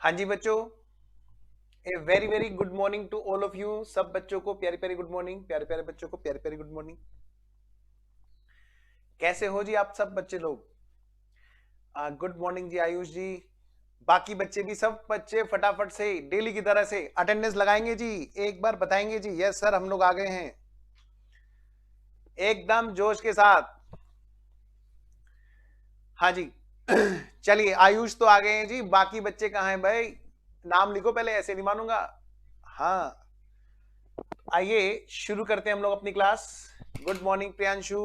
हाँ जी बच्चों, a very very good morning to all of you. सब बच्चों को प्यारी प्यारी गुड मॉर्निंग, प्यारे प्यारे बच्चों को प्यारी प्यारी गुड मॉर्निंग। कैसे हो जी आप सब बच्चे लोग? गुड मॉर्निंग जी आयुष जी। बाकी बच्चे भी, सब बच्चे फटाफट से डेली की तरह से अटेंडेंस लगाएंगे जी। एक बार बताएंगे जी यस सर हम लोग आ गए हैं, एकदम जोश के साथ। हाँ जी चलिए आयुष तो आ गए हैं जी, बाकी बच्चे कहाँ हैं भाई? नाम लिखो पहले, ऐसे नहीं मानूंगा। हाँ, आइए शुरू करते हैं हम लोग अपनी क्लास। Good morning Priyanshu.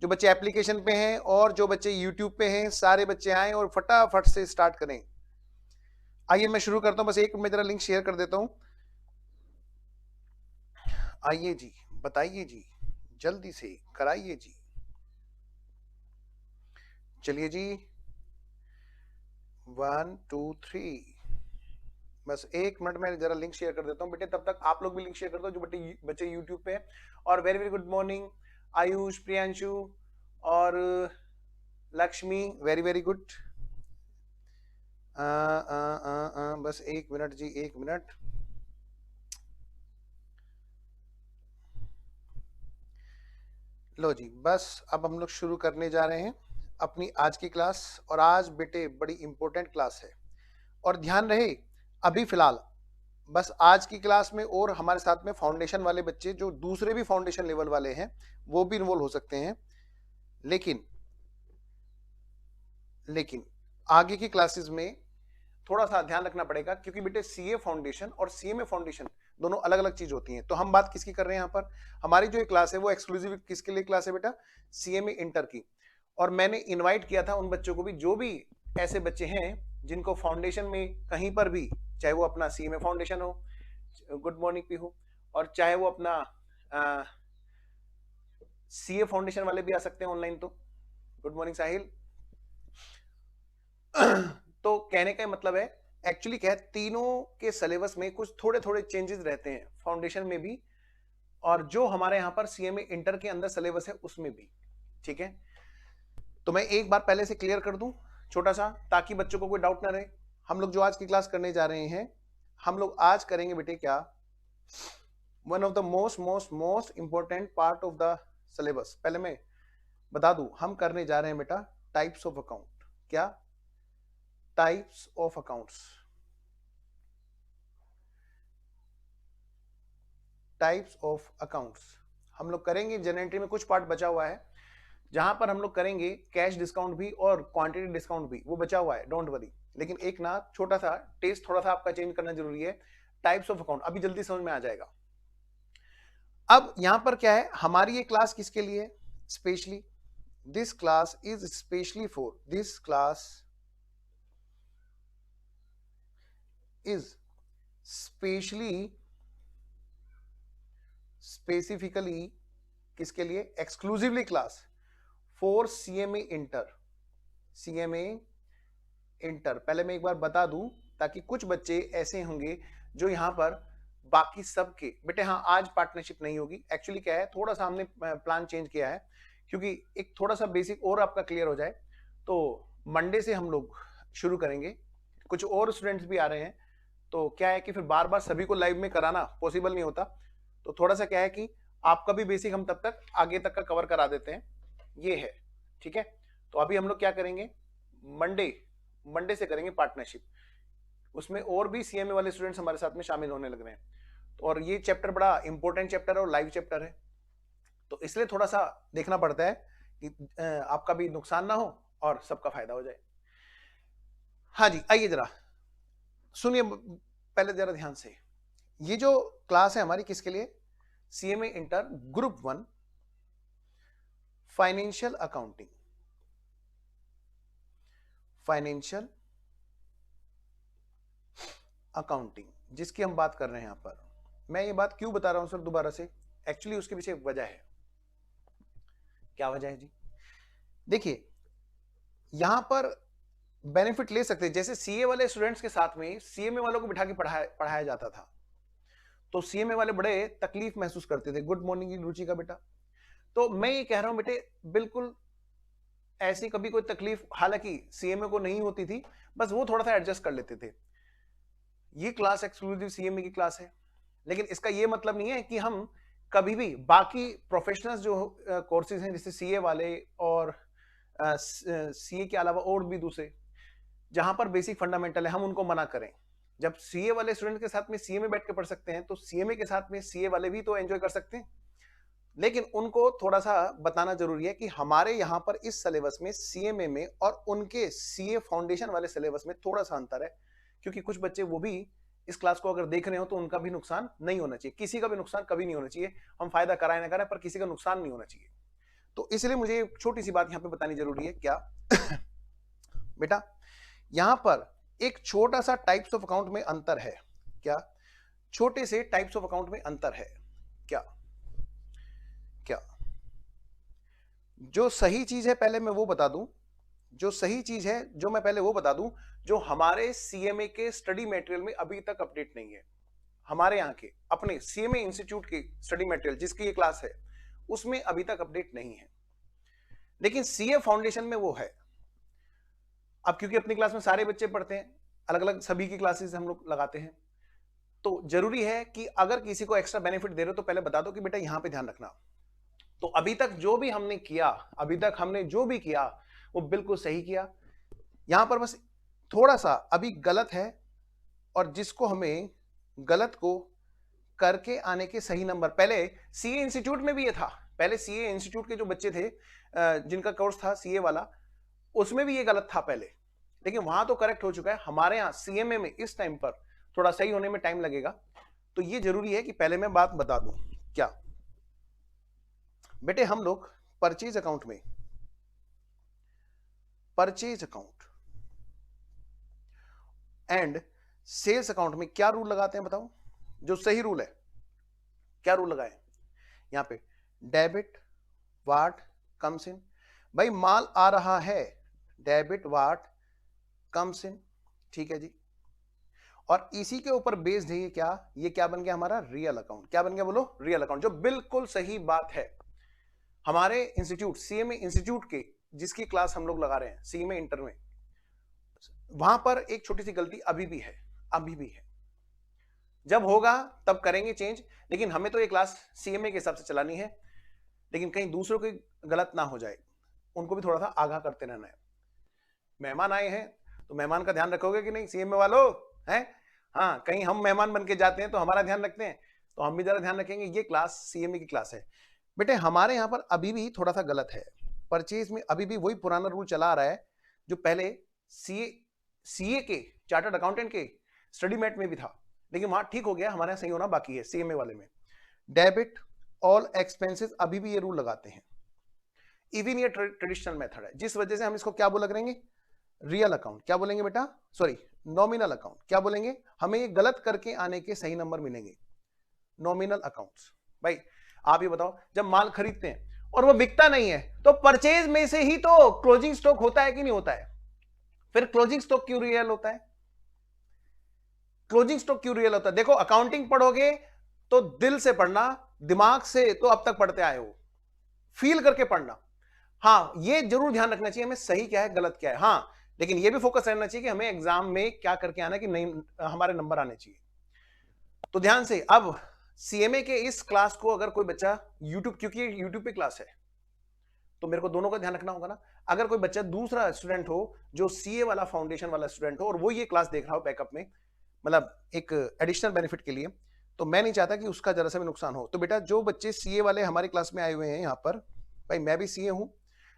जो बच्चे एप्लीकेशन पे हैं और जो बच्चे यूट्यूब पे हैं, सारे बच्चे आए और फटाफट से स्टार्ट करें। आइए मैं शुरू करता हूं, बस एक मैं जरा लिंक शेयर कर देता हूं। आइए जी, बताइए जी, जल्दी से कराइए जी। चलिए जी, 1 2 3। बस एक मिनट में जरा लिंक शेयर कर देता हूं बेटे, तब तक आप लोग भी लिंक शेयर कर दो जो बच्चे यूट्यूब पे हैं। और very very good morning Ayush, Priyanshu और लक्ष्मी, वेरी वेरी गुड। बस एक मिनट जी, एक मिनट। लो जी, बस अब हम लोग शुरू करने जा रहे हैं अपनी आज की क्लास। और आज बेटे बड़ी इंपॉर्टेंट क्लास है, और ध्यान रहे अभी फिलहाल बस आज की क्लास में, और हमारे साथ में फाउंडेशन वाले बच्चे जो दूसरे भी फाउंडेशन लेवल वाले हैं वो भी इन्वॉल्व हो सकते हैं। लेकिन लेकिन आगे की क्लासेस में थोड़ा सा ध्यान रखना पड़ेगा, क्योंकि बेटे सीए फाउंडेशन और सीएमए फाउंडेशन दोनों अलग अलग चीज होती हैं। तो हम बात किसकी कर रहे हैं यहाँ पर? हमारी जो क्लास है वो एक्सक्लूसिव किसके लिए क्लास है बेटा? सीएमए इंटर की। और मैंने इनवाइट किया था उन बच्चों को भी जो भी ऐसे बच्चे हैं जिनको फाउंडेशन में कहीं पर भी, चाहे वो अपना सीएमए फाउंडेशन हो, गुड मॉर्निंग भी हो, और चाहे वो अपना सीए फाउंडेशन वाले भी आ सकते हैं ऑनलाइन। तो गुड मॉर्निंग साहिल। तो कहने का मतलब है, एक्चुअली क्या है, तीनों के सिलेबस में कुछ थोड़े थोड़े चेंजेस रहते हैं, फाउंडेशन में भी और जो हमारे यहाँ पर सीएमए इंटर के अंदर सिलेबस है उसमें भी। ठीक है, तो मैं एक बार पहले से क्लियर कर दूं छोटा सा, ताकि बच्चों को कोई डाउट ना रहे। हम लोग जो आज की क्लास करने जा रहे हैं, हम लोग आज करेंगे बेटे क्या, one of the most most most important part of the syllabus. पहले मैं बता दूं, हम करने जा रहे हैं बेटा टाइप्स ऑफ अकाउंट। क्या? Types of accounts. Types of accounts हम लोग करेंगे। जनरल एंट्री में कुछ पार्ट बचा हुआ है जहां पर हम लोग करेंगे कैश डिस्काउंट भी और क्वांटिटी डिस्काउंट भी, वो बचा हुआ है, डोंट वरी। लेकिन एक ना छोटा सा टेस्ट थोड़ा सा आपका चेंज करना जरूरी है। टाइप्स ऑफ अकाउंट अभी जल्दी समझ में आ जाएगा। अब यहां पर क्या है, हमारी ये क्लास किसके लिए? Specially this class is specially for, this class is specially, specifically किसके लिए? Exclusively class for CMA inter. CMA inter पहले मैं एक बार बता दूं, ताकि कुछ बच्चे ऐसे होंगे जो यहां पर बाकी सबके बेटे, हाँ आज पार्टनरशिप नहीं होगी। एक्चुअली क्या है, थोड़ा सा हमने प्लान चेंज किया है, क्योंकि एक थोड़ा सा बेसिक और आपका क्लियर हो जाए। तो मंडे से हम लोग शुरू करेंगे, कुछ और स्टूडेंट्स भी आ रहे हैं। तो क्या है कि फिर बार बार सभी को लाइव में कराना पॉसिबल नहीं होता। तो थोड़ा सा क्या है कि आपका भी बेसिक हम तब तक आगे तक का कवर करा देते हैं, ये है। ठीक है, तो अभी हम लोग क्या करेंगे, मंडे मंडे से करेंगे पार्टनरशिप। उसमें और भी सीएमए वाले स्टूडेंट्स हमारे साथ में शामिल होने लग रहे हैं। और ये चैप्टर बड़ा इंपॉर्टेंट चैप्टर है और लाइव चैप्टर है, तो इसलिए थोड़ा सा देखना पड़ता है कि आपका भी नुकसान ना हो और सबका फायदा हो जाए। हाँ जी, आइए जरा सुनिए पहले जरा ध्यान से। ये जो क्लास है हमारी किसके लिए? CMA inter group 1 financial accounting. Financial accounting जिसकी हम बात कर रहे हैं यहां पर। मैं ये बात क्यों बता रहा हूं सर दोबारा से? एक्चुअली उसके पीछे एक वजह है। क्या वजह है जी? देखिए, यहां पर बेनिफिट ले सकते हैं, जैसे सीए वाले स्टूडेंट्स के साथ में सीएमए वालों को बिठा के पढ़ाया जाता था, तो सीएमए वाले बड़े तकलीफ महसूस करते थे। गुड मॉर्निंग रुचि का बेटा। तो मैं ये कह रहा हूं बेटे, बिल्कुल ऐसी कभी कोई तकलीफ हालांकि सीएमए को नहीं होती थी, बस वो थोड़ा सा एडजस्ट कर लेते थे। ये क्लास एक्सक्लूसिव सीएमए की क्लास है, लेकिन इसका ये मतलब नहीं है कि हम कभी भी बाकी प्रोफेशनल्स जो कोर्सेज हैं जैसे सीए वाले और सीए के अलावा और भी दूसरे जहां पर बेसिक फंडामेंटल है हम उनको मना करें। जब सीए वाले स्टूडेंट के साथ में सीए में बैठ के पढ़ सकते हैं तो सीएमए के साथ में सीए वाले भी तो एंजॉय कर सकते हैं। लेकिन उनको थोड़ा सा बताना जरूरी है कि हमारे यहाँ पर इस सिलेबस में सीएमए में और उनके सीए फाउंडेशन वाले सिलेबस में थोड़ा सा अंतर है, क्योंकि कुछ बच्चे वो भी इस क्लास को अगर देख रहे हो तो उनका भी नुकसान नहीं होना चाहिए, किसी का भी नुकसान कभी नहीं होना चाहिए। हम फायदा कराए ना कराए पर किसी का नुकसान नहीं होना चाहिए। तो इसलिए मुझे एक छोटी सी बात यहाँ पे बतानी जरूरी है। क्या बेटा यहां पर एक छोटा सा टाइप्स ऑफ अकाउंट में अंतर है। क्या छोटे से टाइप्स ऑफ अकाउंट में अंतर है। क्या क्या जो सही चीज है पहले मैं वो बता दूं, जो सही चीज है जो मैं पहले वो बता दूं, जो हमारे सीएमए के स्टडी मटेरियल में अभी तक अपडेट नहीं है। हमारे यहाँ के अपने सीएमए इंस्टीट्यूट की स्टडी मटेरियल जिसकी ये क्लास है उसमें अभी तक अपडेट नहीं है, लेकिन सीए फाउंडेशन में वो है। अब क्योंकि अपनी क्लास में सारे बच्चे पढ़ते हैं, अलग अलग सभी की क्लासेस हम लोग लगाते हैं, तो जरूरी है कि अगर किसी को एक्स्ट्रा बेनिफिट दे रहे हो तो पहले बता दो कि बेटा यहां पे ध्यान रखना। तो अभी तक जो भी हमने किया, अभी तक हमने जो भी किया वो बिल्कुल सही किया। यहां पर बस थोड़ा सा अभी गलत है, और जिसको हमें गलत को करके आने के सही नंबर, पहले सीए इंस्टीट्यूट में भी ये था, पहले सीए इंस्टीट्यूट के जो बच्चे थे जिनका कोर्स था सीए वाला, उसमें भी ये गलत था पहले, लेकिन वहां तो करेक्ट हो चुका है। हमारे यहाँ सीएमए में इस टाइम पर थोड़ा सही होने में टाइम लगेगा, तो ये जरूरी है कि पहले मैं बात बता दूं। क्या बेटे हम लोग परचेज अकाउंट में, purchase account and sales account में क्या रूल लगाते हैं बताओ, जो सही रूल है क्या रूल लगाए यहां पे? डेबिट वाट कम्स इन, भाई माल आ रहा है, डेबिट वाट कम्स इन, ठीक है जी। और इसी के ऊपर बेस्ड है ये क्या बन गया हमारा? Real account. क्या बन गया बोलो? रियल अकाउंट, जो बिल्कुल सही बात है। हमारे इंस्टीट्यूट सीएमए इंस्टीट्यूट के जिसकी क्लास हम लोग लगा रहे हैं सीएमए इंटर में, वहां पर एक छोटी सी गलती अभी भी है, अभी भी है। जब होगा तब करेंगे चेंज, लेकिन हमें तो ये क्लास सीएमए के हिसाब से चलानी है, लेकिन कहीं दूसरों की गलत ना हो जाए, उनको भी थोड़ा सा आगाह करते रहना है। मेहमान आए हैं तो मेहमान का ध्यान रखोगे कि नहीं सीएमए वालों? हैं? हाँ, कहीं हम मेहमान बन के जाते हैं तो हमारा ध्यान रखते हैं, तो हम भी जरा ध्यान रखेंगे। ये क्लास सीएमए की क्लास है बेटे। हमारे यहाँ पर अभी भी थोड़ा सा गलत है, परचेज में अभी भी वही पुराना रूल चला आ रहा है जो पहले सीए के चार्टर्ड अकाउंटेंट के स्टडी मेट में भी था, लेकिन वहां ठीक हो गया, हमारे यहाँ सही होना बाकी है। सीएमए वाले में डेबिट ऑल एक्सपेंसेस अभी भी ये रूल लगाते हैं। इवन ये ट्रेडिशनल मेथड है, जिस वजह से हम इसको क्या बोला करेंगे? Real account. क्या बोलेंगे बेटा? Sorry, nominal account. क्या बोलेंगे? हमें ये गलत करके आने के सही नंबर मिलेंगे, नॉमिनल अकाउंट्स। भाई आप ये बताओ, जब माल खरीदते हैं और वो बिकता नहीं है तो परचेज में से ही तो क्लोजिंग स्टॉक होता है कि नहीं होता है? फिर क्लोजिंग स्टॉक क्यों रियल होता है? क्लोजिंग स्टॉक क्यों रियल होता है? देखो अकाउंटिंग पढ़ोगे तो दिल से पढ़ना, दिमाग से तो अब तक पढ़ते आए हो, फील करके पढ़ना। हाँ, ये जरूर ध्यान रखना चाहिए हमें सही क्या है गलत क्या है, हाँ, लेकिन ये भी फोकस रहना चाहिए कि हमें एग्जाम में क्या करके आना है कि नहीं हमारे नंबर आने चाहिए। तो ध्यान से, अब सीएमए के इस क्लास को अगर कोई बच्चा यूट्यूब, क्योंकि यूट्यूब पे क्लास है तो मेरे को दोनों का ध्यान रखना होगा ना। अगर कोई बच्चा दूसरा स्टूडेंट हो जो सीए वाला फाउंडेशन वाला स्टूडेंट हो और वो ये क्लास देख रहा हो बैकअप में, मतलब एक एडिशनल बेनिफिट के लिए, तो मैं नहीं चाहता कि उसका जरा सा भी नुकसान हो। तो बेटा जो बच्चे सीए वाले हमारी क्लास में आए हुए हैं यहाँ पर, भाई मैं भी सीए हूं,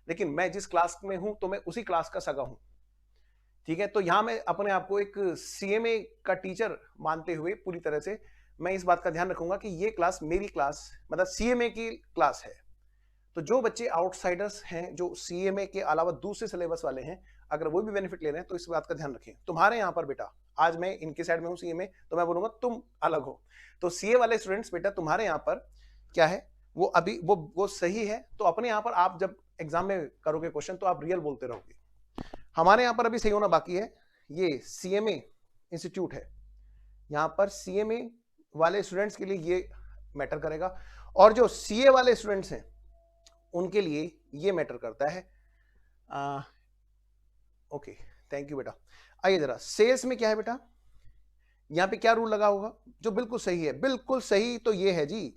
लेकिन मैं जिस क्लास में हूं तो मैं उसी क्लास का सगा हूं, ठीक है। तो यहां मैं अपने आप को एक सीएमए का टीचर मानते हुए पूरी तरह से मैं इस बात का ध्यान रखूंगा कि ये क्लास मेरी क्लास, मतलब सीएमए की क्लास है। तो जो बच्चे आउटसाइडर्स हैं, जो सीएमए के अलावा दूसरे सिलेबस वाले हैं, अगर वो भी बेनिफिट ले रहे हैं तो इस बात का ध्यान रखें। तुम्हारे यहाँ पर बेटा, आज मैं इनके साइड में हूँ सीएमए, तो मैं बोलूंगा तुम अलग हो। तो सीए वाले स्टूडेंट्स बेटा तुम्हारे यहाँ पर क्या है, वो अभी वो सही है, तो अपने यहाँ पर आप जब एग्जाम में करोगे क्वेश्चन तो आप रियल बोलते रहोगे। हमारे यहाँ पर अभी सही होना बाकी है। ये सीएमए इंस्टीट्यूट है, यहाँ पर सीएमए वाले स्टूडेंट्स के लिए ये मैटर करेगा, और जो सीए वाले स्टूडेंट्स हैं उनके लिए ये मैटर करता है। ओके, थैंक यू बेटा। आइए जरा सेल्स में क्या है बेटा? यहां पे क्या रूल लगा होगा जो बिल्कुल सही है? बिल्कुल सही तो ये है जी,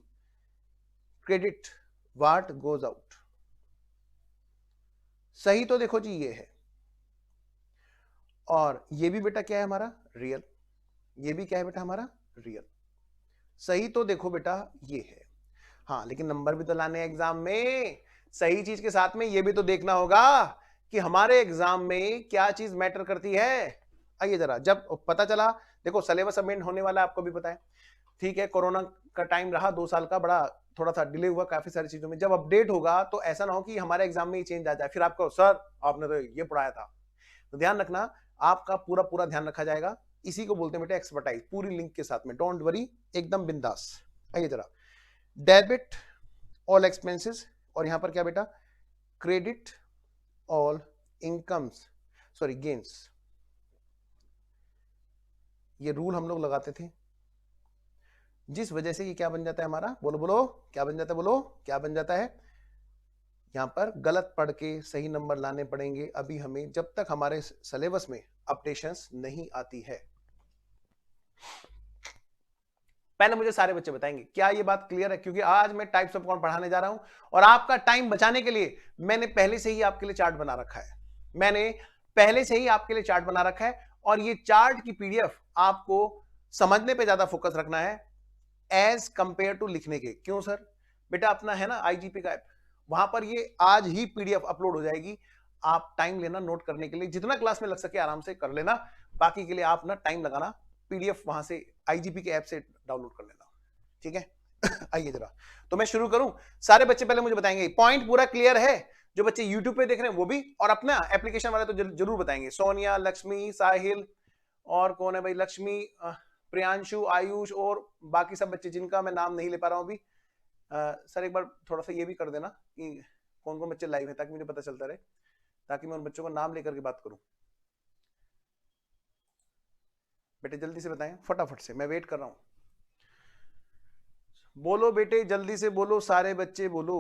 क्रेडिट व्हाट गोज आउट। सही तो देखो जी ये है, और ये भी बेटा क्या है हमारा? रियल। ये भी क्या है बेटा हमारा? रियल। सही तो देखो बेटा ये है। हाँ, लेकिन नंबर भी तो लाने एग्जाम में। सही चीज के साथ में ये भी तो देखना होगा कि हमारे एग्जाम में क्या चीज मैटर करती है। आइए जरा, जब पता चला, देखो सिलेबस सबमिट होने वाला है, आपको भी पता है, ठीक है। कोरोना का टाइम रहा 2 साल का, बड़ा थोड़ा सा डिले हुआ काफी सारी चीजों में। जब अपडेट होगा तो ऐसा ना हो कि हमारे एग्जाम में ही चेंज आ जाए, फिर आपको सर आपने तो ये पढ़ाया था। तो ध्यान रखना, आपका पूरा पूरा ध्यान रखा जाएगा। इसी को बोलते हैं बेटा एक्सपर्टाइज, पूरी लिंक के साथ में। डोंट वरी, एकदम बिंदास। आइए जरा, डेबिट ऑल एक्सपेंसेस, और यहां पर क्या बेटा? Credit all incomes, sorry gains. ये रूल हम लोग लगाते थे, जिस वजह से ये क्या बन जाता है हमारा? बोलो बोलो, क्या बन जाता है? बोलो, क्या बन जाता है? यहां पर गलत पढ़ के सही नंबर लाने पड़ेंगे अभी हमें, जब तक हमारे सिलेबस में अपडेशंस नहीं आती है। पहले मुझे सारे बच्चे बताएंगे क्या ये बात क्लियर है? क्योंकि आज मैं टाइप्स ऑफ अकाउंट पढ़ाने जा रहा हूं, और आपका टाइम बचाने के लिए मैंने पहले से ही आपके लिए चार्ट बना रखा है। मैंने पहले से ही आपके लिए चार्ट बना रखा है, और ये चार्ट की पीडीएफ आपको समझने पे ज्यादा फोकस रखना है एज कंपेयर टू लिखने के। क्यों सर? बेटा अपना है ना आईजीपी का ऐप, वहां पर ये आज ही पीडीएफ अपलोड हो जाएगी। आप टाइम लेना नोट करने के लिए, जितना क्लास में लग सके आराम से कर लेना। बाकी के लिए आप ना टाइम लगाना, पीडीएफ वहां से आईजीपी के ऐप से डाउनलोड कर लेना, ठीक है। आइए जरा, तो मैं शुरू करूं। सारे बच्चे पहले मुझे बताएंगे, पॉइंट पूरा क्लियर है? जो बच्चे यूट्यूब पे देख रहे हैं वो भी, और अपना एप्लीकेशन वाले तो जरूर बताएंगे। सोनिया, लक्ष्मी, साहिल, और कौन है भाई? लक्ष्मी, प्रियांशु, आयुष, और बाकी सब बच्चे जिनका मैं नाम नहीं ले पा रहा हूं अभी। सर एक बार थोड़ा सा ये भी कर देना कि कौन कौन बच्चे लाइव है, ताकि मुझे पता चलता रहे, ताकि मैं उन बच्चों को नाम लेकर के बात करूं। बेटे जल्दी से बताएं, फटाफट से, मैं वेट कर रहा हूं। बोलो बेटे जल्दी से बोलो, सारे बच्चे बोलो।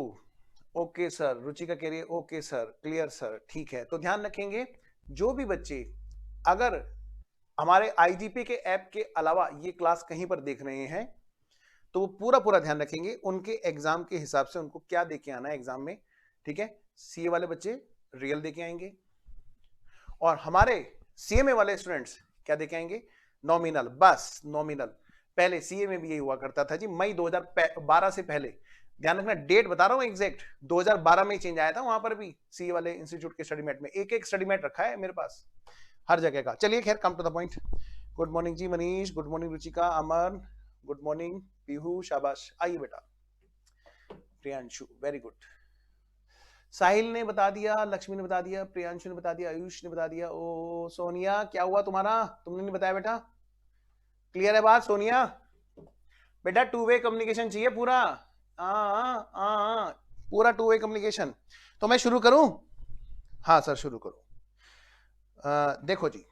ओके सर, रुचिका कह रही है ओके सर, क्लियर सर, ठीक है। तो ध्यान रखेंगे, जो भी बच्चे अगर हमारे आईजीपी के ऐप के अलावा ये क्लास कहीं पर देख रहे हैं, तो वो पूरा पूरा ध्यान रखेंगे उनके एग्जाम के हिसाब से उनको क्या देके आना है एग्जाम में, ठीक है। सीए वाले बच्चे रियल देके आएंगे, और हमारे सीएमए वाले स्टूडेंट्स क्या देके आएंगे? नॉमिनल, बस नॉमिनल। पहले सीए में भी यही हुआ करता था जी, मई 2012 से पहले। ध्यान रखना, डेट बता रहा हूं एग्जैक्ट, 2012 में चेंज आया था। वहां पर भी सीए वाले इंस्टीट्यूट के स्टडी मेट में एक एक स्टडी मेट रखा है मेरे पास हर जगह का। चलिए खैर, come to the point. Good morning जी Manish, good morning Ruchika, Aman, good morning Pihu, शाबाश। आइए बेटा, प्रियांशु, वेरी गुड। साहिल ने बता दिया, लक्ष्मी ने बता दिया, प्रियांशु ने बता दिया, आयुष ने बता दिया। ओ सोनिया, क्या हुआ तुम्हारा? तुमने नहीं बताया बेटा। क्लियर है बात सोनिया? बेटा टू वे कम्युनिकेशन चाहिए पूरा, पूरा टू वे कम्युनिकेशन। तो मैं शुरू करूं? हाँ सर शुरू करो। देखो जी,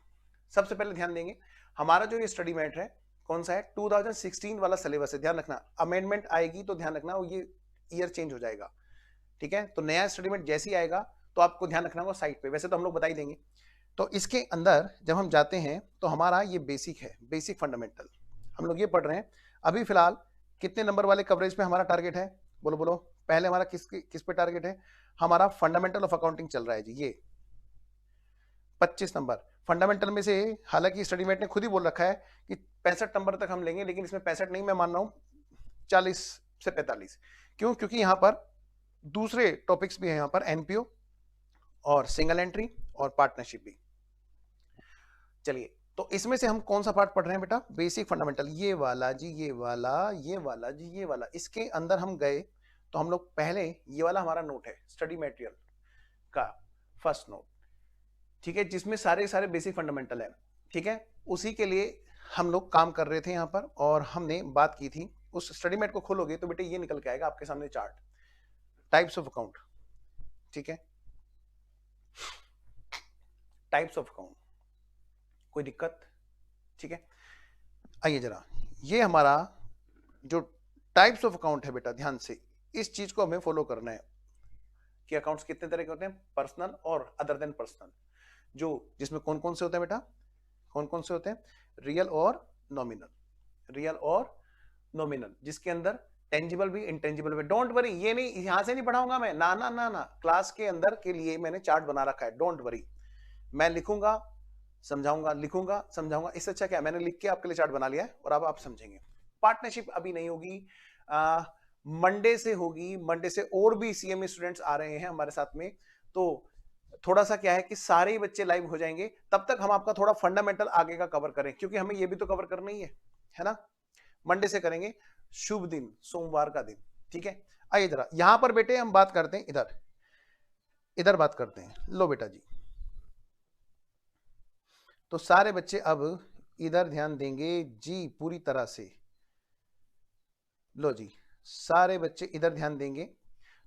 सबसे पहले ध्यान देंगे, हमारा जो ये स्टडी मैटर है कौन सा है? 2016 वाला सिलेबस है। ध्यान रखना, अमेंडमेंट आएगी तो ध्यान रखना वो ये ईयर चेंज हो जाएगा, ठीक है। तो नया स्टडी मैटर जैसे ही आएगा तो आपको ध्यान रखना होगा साइट पे, वैसे तो हम लोग बता ही देंगे। तो इसके अंदर जब हम जाते हैं तो हमारा ये बेसिक है, बेसिक फंडामेंटल हम लोग ये पढ़ रहे हैं। अभी फिलहाल कितने नंबर वाले कवरेज पे हमारा टारगेट है? बोलो बोलो, पहले हमारा किस पे टारगेट है? हमारा फंडामेंटल ऑफ अकाउंटिंग चल रहा है जी, ये 25 नंबर फंडामेंटल में से। हालांकि स्टडी मेट ने खुद ही बोल रखा है कि 65 नंबर तक हम लेंगे, लेकिन इसमें 65 नहीं, मैं मान रहा हूं 40 से 45। क्यों? क्योंकि यहां पर दूसरे टॉपिक्स भी है, यहां पर एनपीओ और सिंगल एंट्री और पार्टनरशिप भी। चलिए, तो इसमें से हम कौन सा पार्ट पढ़ रहे हैं बेटा? बेसिक फंडामेंटल, ये वाला जी, ये वाला, ये वाला जी, ये वाला। इसके अंदर हम गए तो हम लोग पहले, ये वाला हमारा नोट है स्टडी मटेरियल का फर्स्ट नोट, ठीक है, जिसमें सारे सारे बेसिक फंडामेंटल है, ठीक है। उसी के लिए हम लोग काम कर रहे थे यहाँ पर, और हमने बात की थी। उस स्टडी मेट को खोलोगे तो बेटे ये निकल के आएगा आपके सामने चार्ट, टाइप्स ऑफ अकाउंट, ठीक है, टाइप्स ऑफ अकाउंट। कोई दिक्कत? ठीक है। आइए जरा, ये हमारा जो टाइप्स ऑफ अकाउंट है बेटा, ध्यान से इस चीज को हमें फॉलो करना है कि अकाउंट्स कितने तरह के होते हैं, पर्सनल और अदर देन पर्सनल। जो जिसमें कौन कौन से होते हैं बेटा? कौन कौन से होते हैं? रियल और नॉमिनल, रियल और नॉमिनल, जिसके अंदर टेंजिबल भी इंटेंजिबल भी। डोंट वरी, ये नहीं यहां से नहीं पढ़ाऊंगा मैं, ना ना ना ना, क्लास के अंदर के लिए मैंने चार्ट बना रखा है, डोंट वरी। मैं लिखूंगा समझाऊंगा, लिखूंगा समझाऊंगा, इससे अच्छा क्या, मैंने लिख के आपके लिए चार्ट बना लिया है और अब आप समझेंगे। पार्टनरशिप अभी नहीं होगी, मंडे से होगी। मंडे से और भी सीएमए स्टूडेंट्स आ रहे हैं हमारे साथ में, तो थोड़ा सा क्या है कि सारे ही बच्चे लाइव हो जाएंगे, तब तक हम आपका थोड़ा फंडामेंटल आगे का कवर करें, क्योंकि हमें ये भी तो कवर करना ही है ना। मंडे से करेंगे, शुभ दिन सोमवार का दिन, ठीक है। आइए जरा यहां पर बेटे हम बात करते हैं, इधर इधर बात करते हैं। लो बेटा जी, तो सारे बच्चे अब इधर ध्यान देंगे जी पूरी तरह से। लो जी, सारे बच्चे इधर ध्यान देंगे।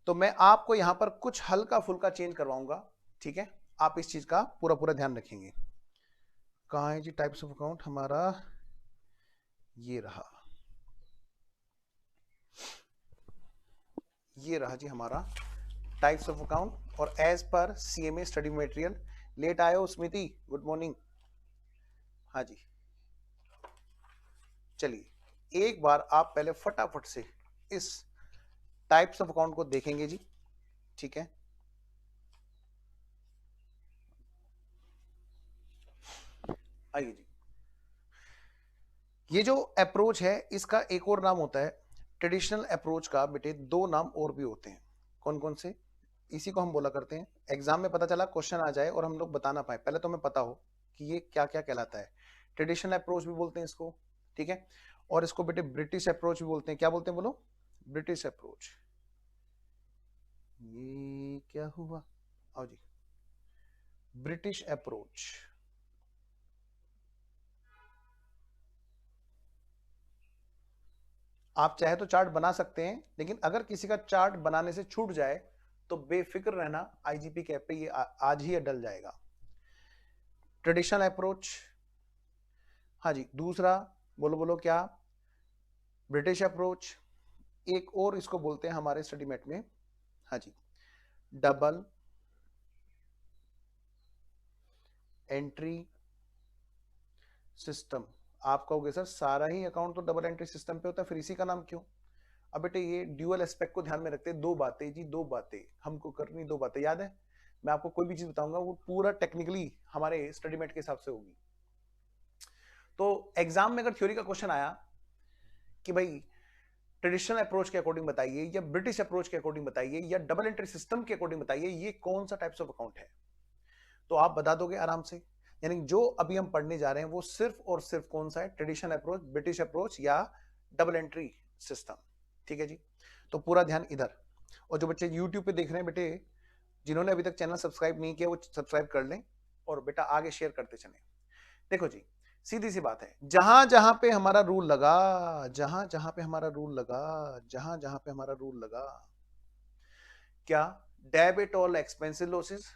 तो मैं आपको यहां पर कुछ हल्का फुल्का चेंज करवाऊंगा, ठीक है। आप इस चीज का पूरा पूरा ध्यान रखेंगे। कहां है जी टाइप्स ऑफ अकाउंट हमारा, ये रहा, ये रहा जी हमारा टाइप्स ऑफ अकाउंट। और एज पर सीएमए स्टडी मटेरियल, लेट आए हो स्मृति, गुड मॉर्निंग। हाँ जी, चलिए एक बार आप पहले फटाफट से इस टाइप्स ऑफ अकाउंट को देखेंगे जी, ठीक है। आइए जी, ये जो अप्रोच है इसका एक और नाम होता है ट्रेडिशनल अप्रोच का। बेटे दो नाम और भी होते हैं, कौन कौन से, इसी को हम बोला करते हैं। एग्जाम में पता चला क्वेश्चन आ जाए और हम लोग बता ना पाए, पहले तो हमें पता हो कि ये क्या क्या कहलाता है। ट्रेडिशनल अप्रोच भी बोलते हैं इसको, ठीक है। और इसको बेटे ब्रिटिश अप्रोच भी बोलते हैं। क्या बोलते हैं बोलो, ब्रिटिश अप्रोच। ये क्या हुआ, आओ जी, ब्रिटिश अप्रोच। आप चाहे तो चार्ट बना सकते हैं, लेकिन अगर किसी का चार्ट बनाने से छूट जाए तो बेफिक्र रहना, आईजीपी कैप पे ये आज ही डल जाएगा। ट्रेडिशनल अप्रोच, हाँ जी। दूसरा बोलो बोलो क्या, ब्रिटिश अप्रोच। एक और इसको बोलते हैं हमारे स्टडी मेट में, हाँ जी, डबल एंट्री सिस्टम। आप कहोगे सर सारा ही अकाउंट तो डबल एंट्री सिस्टम पे होता है, फिर इसी का नाम क्यों। अब बेटे ये ड्यूअल एस्पेक्ट को ध्यान में रखते हैं। दो बातें जी, दो बातें हमको करनी, दो बातें याद है। मैं आपको कोई भी चीज बताऊंगा वो पूरा टेक्निकली हमारे स्टडी मेट के हिसाब से होगी। तो एग्जाम में अगर थ्योरी का क्वेश्चन आया कि भाई ट्रेडिशनल अप्रोच के अकॉर्डिंग बताइए, या ब्रिटिश अप्रोच के अकॉर्डिंग बताइए, या डबल एंट्री सिस्टम के अकॉर्डिंग बताइए, ये कौन सा टाइप्स ऑफ अकाउंट है, तो आप बता दोगे आराम से। यानी जो अभी हम पढ़ने जा रहे हैं वो सिर्फ और सिर्फ कौन सा है, ट्रेडिशनल अप्रोच, ब्रिटिश अप्रोच या डबल एंट्री सिस्टम, ठीक है जी। तो पूरा ध्यान इधर। और जो बच्चे YouTube पे देख रहे हैं बेटे, जिन्होंने अभी तक चैनल सब्सक्राइब नहीं किया वो सब्सक्राइब कर लें और बेटा आगे शेयर करते चलें। देखो जी, सीधी सी बात है, जहां जहां पे हमारा रूल लगा, जहां जहां पे हमारा रूल लगा, जहां जहां पे हमारा रूल लगा, क्या debit all expensive losses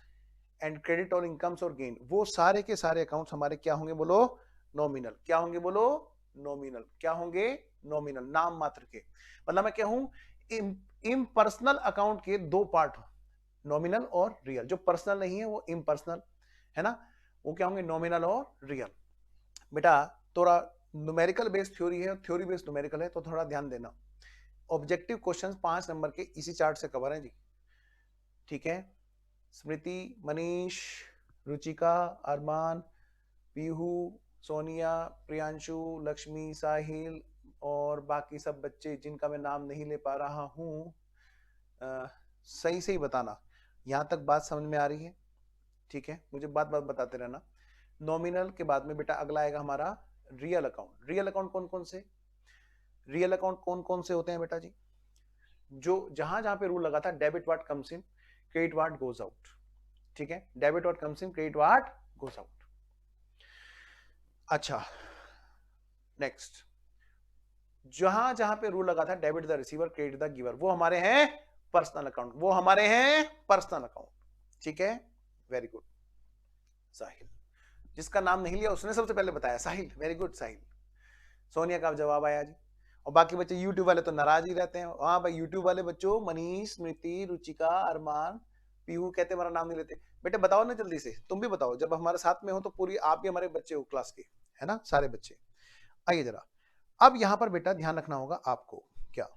and credit all incomes और गेन, वो सारे के सारे अकाउंट्स हमारे क्या होंगे बोलो, नॉमिनल। क्या होंगे बोलो, नॉमिनल। क्या होंगे, नॉमिनल, नाम मात्र के। मतलब मैं क्या हूं, इम्पर्सनल अकाउंट के दो पार्ट, नॉमिनल और रियल। जो पर्सनल नहीं है वो इम्पर्सनल है ना, वो क्या होंगे, नॉमिनल और रियल। बेटा थोड़ा न्यूमेरिकल बेस्ड थ्योरी है, थ्योरी बेस्ड न्यूमेरिकल है, तो थोड़ा ध्यान देना। ऑब्जेक्टिव क्वेश्चंस 5 नंबर के इसी चार्ट से कवर है जी, ठीक है। स्मृति, मनीष, रुचिका, अरमान, पीहू, सोनिया, प्रियांशु, लक्ष्मी, साहिल और बाकी सब बच्चे जिनका मैं नाम नहीं ले पा रहा हूं, सही से ही बताना यहां तक बात समझ में आ रही है, ठीक है। मुझे बात बात बताते रहना। नॉमिनल के बाद में बेटा अगला आएगा हमारा रियल अकाउंट। रियल अकाउंट कौन कौन से, रियल अकाउंट कौन कौन से होते हैं बेटा जी, जो जहां जहां पे रूल लगा था, debit watt comes in, credit what goes out, ठीक है। Debit watt comes in, credit what goes out. अच्छा नेक्स्ट, जहां जहां पे रूल लगा था debit the receiver credit the giver, वो हमारे हैं पर्सनल अकाउंट, वो हमारे हैं पर्सनल अकाउंट, ठीक है। वेरी गुड साहिल, जिसका नाम नहीं लिया उसने सबसे पहले बताया, साहिल, वेरी गुड साहिल। सोनिया का जवाब आया जी। और बाकी बच्चे यूट्यूब वाले तो नाराज ही रहते हैं। हाँ भाई यूट्यूब वाले बच्चों, मनीष, स्मृति, रुचिका, अरमान, पीहू कहते हमारा नाम नहीं लेते। बेटे बताओ ना जल्दी से, तुम भी बताओ, जब हमारे साथ में हो तो पूरी आप भी हमारे बच्चे हो क्लास के, है ना सारे बच्चे। आइए जरा, अब यहां पर बेटा ध्यान रखना होगा आपको, क्या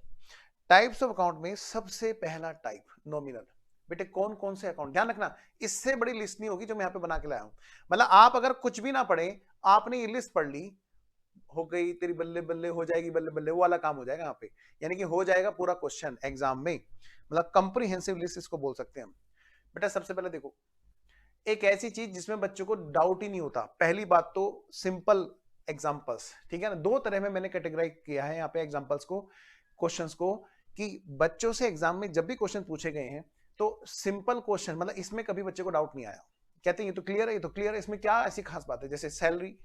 टाइप्स ऑफ अकाउंट में सबसे पहला टाइप नॉमिनल। बेटे कौन कौन से अकाउंट, ध्यान रखना, इससे बड़ी लिस्ट नहीं होगी जो मैं यहाँ पे बना के लाया हूं। मतलब आप अगर कुछ भी ना पढ़े, आपने ये लिस्ट पढ़ ली, हो गई तेरी बल्ले बल्ले, हो जाएगी बल्ले बल्ले, वो वाला काम हो जाएगा यहाँ पे, यानी कि हो जाएगा पूरा क्वेश्चन एग्जाम में, मतलब कंप्रीहेंसिव लिस्ट इसको बोल सकते हैं हम। बेटा सबसे पहले देखो, एक ऐसी चीज जिसमें बच्चों को डाउट ही नहीं होता, पहली बात तो सिंपल एग्जांपल्स, ठीक है ना। दो तरह में मैंने कैटेगराइज किया है यहाँ पे एग्जांपल्स को, क्वेश्चंस को, कि बच्चों से एग्जाम में जब भी क्वेश्चन पूछे गए हैं तो सिंपल क्वेश्चन, मतलब इसमें कभी बच्चे को डाउट नहीं आया, कहते हैं ये तो क्लियर है, ये तो क्लियर है, इसमें क्या ऐसी खास बात है। जैसे salary,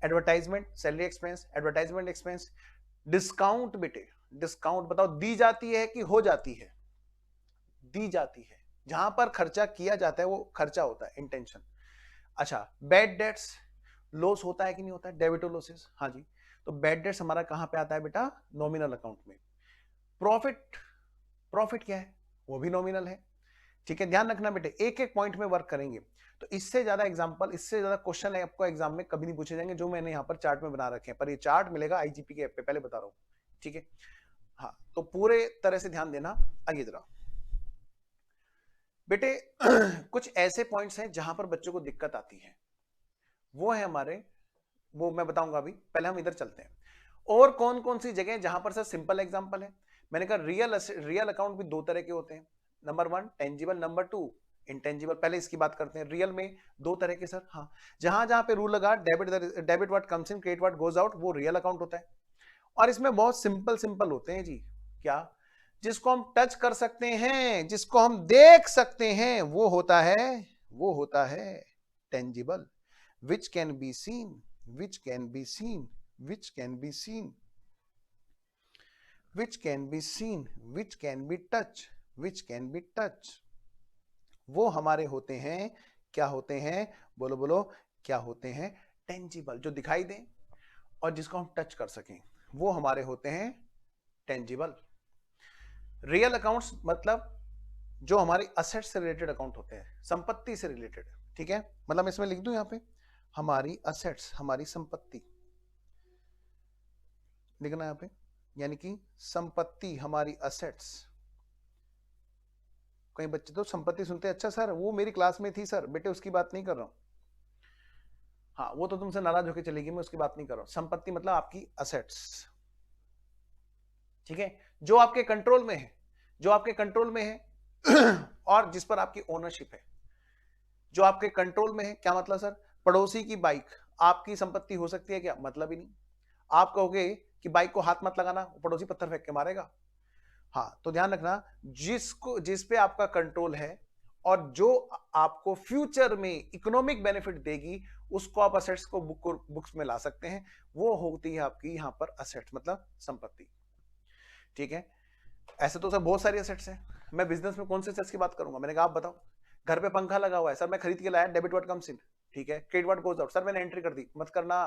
advertisement, salary expense, advertisement expense, discount. बेटे डिस्काउंट बताओ, दी जाती है कि हो जाती है? दी जाती है, जहां पर खर्चा किया जाता है वो खर्चा होता है, इंटेंशन। अच्छा, बैड डेट्स, लॉस होता है कि नहीं होता है, डेबिट और लॉसेस, हाँ जी, तो बैड डेट्स हमारा कहां पे आता है बेटा, नॉमिनल अकाउंट में। प्रॉफिट, प्रॉफिट क्या है, वो भी नॉमिनल है, ठीक है। ध्यान रखना बेटे, एक एक पॉइंट में वर्क करेंगे, तो इससे ज्यादा एग्जांपल, इससे ज्यादा क्वेश्चन आपको एग्जाम में कभी नहीं पूछे जाएंगे जो मैंने यहाँ पर चार्ट में बना रखे हैं, पर ये चार्ट मिलेगा आईजीपी के ऐप पे, पहले बता रहा हूं, ठीक है। हाँ, तो पूरे तरह से ध्यान देना। आइए जरा बेटे, कुछ ऐसे पॉइंट्स हैं जहां पर बच्चों को दिक्कत आती है, वो है हमारे, वो मैं बताऊंगा अभी, पहले हम इधर चलते हैं। और कौन कौन सी जगह जहां पर सर सिंपल एग्जांपल है, मैंने कहा रियल अकाउंट भी दो तरह के होते हैं, नंबर 1 टेंजिबल, नंबर 2 इंटेंजिबल। पहले इसकी बात करते हैं, रियल में दो तरह के सर, हाँ, जहां जहां पे रूल लगा, debit what comes in, credit what goes out, वो रियल अकाउंट होता है। और इसमें बहुत सिंपल सिंपल होते हैं जी, क्या, जिसको हम टच कर सकते हैं, जिसको हम देख सकते हैं, वो होता है tangible, which can be seen, which can be seen, which can be seen, which can be seen, which can be touch, which can be touch, वो हमारे होते हैं, क्या होते हैं, बोलो बोलो, क्या होते हैं, टेंजिबल, जो दिखाई दें और जिसको हम टच कर सकें, वो हमारे होते हैं टेंजिबल। रियल अकाउंट्स मतलब जो हमारी असेट से रिलेटेड अकाउंट होते हैं, संपत्ति से रिलेटेड, ठीक है। मतलब मैं इसमें लिख दूं यहाँ पे, हमारी असेट्स, हमारी संपत्ति लिखना यहाँ पे, यानी कि संपत्ति हमारी असेट्स। कई बच्चे तो संपत्ति सुनते हैं, अच्छा सर वो मेरी क्लास में थी सर, बेटे उसकी बात नहीं कर रहा हूं, हाँ वो तो तुमसे नाराज होकर चलेगी, मैं उसकी बात नहीं कर रहा हूं। संपत्ति मतलब आपकी असेट्स, ठीक है, जो आपके कंट्रोल में है, जो आपके कंट्रोल में है और जिस पर आपकी ओनरशिप है, जो आपके कंट्रोल में है। क्या मतलब सर, पड़ोसी की बाइक आपकी संपत्ति हो सकती है क्या, मतलब ही नहीं। आप कहोगे कि बाइक को हाथ मत लगाना, पड़ोसी पत्थर फेंक के मारेगा। हाँ, तो ध्यान रखना, जिस पे आपका कंट्रोल है और जो आपको फ्यूचर में इकोनॉमिक बेनिफिट देगी, उसको आप असेट्स को बुक्स में ला सकते हैं, वो होती है आपकी यहां पर असेट्स, मतलब संपत्ति, ठीक है। ऐसे तो सर बहुत सारी असेट्स हैं, मैं बिजनेस में कौन से असेट्स की बात करूंगा, मैंने कहा आप बताओ। घर पे पंखा लगा हुआ है सर, मैं खरीद के लाया, डेबिट व्हाट कम्स इन, ठीक है, credit what goes out, sir मैंने एंट्री कर दी, मत करना,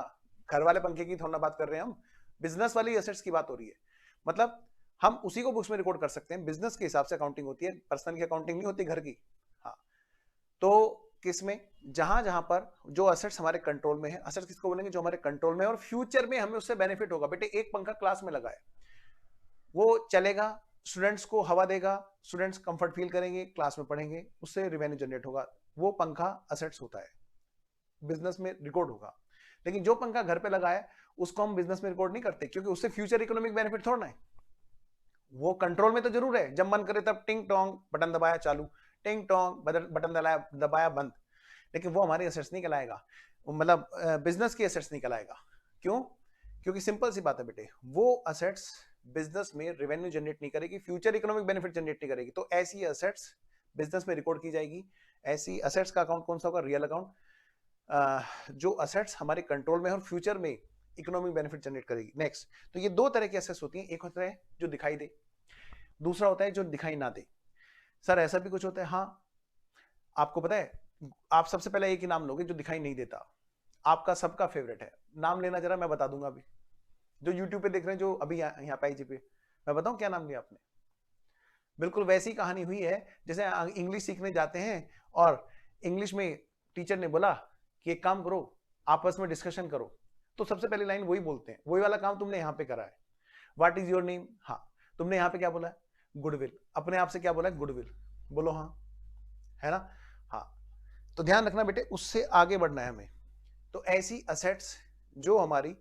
घर वाले पंखे की थोड़ा बात कर रहे हैं हम, बिजनेस वाली एसेट्स की बात हो रही है। मतलब हम उसी को बुक्स में रिकॉर्ड कर सकते हैं, बिजनेस के हिसाब से अकाउंटिंग होती है, पर्सनल की अकाउंटिंग नहीं होती, घर की। हाँ, तो किसमें, जहां जहां पर जो असेट्स हमारे कंट्रोल में है, असेट्स किसको बोलेंगे, जो हमारे कंट्रोल में है और फ्यूचर में हमें उससे बेनिफिट होगा। बेटे एक पंखा क्लास में लगा है, वो चलेगा, स्टूडेंट्स को हवा देगा, स्टूडेंट्स कंफर्ट फील करेंगे, क्लास में पढ़ेंगे, उससे रेवेन्यू जनरेट होगा, वो पंखा असेट्स होता है, बिजनेस में रिकॉर्ड होगा। लेकिन जो पंखा घर पे लगा है उसको हम बिजनेस में रिकॉर्ड नहीं करते, क्योंकि उससे फ्यूचर इकोनॉमिक बेनिफिट थोड़ा है। वो कंट्रोल में तो जरूर है, जब मन करे तब टिंग टोंग बटन दबाया चालू, टिंग टोंग बटन दबाया बंद, लेकिन वो हमारे एसेट्स नहीं कहलाएगा, मतलब बिजनेस की एसेट्स नहीं कहलाएगा। क्यों, क्योंकि सिंपल सी बात है बेटे, वो असेट्स बिजनेस में रेवेन्यू जनरेट नहीं करेगी, फ्यूचर इकोनॉमिक बेनिफिट जनरेट नहीं करेगी, तो ऐसी असेट्स बिजनेस में रिकॉर्ड की जाएगी। ऐसी असेट्स का अकाउंट कौन सा होगा, रियल अकाउंट, जो असेट्स हमारे कंट्रोल में और फ्यूचर में इकोनॉमिक बेनिफिट जनरेट करेगी। नेक्स्ट, तो ये दो तरह की असेट्स होती हैं, एक होता है जो दिखाई दे, दूसरा होता है जो दिखाई ना दे। सर ऐसा भी कुछ होता है, हाँ, आपको पता है, आप सबसे पहले एक ही नाम लोगे जो दिखाई नहीं देता, आपका सबका फेवरेट है, नाम लेना जरा, मैं बता दूंगा अभी, जो यूट्यूब पे देख रहे हैं, जो अभी यहाँ पे आईजी पे, मैं बताऊं क्या नाम लिया आपने, बिल्कुल वैसी कहानी हुई है जैसे इंग्लिश सीखने जाते हैं और इंग्लिश में टीचर ने बोला कि एक काम करो, आपस में डिस्कशन करो, तो सबसे पहली लाइन वही बोलते हैं, वही वाला काम तुमने यहां पे करा है। व्हाट इज योर नेम, हाँ तुमने यहां पे क्या बोला है, गुडविल, अपने आप से क्या बोला है, गुडविल, बोलो हाँ, है ना, हाँ। तो ध्यान रखना बेटे, उससे आगे बढ़ना है हमें। तो ऐसी असेट्स जो हमारी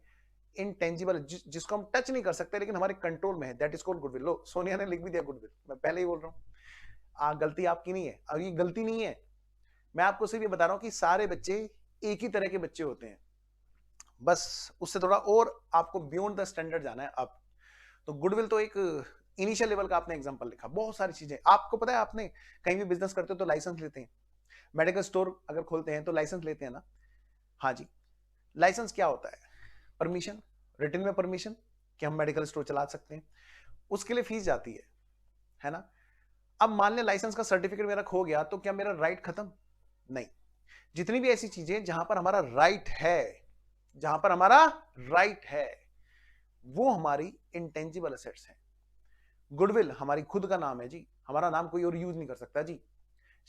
इंटेंजिबल, जिसको हम टच नहीं कर सकते लेकिन हमारे कंट्रोल में है, दैट इज कॉल्ड गुडविल। लो सोनिया ने लिख भी दिया गुडविल, मैं पहले ही बोल रहा हूँ, गलती आपकी नहीं है, अब ये गलती नहीं है, मैं आपको सिर्फ ये बता रहा हूं कि सारे बच्चे एक ही तरह के बच्चे होते हैं, बस उससे थोड़ा और आपको बियॉन्ड द स्टैंडर्ड जाना है आप। तो गुडविल तो एक इनिशियल लेवल का आपने एग्जांपल लिखा, बहुत सारी चीजें आपको पता है, आपने कहीं भी बिजनेस करते हो तो लाइसेंस लेते हैं, मेडिकल स्टोर अगर खोलते हैं तो लाइसेंस लेते हैं ना, हाँ जी। लाइसेंस क्या होता है, परमिशन, रिटन में परमिशन कि हम मेडिकल स्टोर चला सकते हैं, उसके लिए फीस जाती है ना। अब मान लें लाइसेंस का सर्टिफिकेट मेरा खो गया, तो क्या मेरा राइट खत्म, नहीं। जितनी भी ऐसी चीजें जहां पर हमारा राइट है, जहां पर हमारा राइट है, वो हमारी इंटेंजिबल एसेट्स हैं। गुडविल हमारी खुद का नाम है जी, हमारा नाम कोई और यूज नहीं कर सकता जी।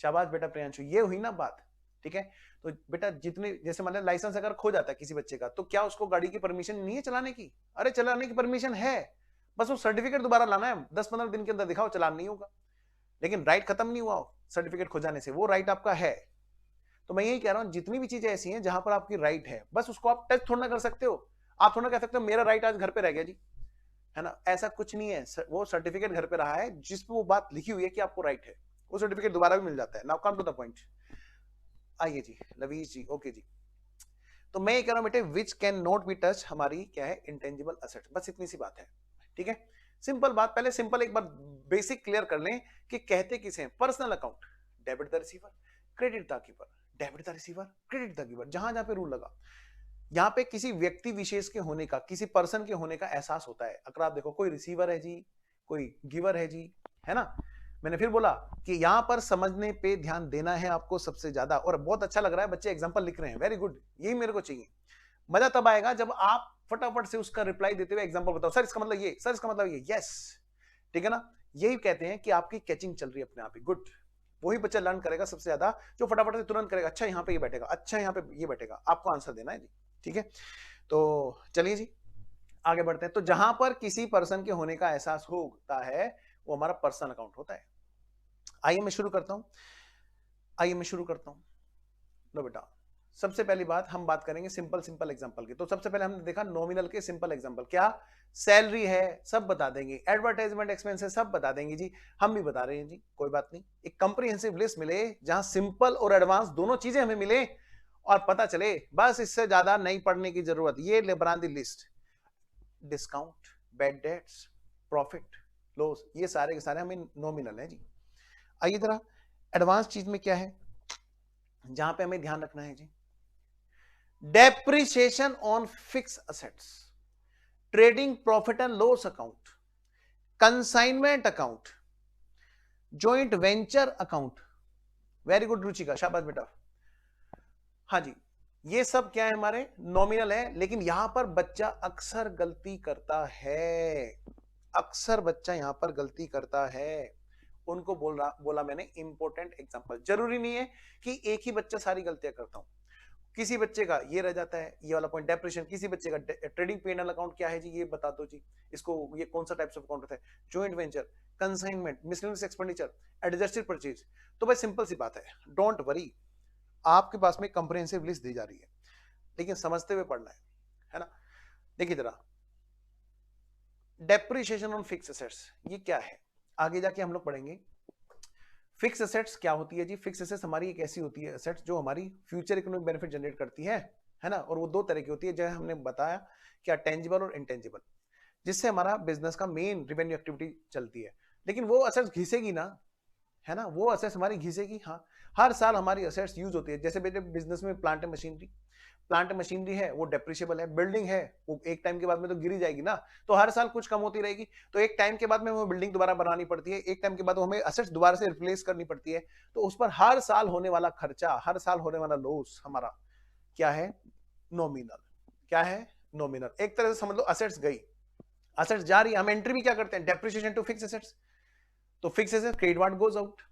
शाबाश बेटा प्रियांशु, ये हुई ना बात, ठीक है। तो बेटा जितने, जैसे मान लाइसेंस अगर खो जाता है किसी बच्चे का, तो क्या उसको गाड़ी की परमिशन नहीं है चलाने की, अरे चलाने की परमिशन है, बस वो सर्टिफिकेट दोबारा लाना है, 10-15 दिन के अंदर दिखाओ, चलान नहीं होगा, लेकिन राइट खत्म नहीं हुआ सर्टिफिकेट खो जाने से, वो राइट आपका है। तो मैं यही कह रहा हूं, जितनी भी चीजें ऐसी हैं जहां पर आपकी राइट है, बस उसको आप टच थोड़ा ना कर सकते हो, आप थोड़ा कह सकते हो मेरा राइट आज घर पे रह गया जी, है ना, ऐसा कुछ नहीं है। वो सर्टिफिकेट घर पे रहा है जिस पे वो बात लिखी हुई है कि आपको राइट है, वो सर्टिफिकेट दोबारा भी मिल जाता है। Now come to the point, आइए जी लवीज जी, ओके जी। तो मैं ये कह रहा हूं बेटे, which can not be touch, हमारी क्या है, इंटेंजिबल एसेट, बस इतनी सी बात है, ठीक है। सिंपल बात, पहले सिंपल एक बार बेसिक क्लियर कर लें कि कहते किसे हैं। Personal account, debit the receiver, credit the keeper, debit the receiver, credit the giver, जहां जहां पे रूल लगा, यहां पे किसी व्यक्ति विशेष के होने का, किसी पर्सन के होने का एहसास होता है। अगर आप देखो, कोई रिसीवर है जी, कोई गिवर है जी, है ना। मैंने फिर बोला कि यहां पर समझने पे ध्यान देना है आपको सबसे ज्यादा। और बहुत अच्छा लग रहा है, बच्चे एग्जांपल लिख रहे हैं, वेरी गुड, यही मेरे को चाहिए। मजा तब आएगा जब आप फटाफट से उसका रिप्लाई देते हुए एग्जांपल बताओ, सर इसका मतलब ये, सर इसका मतलब ये, यस, ठीक है ना। यही कहते हैं कि आपकी कैचिंग चल रही है अपने आप ही, गुड। वही बच्चा लर्न करेगा सबसे ज्यादा जो फटाफट से तुरंत करेगा, अच्छा यहाँ पे ये बैठेगा, अच्छा यहाँ पे ये बैठेगा, आपको आंसर देना है जी, ठीक है। तो चलिए जी आगे बढ़ते हैं। तो जहां पर किसी पर्सन के होने का एहसास होता है, वो हमारा पर्सनल अकाउंट होता है। आइए मैं शुरू करता हूं, लो बेटा, सबसे पहली बात हम बात करेंगे सिंपल एग्जांपल की। तो सबसे पहले हमने देखा नॉमिनल के सिंपल एग्जांपल, क्या सैलरी है, सब बता देंगे, एडवर्टाइजमेंट एक्सपेंसेस सब बता देंगे जी, हम भी बता रहे हैं जी, कोई बात नहीं। एक कंप्रीहेंसिव लिस्ट मिले जहां सिंपल और एडवांस दोनों चीजें हमें मिले और पता चले, बस इससे ज्यादा नहीं पढ़ने की जरूरत। ये ले बना दी list, discount, bad debts, profit loss, ये सारे के सारे हमें नॉमिनल है जी। आइए जरा एडवांस चीज में क्या है जहां पे हमें ध्यान रखना है जी, depreciation on fix assets, trading profit and loss account, consignment account, joint venture account. Very good Ruchika, शाबाश बेटा। हाँ जी, ये सब क्या है, हमारे नॉमिनल है। लेकिन यहां पर बच्चा अक्सर गलती करता है, अक्सर बच्चा यहां पर गलती करता है। उनको बोला मैंने इंपॉर्टेंट एग्जांपल। जरूरी नहीं है कि एक ही बच्चा सारी गलतियां करता हूं, किसी बच्चे का ये रह जाता है, ये वाला पॉइंट डेप्रिसिएशन, किसी बच्चे का ट्रेडिंग P&L अकाउंट क्या है जी, ये बता दो जी, इसको ये कौन सा टाइप्स ऑफ अकाउंट होता है, joint venture, consignment, miscellaneous expenditure, adjusted purchase. तो भाई सिंपल सी बात है, डोंट वरी, आपके पास में कंप्रिहेंसिव लिस्ट दी जा रही है, लेकिन समझते हुए पढ़ना है ना। देखिए जरा, डेप्रिसिएशन ऑन फिक्स एसेट्स ये क्या है, आगे जाके हम लोग पढ़ेंगे। फिक्स एसेट्स क्या होती है जी, फिक्स एसेट्स हमारी एक ऐसी होती है एसेट्स जो हमारी फ्यूचर इकोनॉमिक बेनिफिट जनरेट करती है ना। और वो दो तरह की होती है, जैसे हमने बताया, क्या टेंजिबल और इंटेंजिबल, जिससे हमारा बिजनेस का मेन रेवेन्यू एक्टिविटी चलती है। लेकिन वो एसेट्स घिसेगी ना, है ना, वो एसेट्स हमारी घिसेगी। हाँ, हर साल हमारी एसेट्स यूज होती है। जैसे मेरे बिजनेस में प्लांट मशीनरी है, वो डेप्रिशिएबल है। बिल्डिंग है, वो एक टाइम के बाद में तो गिरी जाएगी ना, तो हर साल कुछ कम होती रहेगी। तो एक टाइम के बाद में वो बिल्डिंग दोबारा बनानी पड़ती है, एक टाइम के बाद हमें एसेट्स दोबारा से रिप्लेस करनी पड़ती है। तो उस पर हर साल होने वाला खर्चा, हर साल होने वाला लॉस हमारा क्या है, नॉमिनल। क्या है, नॉमिनल। एक तरह से समझ लो एसेट्स गई, एसेट्स जा रही है, हम एंट्री भी क्या करते हैं, डेप्रिसिएशन टू फिक्स एसेट्स। तो fix assets credit what goes out,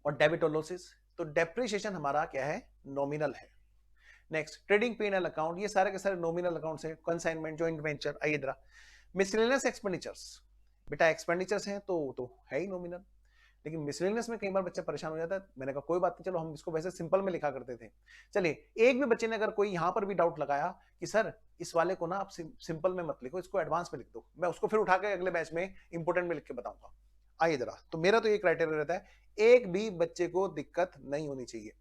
और डेबिट और लॉसेस। तो डेप्रिसिएशन हमारा क्या है, नॉमिनल है। नेक्स्ट ट्रेडिंग P&L अकाउंट, ये सारे के सारे नॉमिनल अकाउंट्स हैं, कंसाइनमेंट, जॉइंट वेंचर। आइए जरा मिसलेनियस एक्सपेंडिचर्स, बेटा एक्सपेंडिचर्स हैं तो है ही नॉमिनल, लेकिन मिसलेनियस में कई बार बच्चा परेशान हो जाता है। मैंने कहा कोई बात नहीं, चलो हम इसको वैसे सिंपल में लिखा करते थे। चलिए, एक भी बच्चे ने अगर कोई यहां पर भी डाउट लगाया कि सर इस वाले को ना आप सिंपल में मत लिखो, इसको एडवांस में लिख दो, मैं उसको फिर उठा के अगले बैच में इंपोर्टेंट में लिख के बताऊंगा। आइए जरा, तो मेरा तो ये क्राइटेरिया रहता है, एक भी बच्चे को दिक्कत नहीं होनी चाहिए।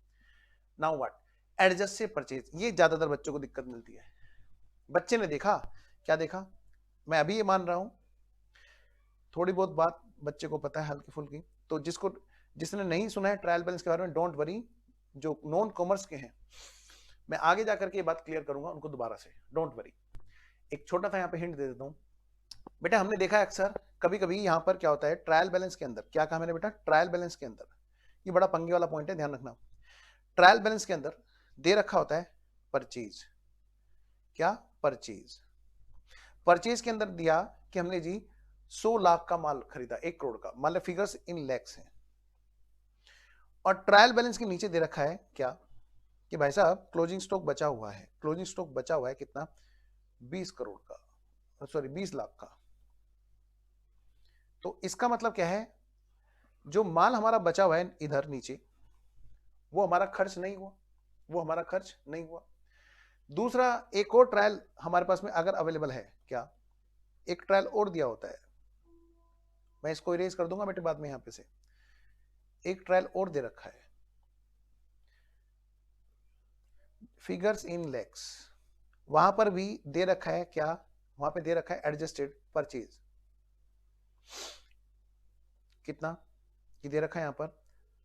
नाउ व्हाट, एडजस्टेड परचेज, ये ज्यादातर बच्चों को दिक्कत मिलती है। बच्चे ने देखा, क्या देखा, मैं अभी ये मान रहा हूं थोड़ी बहुत बात बच्चे को पता है हल्की फुल्की, तो जिसने नहीं सुना है ट्रायल बैलेंस के बारे में, डोंट वरी, जो नॉन कॉमर्स के हैं मैं आगे जाकर के ये बात क्लियर करूंगा उनको दोबारा से, डोंट वरी। एक छोटा सा यहाँ पे हिंट दे देता हूं, बेटा हमने देखा है अक्सर कभी कभी यहाँ पर क्या होता है ट्रायल बैलेंस के अंदर, क्या कहा मैंने बेटा, ट्रायल बैलेंस के अंदर, ये बड़ा पंगे वाला पॉइंट है, ध्यान रखना। ट्रायल बैलेंस के अंदर दे रखा होता है परचेज, क्या परचेज, परचेज के अंदर दिया कि हमने जी 100 लाख का माल खरीदा, 1 करोड़ का, मान लो फिगर्स इन लैक्स हैं, और ट्रायल बैलेंस के नीचे दे रखा है क्या कि भाई साहब क्लोजिंग स्टॉक बचा हुआ है, क्लोजिंग स्टॉक बचा हुआ है कितना, 20 करोड़ का, सॉरी 20 लाख का। तो इसका मतलब क्या है, जो माल हमारा बचा हुआ है इधर नीचे, वो हमारा खर्च नहीं हुआ, वो हमारा खर्च नहीं हुआ। दूसरा एक और ट्रायल हमारे पास में अगर अवेलेबल है, क्या एक ट्रायल और दिया होता है, मैं इसको इरेज कर दूंगा बेटे बाद में, यहां पे से एक ट्रायल और दे रखा है, फिगर्स इन लैक्स, वहां पर भी दे रखा है क्या, वहां पे दे रखा है एडजस्टेड परचेज, कितना ये दे रखा है यहां पर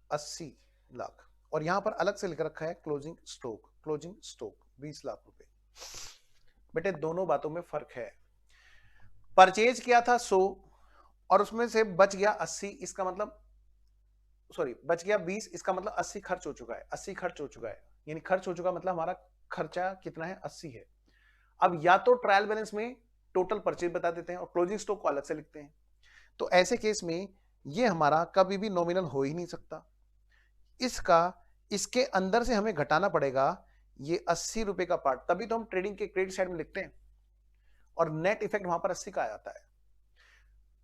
80 लाख, और यहां पर अलग से लिख रखा है closing stock, closing stock 20 lakh रुपए। बेटे दोनों बातों में फर्क है, परचेज किया था 100 और उसमें से बच गया 80, इसका मतलब सॉरी बच गया 20, इसका मतलब 80 खर्च हो चुका है, 80 खर्च हो चुका है, यानी खर्च हो चुका मतलब हमारा खर्चा कितना है, 80 है। अब या तो ट्रायल बैलेंस में टोटल परचेज बता देते हैं और क्लोजिंग स्टॉक को अलग से लिखते हैं, तो ऐसे केस में ये हमारा कभी भी नॉमिनल हो ही नहीं सकता, इसके अंदर से हमें घटाना पड़ेगा ये 80 रुपए का पार्ट, तभी तो हम ट्रेडिंग के क्रेडिट साइड में लिखते हैं, और नेट इफेक्ट वहां पर 80 का आ जाता है।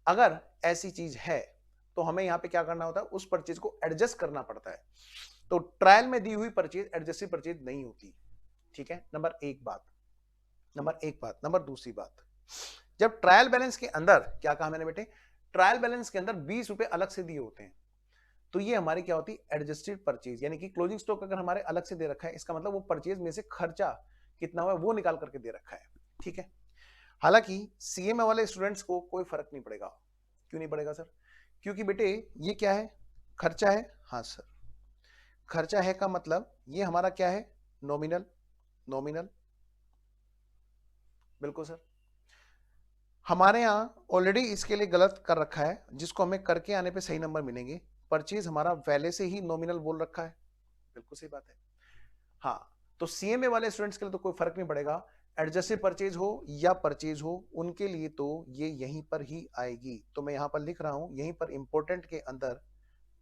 अगर ऐसी चीज है तो हमें यहां पे क्या करना होता है, उस परचेज को एडजस्ट करना पड़ता है, तो ट्रायल में दी हुई परचेज एडजस्टेड परचेज नहीं होती, ठीक है, नंबर एक बात। नंबर दूसरी बात, जब ट्रायल बैलेंस के अंदर क्या कहा मैंने बेटे, ट्रायल बैलेंस के अंदर 20 रुपए अलग से दिए होते हैं, तो ये हमारी क्या होती है, एडजस्टेड परचेज, यानी कि क्लोजिंग स्टॉक अगर हमारे अलग से दे रखा है, इसका मतलब वो परचेज में से खर्चा कितना हुआ है वो निकाल करके दे रखा है, ठीक है। हालांकि सीएमए वाले स्टूडेंट्स को कोई फर्क नहीं पड़ेगा, क्यों नहीं पड़ेगा सर, क्योंकि बेटे ये क्या है, खर्चा है, हाँ सर खर्चा है का मतलब ये हमारा क्या है, नॉमिनल, नॉमिनल, बिल्कुल सर। हमारे यहाँ ऑलरेडी इसके लिए गलत कर रखा है, जिसको हमें करके आने पे सही नंबर मिलेंगे, परचेज हमारा पहले से ही नॉमिनल बोल रखा है, बिल्कुल सही बात है। हाँ, तो सीएमए वाले स्टूडेंट्स के लिए तो कोई फर्क नहीं पड़ेगा, एडजस्टेड परचेज हो या परचेज हो, उनके लिए तो ये यहीं पर ही आएगी, तो मैं यहां पर लिख रहा हूं, यहीं पर इंपोर्टेंट के अंदर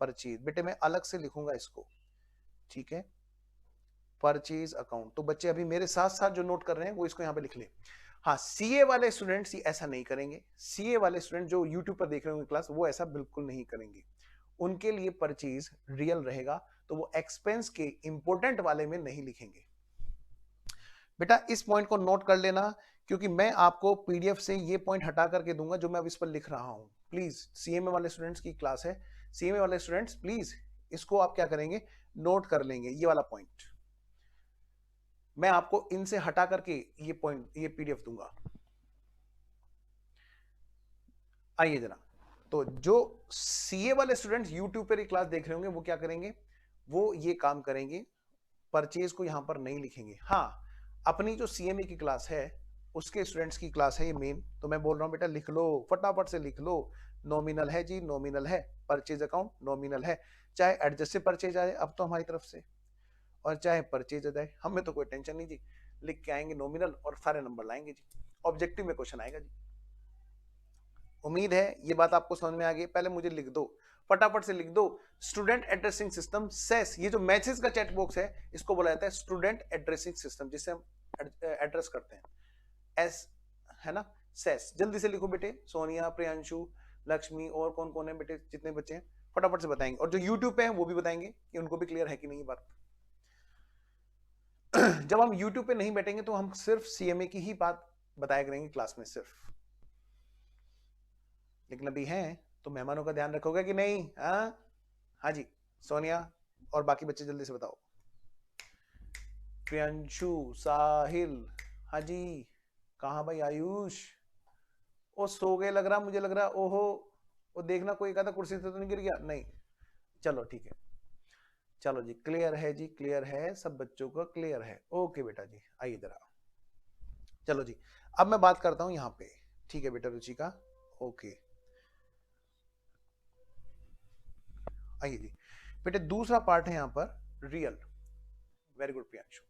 परचेज, बेटे मैं अलग से लिखूंगा इसको, ठीक है, परचेज अकाउंट। तो बच्चे अभी मेरे साथ साथ जो नोट कर रहे हैं वो इसको यहां पे लिख ले। हाँ, सीए वाले स्टूडेंट्स ऐसा नहीं करेंगे, सीए वाले स्टूडेंट जो यूट्यूब पर देख रहे होंगे क्लास, वो ऐसा बिल्कुल नहीं करेंगे, उनके लिए परचेज रियल रहेगा, तो वो एक्सपेंस के इंपोर्टेंट वाले में नहीं लिखेंगे। बेटा इस पॉइंट को नोट कर लेना, क्योंकि मैं आपको पीडीएफ से ये पॉइंट हटा करके दूंगा जो मैं अब इस पर लिख रहा हूं। प्लीज, सीएमए वाले स्टूडेंट्स की क्लास है, सीएमए वाले स्टूडेंट्स प्लीज इसको आप क्या करेंगे, नोट कर लेंगे, ये वाला पॉइंट मैं आपको इनसे हटा करके ये पॉइंट, ये पीडीएफ दूंगा। आइए जरा, तो जो सीए वाले स्टूडेंट्स यूट्यूब पर क्लास देख रहे होंगे वो क्या करेंगे, वो ये काम करेंगे, परचेज को यहां पर नहीं लिखेंगे। हाँ, अपनी जो सीएमए की क्लास है उसके स्टूडेंट्स की क्लास है ये मेन, तो मैं बोल रहा हूं बेटा लिख लो, फटाफट से लिख लो, नॉमिनल है जी, नॉमिनल है, परचेज अकाउंट नॉमिनल है, चाहे एडजस्टेड परचेज आए अब तो हमारी तरफ से, और चाहे परचेज आ जाए, हमें तो कोई टेंशन नहीं जी, लिख के आएंगे नॉमिनल और सारे नंबर लाएंगे जी, ऑब्जेक्टिव में क्वेश्चन आएगा जी। उम्मीद है ये बात आपको समझ में आ गई। पहले मुझे लिख दो, फटाफट से लिख दो स्टूडेंट एड्रेसिंग सिस्टम सेस। ये जो मैसेज का चैट बॉक्स है इसको बोला जाता है स्टूडेंट एड्रेसिंग सिस्टम, जिससे हम एड्रेस करते हैं, एस है ना, सेस। जल्दी से लिखो बेटे, सोनिया, प्रियांशु, लक्ष्मी और कौन कौन है बेटे, जितने बच्चे हैं फटाफट से बताएंगे, और जो यूट्यूब पे हैं वो भी बताएंगे कि उनको भी क्लियर है कि नहीं बात। जब हम यूट्यूब पे नहीं बैठेंगे तो हम सिर्फ सीएमए की ही बात बताया करेंगे क्लास में सिर्फ, लेकिन अभी हैं तो मेहमानों का ध्यान रखोगे कि नहीं? हाँ जी, सोनिया और बाकी बच्चे जल्दी से बताओ। प्रियांशु, साहिल, हाँ जी, कहाँ भाई आयुष? ओ सो गए लग रहा, मुझे लग रहा। ओहो, वो देखना कोई कहा था कुर्सी से तो नहीं गिर गया? नहीं, चलो ठीक है, चलो जी, क्लियर है जी, क्लियर है, सब बच्चों को क्लियर है। ओके बेटा जी, आइए जरा, चलो जी, अब मैं बात करता हूं यहाँ पे, ठीक है बेटा रुचिका, ओके आइए जी बेटे, दूसरा पार्ट है यहाँ पर real. Very good Priyanshu.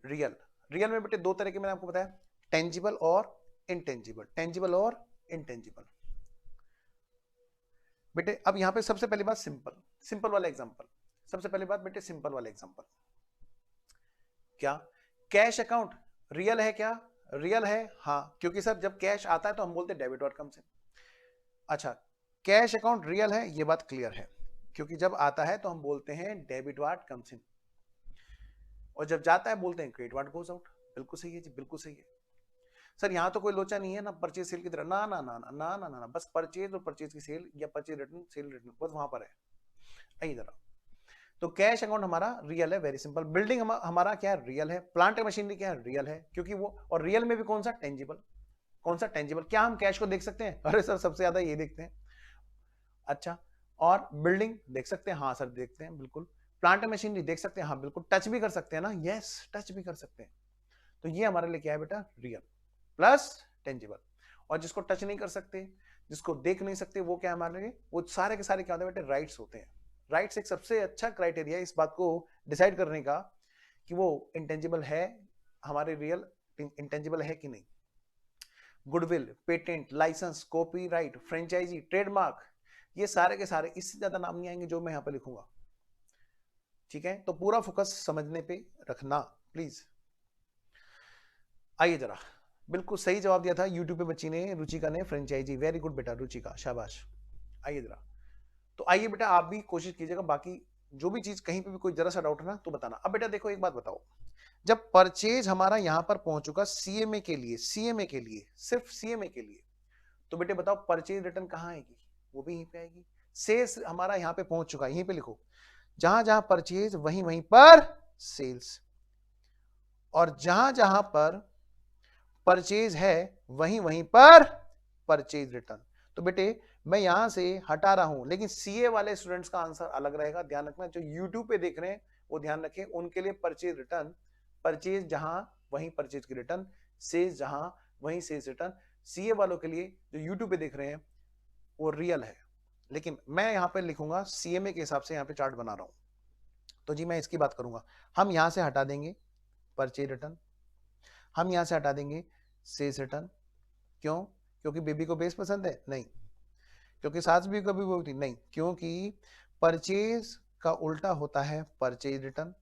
Real, real में बेटे दो तरह के मैंने आपको बताया, टेंजिबल और इनटेंजिबल, टेंजिबल और इनटेंजिबल। बेटे अब यहाँ पे सबसे पहली बात सिंपल, सिंपल वाला एग्जांपल। सबसे पहली बात बेटे सिंपल वाला एग्जांपल, क्या कैश अकाउंट रियल है? क्या रियल है? हाँ, क्योंकि सर जब कैश आता है तो हम बोलते हैं डेबिट व्हाट कम्स इन। अच्छा, कैश अकाउंट रियल है, ये बात क्लियर है, क्योंकि जब आता है तो हम बोलते हैं डेबिट व्हाट कम्स इन, और जब जाता है बोलते हैं क्रेडिट व्हाट गोज आउट। बिल्कुल सही है जी, बिल्कुल सही है सर, यहाँ तो कोई लोचा नहीं है ना परचेज सेल की तरह, ना ना ना ना ना ना ना, ना। बस परचेज और परचेज की सेल या परचेज रिटर्न सेल रिटर्न बस वहां पर है। आइए जरा, तो कैश अकाउंट हमारा रियल है, वेरी सिंपल। बिल्डिंग हमारा क्या है? रियल है। प्लांट मशीनरी क्या है? रियल है, क्योंकि वो, और रियल में भी कौन सा? टेंजिबल। कौन सा? टेंजिबल। क्या हम कैश को देख सकते हैं? अरे सर सबसे ज्यादा ये देखते हैं। अच्छा, और बिल्डिंग देख सकते हैं? हाँ सर देखते हैं, बिल्कुल। प्लांट मशीनरी देख सकते हैं? हाँ बिल्कुल। टच भी कर सकते हैं ना? यस, टच भी कर सकते हैं। तो ये हमारे लिए क्या है बेटा? Real plus tangible. और जिसको टच नहीं कर सकते, जिसको देख नहीं सकते, वो क्या हमारे लिए? वो सारे के सारे क्या होते हैं बेटे? राइट्स होते हैं। राइट्स एक सबसे अच्छा क्राइटेरिया है इस बात को डिसाइड करने का कि वो इंटेंजिबल है हमारे, रियल इंटेंजिबल है कि नहीं। Goodwill, patent, licence, copyright, franchisee, trademark, ये सारे के सारे, इससे ज्यादा नाम नहीं आएंगे जो मैं यहां पर लिखूंगा, ठीक है? तो पूरा फोकस समझने पे रखना प्लीज। आइए जरा, बिल्कुल सही जवाब दिया था यूट्यूब पे बच्ची ने, रुचिका ने, फ्रेंचाइजी। वेरी गुड बेटा रुचिका, शाबाश। आइए जरा, तो आइए बेटा आप भी कोशिश कीजिएगा, बाकी जो भी चीज कहीं पे भी कोई जरा सा डाउट है ना तो बताना। अब बेटा देखो एक बात बताओ, जब परचेज हमारा यहां पर पहुंच चुका सीएमए के लिए, सीएमए के लिए, सिर्फ सीएमए के लिए, तो बेटे बताओ परचेज रिटर्न कहां आएगी? वो भी यहीं पे आएगी। सेल्स हमारा यहां पे पहुंच चुका है, यहीं पे लिखो, जहां जहां परचेज वहीं वहीं पर सेल्स, और जहां जहां पर परचेज है वहीं वहीं पर परचेज रिटर्न। तो बेटे मैं यहां से हटा रहा हूं, लेकिन सीए वाले स्टूडेंट्स का आंसर अलग रहेगा, ध्यान रखना। जो यूट्यूब पे देख रहे हैं वो ध्यान रखें, उनके लिए परचेज रिटर्न, परचेज जहां वहीं परचेज की रिटर्न, सेल्स जहां वहीं सेल्स रिटर्न। सीए वालों के लिए जो यूट्यूब पे देख रहे हैं वो रियल है, लेकिन मैं यहां पे लिखूंगा सीएमए के हिसाब से, यहां पे चार्ट बना रहा हूं, तो जी मैं इसकी बात करूंगा। हम यहां से हटा देंगे परचेज रिटर्न, हम यहां से हटा देंगे सेल्स रिटर्न। क्यों? क्योंकि बेबी को बेस पसंद है? नहीं। क्योंकि सास भी कभी बोलती? नहीं, क्योंकि परचेज का उल्टा होता है परचेज रिटर्न,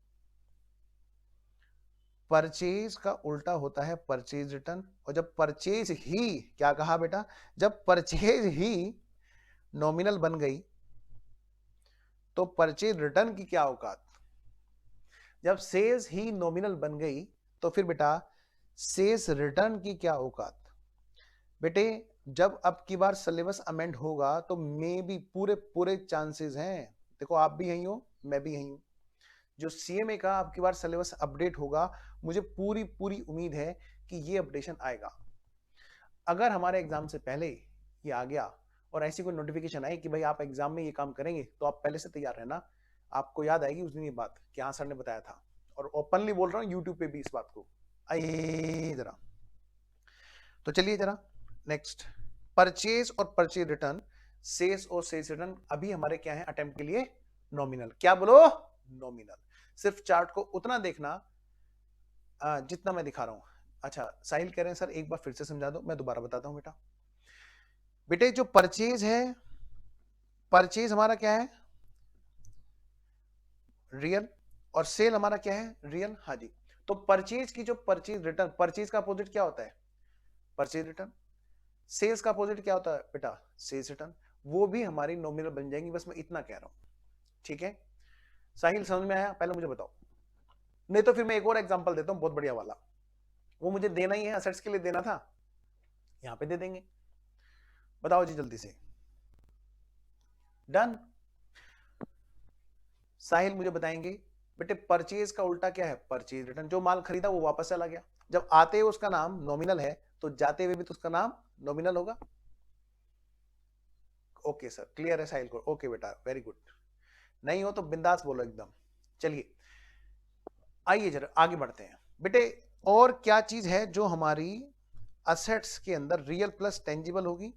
परचेज का उल्टा होता है परचेज रिटर्न। और जब परचेज ही, क्या कहा बेटा? जब परचेज ही नॉमिनल बन गई तो परचेज रिटर्न की क्या औकात? जब सेल्स ही नॉमिनल बन गई तो फिर बेटा सेल्स रिटर्न की क्या औकात? बेटे जब अब की बार सिलेबस अमेंड होगा तो मे भी पूरे पूरे चांसेस हैं, देखो आप भी यही हो, मैं भी यही हूं, जो सीएमए का अब की बार सिलेबस अपडेट होगा, मुझे पूरी पूरी उम्मीद है कि ये अपडेशन आएगा। अगर हमारे एग्जाम से पहले ये आ गया और ऐसी कोई नोटिफिकेशन आई कि भाई आप एग्जाम में ये काम करेंगे, तो आप पहले से तैयार रहना। आपको याद आएगी उस दिन ये बात कि हाँ सर ने बताया था, और ओपनली बोल रहा हूँ यूट्यूब पे भी इस बात को। आइए जरा, तो चलिए जरा नेक्स्ट, परचेज और परचेज रिटर्न, सेल्स और सेल्स रिटर्न अभी हमारे क्या है अटेम्प्ट के लिए? नॉमिनल। क्या बोलो? नॉमिनल। सिर्फ चार्ट को उतना देखना जितना मैं दिखा रहा हूं। अच्छा साहिल कह रहे हैं सर एक बार फिर से समझा दो, मैं दोबारा बताता हूं बेटा। बेटे जो परचेज है, परचेज हमारा क्या है, रियल, और सेल हमारा क्या है, रियल। हाँ जी, तो परचेज की जो परचेज रिटर्न, परचेज का अपोजिट क्या होता है, परचेज रिटर्न। सेल्स का अपोजिट क्या होता है बेटा, सेल्स रिटर्न। वो भी हमारी नॉमिनल बन जाएंगी, बस मैं इतना कह रहा हूं, ठीक है। साहिल समझ में आया, पहले मुझे बताओ, नहीं तो फिर मैं एक और एग्जांपल देता हूं बहुत बढ़िया वाला, वो मुझे देना ही है, असेट्स के लिए देना था, यहां पे दे देंगे। बताओ जी जल्दी से, डन। साहिल मुझे बताएंगे बेटे परचेज का उल्टा क्या है, परचेज रिटर्न। जो माल खरीदा वो वापस चला गया, जब आते हुए उसका नाम नॉमिनल है तो जाते हुए भी तो उसका नाम नॉमिनल होगा। ओके सर, क्लियर है साहिल को, ओके बेटा वेरी गुड। नहीं हो तो बिंदास बोलो एकदम। चलिए आइए जरा आगे बढ़ते हैं बेटे, और क्या चीज है जो हमारी असेट्स के अंदर रियल प्लस टेंजिबल होगी।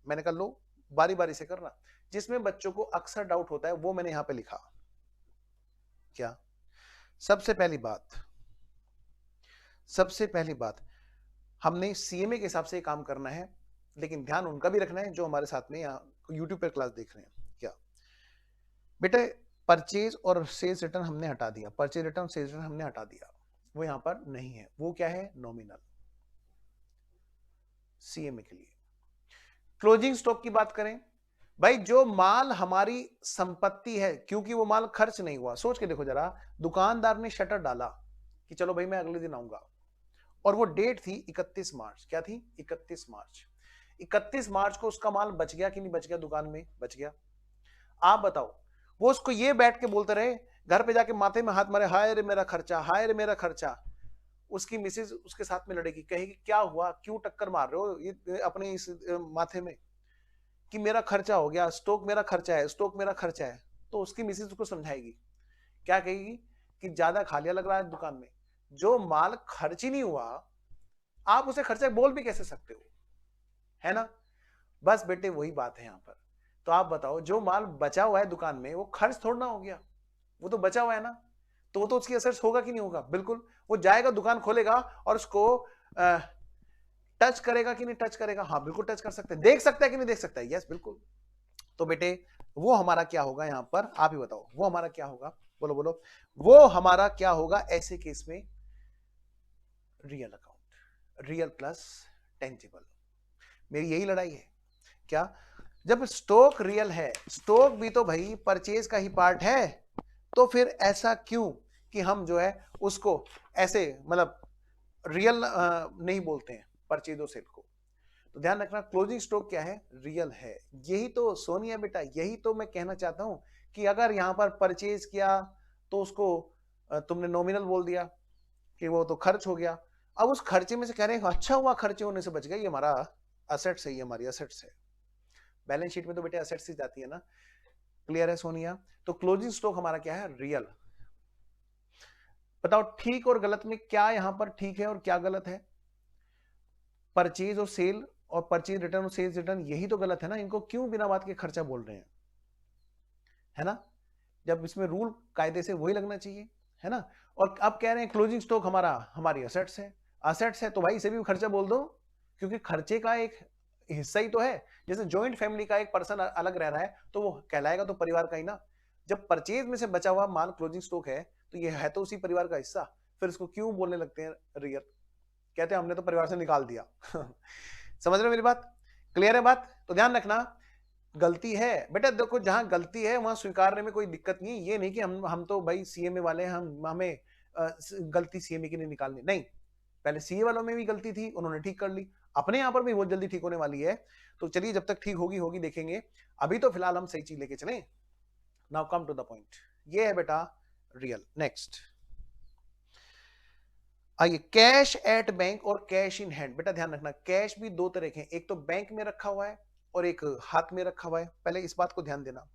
मैंने कहा लो बारी बारी से करना, जिसमें बच्चों को अक्सर डाउट होता है वो मैंने यहां पे लिखा। क्या, सबसे पहली बात, सबसे पहली बात, हमने सीएमए के हिसाब से काम करना है, लेकिन ध्यान उनका भी रखना है जो हमारे साथ में यहाँ यूट्यूब पर क्लास देख रहे हैं। क्या बेटे, परचेज और सेल्स रिटर्न हमने हटा दिया, परचेज रिटर्न सेल्स रिटर्न हमने हटा दिया, वो यहां पर नहीं है, वो क्या है, नॉमिनल सीएमए के लिए। क्लोजिंग स्टॉक की बात करें, भाई जो माल हमारी संपत्ति है, क्योंकि वो माल खर्च नहीं हुआ, सोच के देखो जरा, दुकानदार ने शटर डाला कि चलो भाई मैं अगले दिन आऊंगा, और वो डेट थी 31 मार्च, क्या थी, 31 मार्च। 31 मार्च को उसका माल बच गया कि नहीं बच गया, दुकान में बच गया। आप बताओ, वो उसको ये बैठ के बोलते रहे, घर पे जाके माथे में हाथ मारे, हाय रे मेरा खर्चा, हाय रे मेरा खर्चा। उसकी मिसेज उसके साथ में लड़ेगी, कहेगी क्या हुआ, क्यों टक्कर मार रहे हो ये अपने इस माथे में, कि मेरा खर्चा हो गया, स्टॉक मेरा खर्चा है, स्टॉक मेरा खर्चा है। तो उसकी मिसेज उसको समझाएगी, क्या कहेगी, कि ज्यादा खालिया लग रहा है दुकान में, जो माल खर्च ही नहीं हुआ आप उसे खर्चा बोल भी कैसे सकते हो, है ना। बस बेटे वही बात है यहां पर। तो आप बताओ, जो माल बचा हुआ है दुकान में वो खर्च थोड़ा ना हो गया, वो तो बचा हुआ है ना, तो वो तो उसकी असेट्स होगा कि नहीं होगा, बिल्कुल। वो जाएगा दुकान खोलेगा और उसको टच करेगा कि नहीं टच करेगा, हाँ बिल्कुल टच कर सकते हैं, देख सकता है कि नहीं देख सकता है, यस बिल्कुल। तो बेटे वो हमारा क्या होगा यहां पर, आप ही बताओ वो हमारा क्या होगा, बोलो बोलो, वो हमारा क्या होगा ऐसे केस में, real account, real plus tangible. मेरी यही लड़ाई है। क्या, जब स्टॉक रियल है, स्टॉक भी तो भाई परचेज का ही पार्ट है, तो फिर ऐसा क्यों कि हम जो है उसको ऐसे मतलब रियल नहीं बोलते हैं परचेज और सेल को। तो ध्यान रखना, क्लोजिंग स्टॉक क्या है, रियल है। यही तो सोनिया बेटा, यही तो मैं कहना चाहता हूं, कि अगर यहां पर परचेज किया तो उसको तुमने नॉमिनल बोल दिया कि वो तो खर्च हो गया, अब उस खर्चे में से कह रहे हैं अच्छा हुआ खर्चे होने से बच गया, ये हमारा असेट्स है, ये हमारी असेट्स है। बैलेंस शीट में तो बेटे असेट्स ही जाती है ना, क्लियर है सोनिया। तो क्लोजिंग स्टॉक हमारा क्या है, रियल। बताओ ठीक और गलत में क्या यहां पर ठीक है और क्या गलत है, परचेज और सेल और परचेज रिटर्न और सेल्स रिटर्न, यही तो गलत है ना, इनको क्यों बिना बात के खर्चा बोल रहे हैं, है ना। जब इसमें रूल कायदे से वही लगना चाहिए, है ना। और अब कह रहे हैं क्लोजिंग स्टॉक हमारा हमारी असेट्स है, असेट्स है तो भाई इसे भी खर्चा बोल दो, क्योंकि खर्चे का एक हिस्सा ही तो है। जैसे जॉइंट फैमिली का एक पर्सन अलग रह रहा है तो वो कहलाएगा तो परिवार का ही ना। जब परचेज में से बचा हुआ माल क्लोजिंग स्टॉक है तो ये है तो उसी परिवार का हिस्सा, फिर इसको क्यों बोलने लगते हैं रियल, कहते हैं हमने तो परिवार से निकाल दिया। समझ रहे हो मेरी बात, क्लियर है बात। तो ध्यान रखना, गलती है बेटा, देखो जहां गलती है वहां स्वीकारने में कोई दिक्कत नहीं, ये नहीं कि हम तो भाई सीएमए वाले हैं, हम हमें गलती सीएमए की नहीं निकालनी, नहीं। पहले सीए वालों में भी गलती थी, उन्होंने ठीक कर ली, अपने यहां पर भी बहुत जल्दी ठीक होने वाली है। तो चलिए जब तक ठीक होगी होगी देखेंगे, अभी तो फिलहाल हम सही चीज लेके चले। Now come to the point, ये है बेटा रियल। नेक्स्ट आइए, कैश एट बैंक और कैश इन हैंड। बेटा ध्यान रखना, कैश भी दो तरह के हैं, एक तो बैंक में रखा हुआ है और एक हाथ में रखा हुआ है। पहले इस बात को ध्यान देना,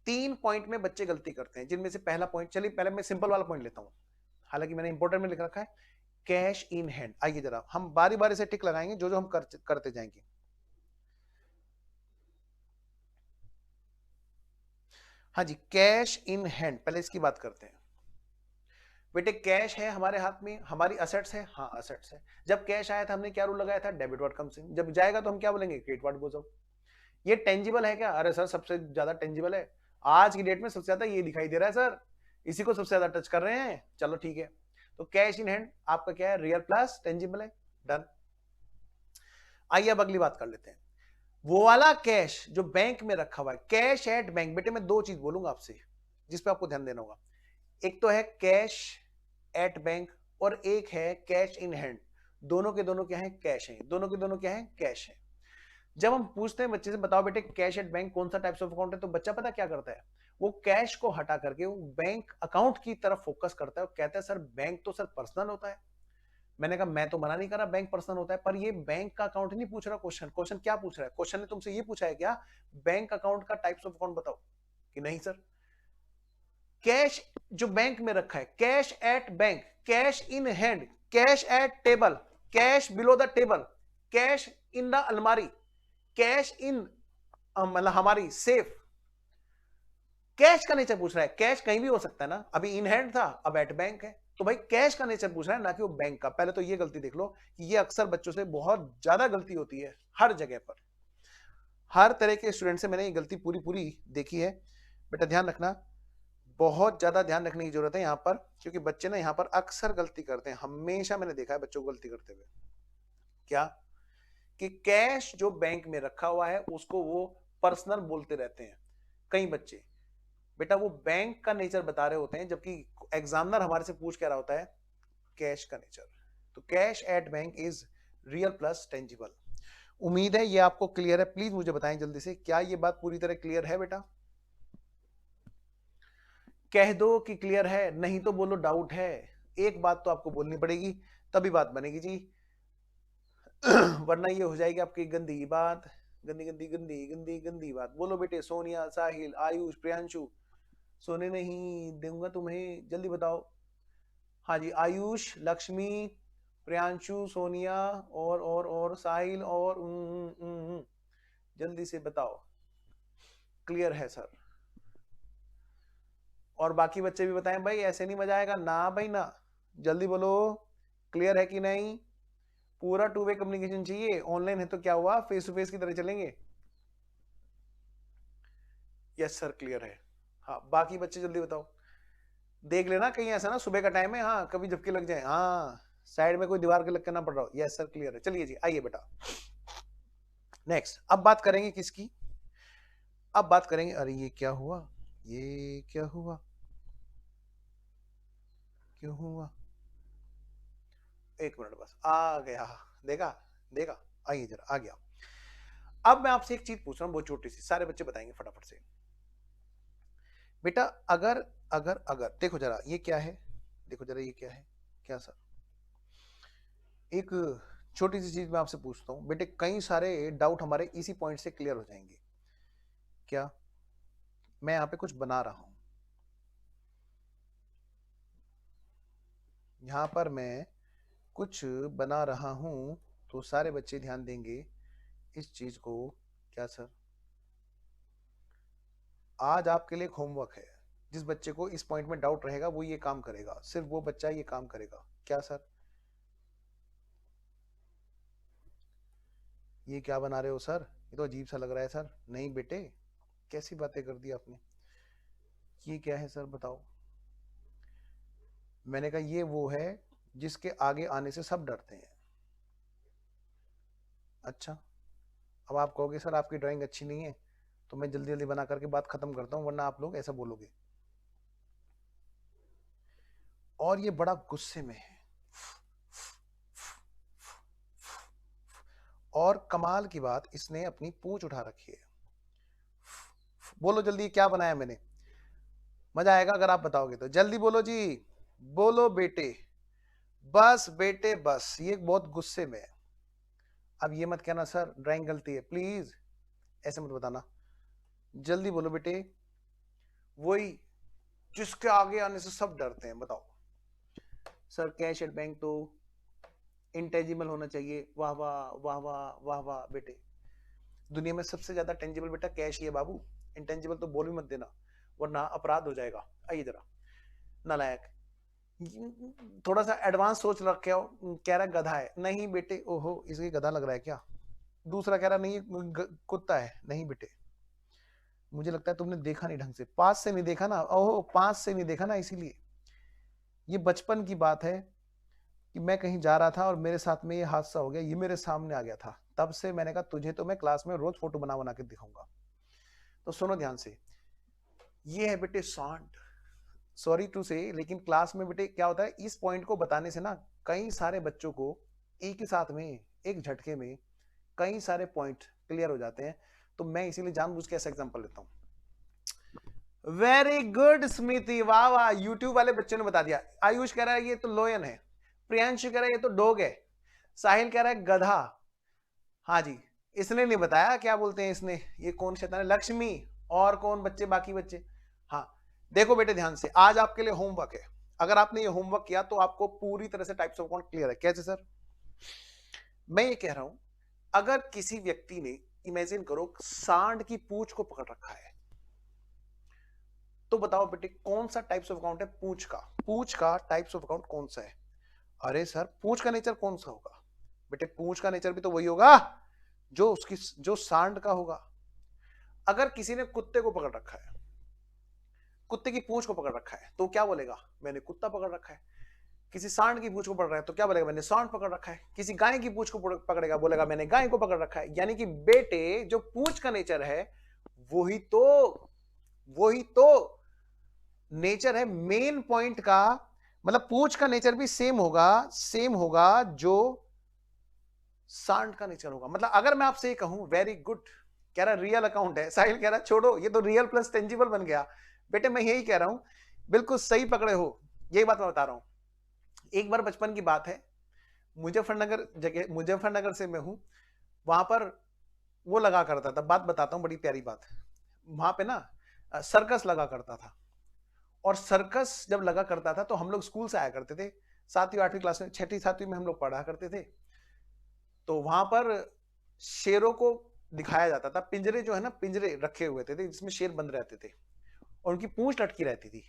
3 पॉइंट में बच्चे गलती करते हैं, जिनमें से पहला पॉइंट, चलिए पहले मैं सिंपल वाला पॉइंट लेता हूं, हालांकि मैंने इंपोर्टेंट में लिख रखा है कैश इन हैंड। आइए जरा हम बारी बारी से टिक लगाएंगे, जो जो हम करते जाएंगे। हाँ जी, कैश इन हैंड, पहले इसकी बात करते हैं। बेटे कैश है हमारे हाथ में, हमारी असेट्स है, हाँ असेट्स है। जब कैश आया था हमने क्या रूल लगाया था, डेबिट वर्ड कम्स इन, जब जाएगा तो हम क्या बोलेंगे, क्रेडिट वर्ड गोज आउट। ये टेंजिबल है क्या? अरे सर सबसे ज्यादा टेंजिबल है, आज की डेट में सबसे ज्यादा ये दिखाई दे रहा है सर, इसी को सबसे ज्यादा टच कर रहे हैं। चलो ठीक है, तो कैश इन हैंड आपका क्या है? रियल प्लस टेंजिबल है। डन। आइए अब अगली बात कर लेते हैं। वो वाला कैश जो बैंक में रखा हुआ है, कैश एट बैंक। बेटे मैं दो चीज बोलूंगा आपसे जिस पे आपको ध्यान देना होगा। एक तो है कैश एट बैंक और एक है कैश इन हैंड। दोनों के दोनों क्या है? कैश है। दोनों के दोनों क्या है? कैश है। जब हम पूछते हैं बच्चे से बताओ बेटे कैश एट बैंक कौन सा टाइप्स ऑफ अकाउंट है, तो बच्चा पता क्या करता है? वो कैश को हटा करके वो बैंक अकाउंट की तरफ फोकस करता है और कहता है सर बैंक तो सर पर्सनल होता है। मैंने कहा मैं तो मना नहीं कर रहा बैंक पर्सनल होता है, पर ये बैंक का अकाउंट नहीं पूछ रहा क्वेश्चन। क्वेश्चन क्या पूछ रहा है? क्वेश्चन ने तुमसे ये पूछा है क्या बैंक अकाउंट का टाइप्स ऑफ अकाउंट बताओ, कि नहीं सर कैश जो बैंक में रखा है, cash at bank, cash in hand, cash at table, cash below the table, cash in the अलमारी, कैश इन मतलब हमारी सेफ। कैश का नेचर पूछ रहा है। कैश कहीं भी हो सकता है ना, अभी इन हैंड था अब एट बैंक है, तो भाई कैश का नेचर पूछ रहा है ना कि वो बैंक का। पहले तो ये गलती देख लो कि ये अक्सर बच्चों से बहुत ज्यादा गलती होती है, हर जगह पर, हर तरह के स्टूडेंट से मैंने ये गलती पूरी पूरी देखी है। बेटा ध्यान रखना, बहुत ज्यादा ध्यान रखने की जरूरत है यहाँ पर, क्योंकि बच्चे ना यहाँ पर अक्सर गलती करते हैं। हमेशा मैंने देखा है बच्चों को गलती करते हुए, क्या कि कैश जो बैंक में रखा हुआ है उसको वो पर्सनल बोलते रहते हैं कई बच्चे। बेटा वो बैंक का नेचर बता रहे होते हैं, जबकि एग्जामिनर हमारे से पूछ क्या रहा होता है? कैश का नेचर। तो cash at bank is real plus tangible. उम्मीद है ये आपको क्लियर है। प्लीज मुझे बताएं जल्दी से, क्या ये बात पूरी तरह क्लियर है बेटा? कह दो कि क्लियर है, नहीं तो बोलो डाउट है। एक बात तो आपको बोलनी पड़ेगी तभी बात बनेगी जी, वरना ये हो जाएगी आपकी गंदी बात, गंदी गंदी गंदी गंदी गंदी बात। बोलो बेटे सोनिया, साहिल, आयुष, प्रियांशु। सोने नहीं दूंगा तुम्हें, जल्दी बताओ। हाँ जी, आयुष, लक्ष्मी, प्रियांशु, सोनिया और साहिल और जल्दी से बताओ क्लियर है सर। और बाकी बच्चे भी बताएं भाई, ऐसे नहीं मजा आएगा ना भाई ना, जल्दी बोलो क्लियर है कि नहीं। पूरा टू वे कम्युनिकेशन चाहिए, ऑनलाइन है तो क्या हुआ, फेस टू फेस की तरह चलेंगे। यस सर क्लियर है। हाँ बाकी बच्चे जल्दी बताओ, देख लेना कहीं ऐसा ना सुबह का टाइम है, हाँ कभी झपकी लग जाए, हाँ साइड में कोई दीवार के लग के ना पड़ रहा हो। यस सर क्लियर है। चलिए जी आइए बेटा नेक्स्ट, अब बात करेंगे किसकी? अब बात करेंगे, अरे ये क्या हुआ, ये क्या हुआ, क्यों हुआ? एक मिनट बस, आ गया, देखा देखा, आइए जरा आ गया। अब मैं आपसे एक चीज पूछ रहा हूं बहुत छोटी सी, सारे बच्चे बताएंगे फटाफट से। बेटा अगर अगर अगर देखो जरा ये क्या है, देखो जरा ये क्या है, क्या सर? एक छोटी सी चीज मैं आपसे पूछता हूं बेटे, कई सारे डाउट हमारे इसी पॉइंट से क्लियर हो जाएंगे। क्या? मैं यहां पे कुछ बना रहा हूं, यहां पर मैं कुछ बना रहा हूं, तो सारे बच्चे ध्यान देंगे इस चीज को। क्या सर? आज आपके लिए एक होमवर्क है, जिस बच्चे को इस पॉइंट में डाउट रहेगा वो ये काम करेगा, सिर्फ वो बच्चा ये काम करेगा। क्या सर? ये क्या बना रहे हो सर, ये तो अजीब सा लग रहा है सर। नहीं बेटे, कैसी बातें कर दी आपने, ये क्या है सर बताओ? मैंने कहा ये वो है जिसके आगे आने से सब डरते हैं। अच्छा, अब आप कहोगे सर आपकी ड्राइंग अच्छी नहीं है, तो मैं जल्दी जल्दी बना करके बात खत्म करता हूं, वरना आप लोग ऐसा बोलोगे। और ये बड़ा गुस्से में है, और कमाल की बात इसने अपनी पूंछ उठा रखी है। बोलो जल्दी क्या बनाया मैंने, मजा आएगा अगर आप बताओगे तो। जल्दी बोलो जी, बोलो बेटे, बस बेटे बस, ये बहुत गुस्से में है। अब ये मत कहना सर ड्राइंग गलती है, प्लीज ऐसे मत बताना, जल्दी बोलो बेटे। वही जिसके आगे आने से सब डरते हैं, बताओ। सर कैश एट बैंक तो इंटेंजिबल होना चाहिए। वाह वाह वाह वाह वाह वाह बेटे, दुनिया में सबसे ज्यादा टेंजिबल बेटा कैश ही है बाबू, इंटेंजिबल तो बोल भी मत देना वरना अपराध हो जाएगा। आइए जरा, नालायक, थोड़ा सा एडवांस सोच रखे हो, कह रहा गधा है। नहीं बेटे, ओहो इसके गधा लग रहा है क्या? दूसरा कह रहा नहीं कुत्ता है। नहीं बेटे, मुझे लगता है तुमने देखा नहीं ढंग से, पास से नहीं देखा ना, ओहो पास से नहीं देखा ना, इसीलिए। ये बचपन की बात है कि मैं कहीं जा रहा था और मेरे साथ में ये हादसा हो गया, ये मेरे सामने आ गया था, तब से मैंने कहा तुझे तो मैं क्लास में रोज फोटो बना बना के दिखाऊंगा। तो सुनो ध्यान से, ये है बेटे सांड। सॉरी टू से, लेकिन क्लास में बेटे क्या होता है, इस पॉइंट को बताने से ना कई सारे बच्चों को एक ही साथ में, एक झटके में कई सारे पॉइंट क्लियर हो जाते हैं। तो मैं इसीलिए जानबूझ के ऐसा एग्जांपल लेता हूं। वेरी गुड स्मृति, वाह वाह, यूट्यूब वाले बच्चों ने बता दिया। आयुष कह रहा है ये तो लोयन है, प्रियांशु कह रहा है ये तो डॉग है, साहिल कह रहा है गधा। हाँ जी, इसने नहीं बताया क्या बोलते हैं इसने, ये कौन शैतान है, लक्ष्मी, और कौन बच्चे, बाकी बच्चे। हाँ देखो बेटे ध्यान से, आज आपके लिए होमवर्क है, अगर आपने ये होमवर्क किया तो आपको पूरी तरह से टाइप्स ऑफ अकाउंट क्लियर है। कैसे सर? मैं ये कह रहा हूं, अगर किसी व्यक्ति ने, इमेजिन करो, सांड की पूंछ को पकड़ रखा है, तो बताओ बेटे कौन सा टाइप्स ऑफ अकाउंट है पूंछ का? पूंछ का टाइप्स ऑफ अकाउंट कौन सा है? अरे सर पूंछ का नेचर कौन सा होगा? बेटे पूंछ का नेचर भी तो वही होगा जो उसकी, जो सांड का होगा। अगर किसी ने कुत्ते को पकड़ रखा है, कुत्ते की पूंछ को पकड़ रखा है, तो क्या बोलेगा? मैंने कुत्ता पकड़ रखा है। किसी सांड की पूंछ को पकड़ रहा है तो क्या बोलेगा? मैंने सांड पकड़ रखा है। किसी गाय की पूंछ को पकड़ेगा, बोलेगा मैंने गाय को पकड़ रखा है। यानी कि बेटे जो पूंछ का नेचर है वही तो नेचर है मेन पॉइंट का, मतलब पूंछ का नेचर भी सेम होगा जो सांड का नेचर होगा। मतलब अगर मैं आपसे ये कहूं, वेरी गुड, कह रहा रियल अकाउंट है, साहिल कह रहा छोड़ो ये तो रियल प्लस टेंजिबल बन गया। बेटे मैं यही कह रहा हूं, बिल्कुल सही पकड़े हो, यही बात मैं बता रहा हूं। एक बार बचपन की बात है, मुजफ्फरनगर जगह, मुजफ्फरनगर से मैं हूं, वहां पर वो लगा करता था, बात बताता हूं बड़ी प्यारी बात, वहां पे ना सर्कस लगा करता था। और सर्कस जब लगा करता था तो हम लोग स्कूल से आया करते थे, 7वीं 8वीं क्लास में, 6ठी 7वीं में हम लोग पढ़ा करते थे। तो वहां पर शेरों को दिखाया जाता था, पिंजरे जो है ना, पिंजरे रखे हुए थे जिसमें शेर बंद रहते थे और उनकी पूंछ लटकी रहती थी।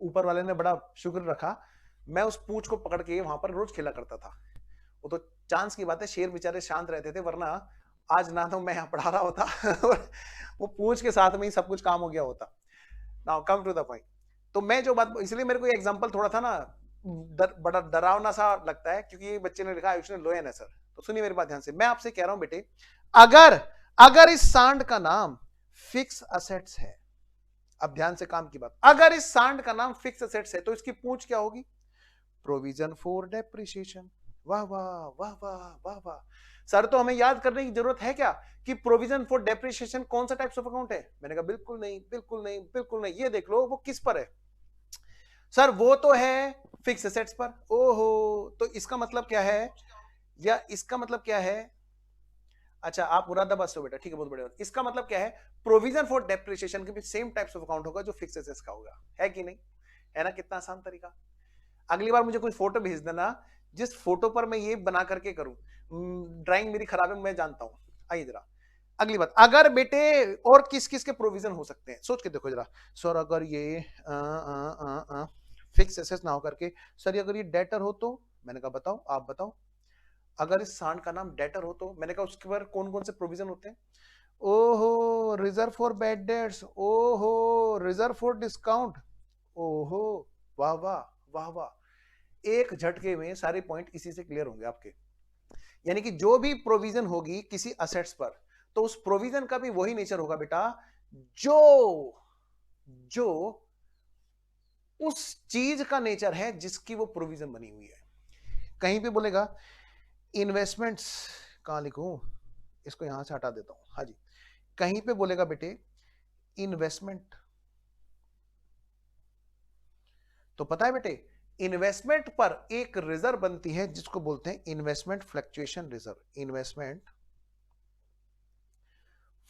ऊपर वाले ने बड़ा शुक्र रखा, मैं उस पूंछ को पकड़ के वहां पर रोज खेला करता था। वो तो चांस की बात है, शेर बेचारे शांत रहते थे, वरना आज ना तो मैं यहाँ पढ़ा रहा होता और वो पूंछ के साथ में ही सब कुछ काम हो गया होता। Now come to the point. तो मैं जो बात, इसलिए मेरे को ये एग्जांपल थोड़ा था ना बड़ा डरावना सा लगता है, क्योंकि ये बच्चे ने लिखा आयुष ने लोयन है सर। तो सुनिए मेरी बात ध्यान से, मैं आपसे कह रहा हूं बेटे, अगर इस सांड का नाम फिक्स असेट्स है, अब ध्यान से काम की बात, अगर इस सांड का नाम फिक्स असेट्स है तो इसकी पूंछ क्या होगी? Provision for depreciation. वाह वाह वाह वाह वाह वाह सर, तो हमें याद करने की जरूरत है क्या कि प्रोविजन फॉर डेप्रिसिएशन कौन सा टाइप्स ऑफ अकाउंट है? मैंने कहा बिल्कुल नहीं, बिल्कुल नहीं, बिल्कुल नहीं। ये देख लो वो किस पर है सर, वो तो है फिक्स एसेट्स पर। ओहो, तो इसका मतलब क्या है, या इसका मतलब क्या है? अच्छा आप मुरादाबाद से हो बेटा, ठीक है, बहुत बढ़िया। इसका मतलब क्या है, प्रोविजन फॉर डेप्रिसिएशन के भी सेम टाइप्स ऑफ अकाउंट होगा जो फिक्स एसेट्स का होगा, है कि नहीं? है ना, कितना आसान तरीका। अगली बार मुझे कुछ फोटो भेज देना जिस फोटो पर मैं ये बना करके करूं। ड्राइंग मेरी खराब है मैं जानता हूं। आइए जरा अगली बात, अगर बेटे और किस किस के प्रोविजन हो सकते हैं, सोच के देखो जरा। सर अगर ये फिक्स एसेट्स ना हो करके, सर अगर ये डेटर हो तो, मैंने कहा बताओ, आप बताओ। अगर इस सांड का नाम डेटर हो तो, मैंने कहा उसके पर कौन कौन से प्रोविजन होते हैं? ओहो, रिजर्व फॉर बैड डेट्स, ओहो रिजर्व फॉर डिस्काउंट, ओहो वाह वाह वाह वाह। एक झटके में सारे पॉइंट इसी से क्लियर होंगे आपके। यानी कि जो भी प्रोविजन होगी किसी असेट्स पर, तो उस प्रोविजन का भी वही नेचर होगा बेटा जो जो उस चीज का नेचर है जिसकी वो प्रोविजन बनी हुई है। कहीं पे बोलेगा इन्वेस्टमेंट्स, कहां लिखूं इसको, यहां से हटा देता हूं। हाँ जी, कहीं पे बोलेगा बेटे इन्वेस्टमेंट, तो पता है बेटे इन्वेस्टमेंट पर एक रिजर्व बनती है जिसको बोलते हैं investment fluctuation reserve. Investment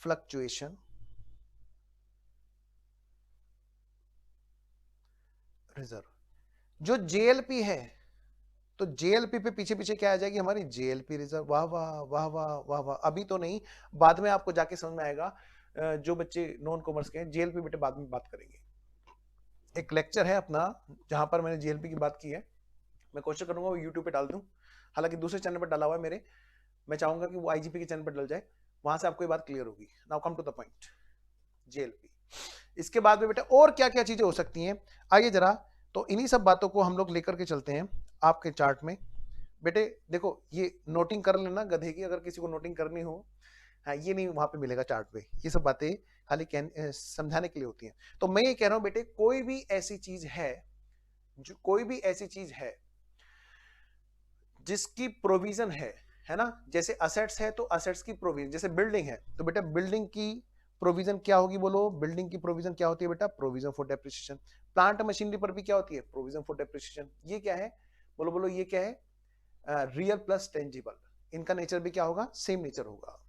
fluctuation reserve, जो जेएलपी है, तो जेएलपी पे पीछे पीछे क्या आ जाएगी हमारी? JLP reserve. वाह वाह वाह वाह वाह वाह। अभी तो नहीं, बाद में आपको जाके समझ में आएगा। जो बच्चे नॉन कॉमर्स के हैं, जेएलपी बेटे बाद में बात करेंगे। एक लेक्चर है अपना जहां पर मैंने जेएलपी की बात की है, मैं कोशिश करूंगा वो यूट्यूब पे डाल दूं, हालांकि दूसरे चैनल पर डाला हुआ है मेरे। मैं चाहूंगा कि वो आईजीपी के चैनल पर डल जाए, वहां से आपको ये बात क्लियर होगी। Now come to the point, JLP. इसके बाद में बेटा और क्या क्या चीजें हो सकती हैं, आइए जरा तो इन्हीं सब बातों को हम लोग लेकर के चलते हैं आपके चार्ट में। बेटे देखो ये नोटिंग कर लेना गधे की, अगर किसी को नोटिंग करनी हो। हाँ, ये नहीं वहां पे मिलेगा चार्ट पे, ये सब बातें खाली समझाने के लिए होती हैं। तो मैं ये कह रहा हूं बेटे, कोई भी ऐसी चीज है जिसकी प्रोविजन है ना, जैसे असेट्स है तो असेट्स की प्रोविजन, जैसे बिल्डिंग है तो बेटा बिल्डिंग की प्रोविजन क्या होगी, बोलो बिल्डिंग की प्रोविजन क्या होती है बेटा, provision for depreciation. Plant machinery पर भी क्या होती है, प्रोविजन फॉर डेप्रिसिएशन। ये क्या है, बोलो बोलो ये क्या है, रियल प्लस टेंजिबल, इनका नेचर भी क्या होगा, सेम नेचर होगा।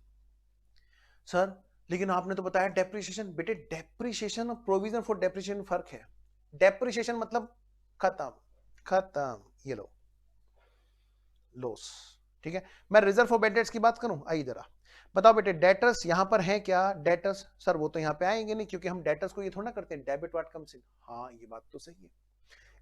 सर लेकिन आपने तो बताया डेप्रिसिएशन, बेटे डेप्रिसिएशन और प्रोविजन फॉर डेप्रिसिएशन फर्क है। डेप्रिसिएशन मतलब खत्म खत्म, ये लो लॉस, ठीक है। मैं रिजर्व फॉर बैड डेट्स की बात करूं, आइए जरा बताओ बेटे, डेटर्स यहां पर हैं क्या, डेटर्स सर वो तो यहां पे आएंगे नहीं, क्योंकि हम डेटर्स को ये थोड़ा करते हैं डेबिट व्हाट कम्स इन। हाँ ये बात तो सही है,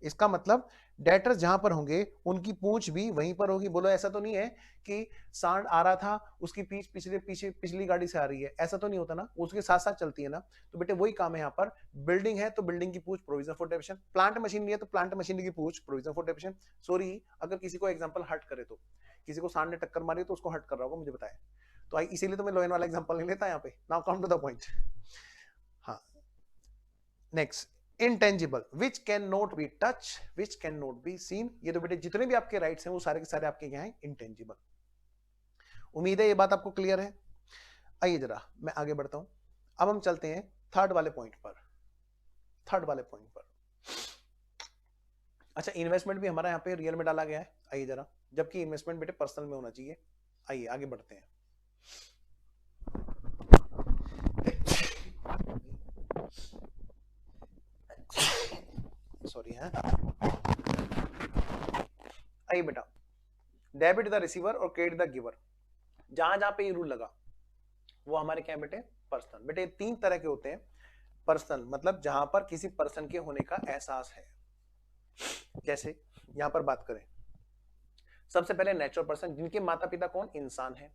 इसका मतलब डेटर्स जहां पर होंगे उनकी पूंछ भी वहीं पर होगी। बोलो ऐसा तो नहीं है कि सांड आ रहा था उसकी पीछ पिछली गाड़ी से आ रही है, ऐसा तो नहीं होता ना, उसके साथ साथ चलती है ना। तो बेटे वही काम है यहाँ पर, बिल्डिंग है तो बिल्डिंग की पूंछ provision for depreciation, plant machinery है तो प्लांट मशीनरी की पूंछ प्रोविजन फॉर डेप्रिसिएशन। सॉरी अगर किसी को एग्जांपल हर्ट करे, तो किसी को सांड ने टक्कर मारी तो उसको हर्ट कर रहा होगा, मुझे बताया, तो इसीलिए तो मैं लोयन वाला एग्जांपल नहीं लेता यहाँ पे। Now come to the point. हाँ next, intangible which cannot be touched, which cannot be seen। ये तो बेटे जितने भी आपके राइट्स हैं वो सारे के सारे आपके क्या हैं, इंटेंजिबल। उम्मीद है ये बात आपको क्लियर है। आइए जरा मैं आगे बढ़ता हूं, अब हम चलते हैं थर्ड वाले पॉइंट पर। अच्छा इन्वेस्टमेंट भी हमारा यहाँ पे रियल में डाला गया है, आइए जरा, जबकि इन्वेस्टमेंट बेटे पर्सनल में होना चाहिए। आइए आगे बढ़ते हैं। सॉरी है, आइए बेटा, डेबिट द रिसीवर और क्रेडिट द गिवर, जहां जहां पे ये रूल लगा वो हमारे क्या है बेटे, पर्सनल। बेटे तीन तरह के होते हैं, पर्सनल मतलब जहां पर किसी पर्सन के होने का एहसास है। जैसे यहां पर बात करें, सबसे पहले नेचुरल पर्सन, जिनके माता पिता कौन, इंसान है,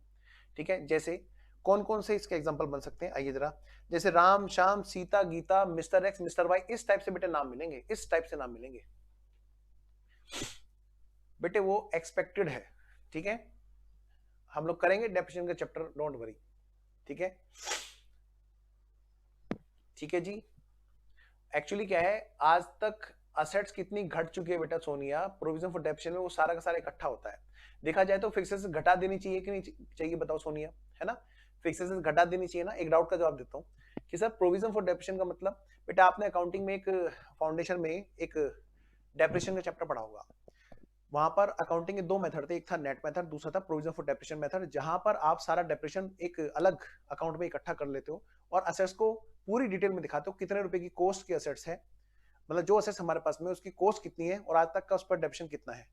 ठीक है। जैसे कौन कौन से इसके एग्जांपल बन सकते हैं, आइए जरा, जैसे Ram Shyam Sita Gita mister X mister Y, इस टाइप से बेटे नाम मिलेंगे, इस टाइप से नाम मिलेंगे बेटे, वो एक्सपेक्टेड है, ठीक है। हम लोग करेंगे डेफिनेशन का चैप्टर, डोंट वरी, ठीक है। ठीक है जी, एक्चुअली क्या है, आज तक असेट्स कितनी घट चुकी है बेटा सोनिया, प्रोविजन फॉर डेप्रिसिएशन में वो सारा का सारा इकट्ठा होता है। देखा जाए तो फिक्सेस घटा देनी चाहिए कि नहीं चाहिए, बताओ सोनिया, है ना, फिक्सेस घटा देनी चाहिए ना। एक डाउट का जवाब देता हूँ कि सर प्रोविजन फॉर डेप्रिसिएशन का मतलब, बेटा आपने अकाउंटिंग में एक फाउंडेशन में एक डेप्रिसिएशन का चैप्टर पढ़ा होगा, वहां पर अकाउंटिंग के दो मेथड थे, एक था नेट मेथड, दूसरा था प्रोविजन फॉर डेप्रिसिएशन मेथड, जहां पर आप सारा डेप्रिसिएशन एक अलग अकाउंट में इकट्ठा कर लेते हो और असेट्स को पूरी डिटेल में दिखाते हो, कितने रुपए की कॉस्ट की असेट्स है, मतलब जो असेट्स हमारे पास में उसकी कॉस्ट कितनी है और आज तक का उस पर डेप्रिसिएशन कितना है।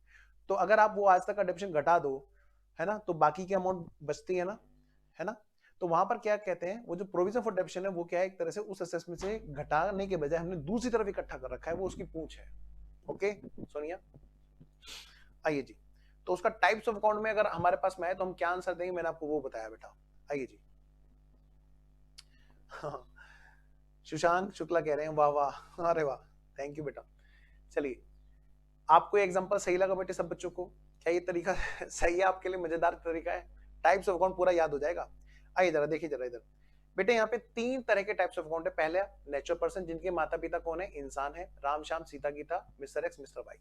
तो अगर आप वो आज तक का डेप्रिसिएशन घटा दो, है ना, तो बाकी की अमाउंट बचती है ना। तो वहां पर क्या कहते हैं, वो जो प्रोविजन फॉर डेप्रिसिएशन है वो क्या है, एक तरह से उस असेट्स में से घटाने के बजाय हमने दूसरी तरफ इकट्ठा कर रखा है, वो उसकी पूंछ है। ओके सोनिया, आइए जी, तो उसका टाइप्स ऑफ अकाउंट में अगर हमारे पास में है तो हम क्या आंसर देंगे, मैंने आपको वो बताया बेटा। आइए जी, सुशांत शुक्ला कह रहे हैं वाह वाह, अरे वाह, थैंक यू बेटा। चलिए, आपको एग्जांपल सही लगा बेटे सब बच्चों को, क्या ये तरीका सही है आपके लिए, मजेदार तरीका है, टाइप्स ऑफ अकाउंट पूरा याद हो जाएगा। आइए जरा देखिए जरा इधर बेटे, यहाँ पे तीन तरह के टाइप्स ऑफ अकाउंट है। पहले नेचुरल पर्सन, जिनके माता पिता कौन है, इंसान है, Ram Shyam Sita Gita mister X mister Y.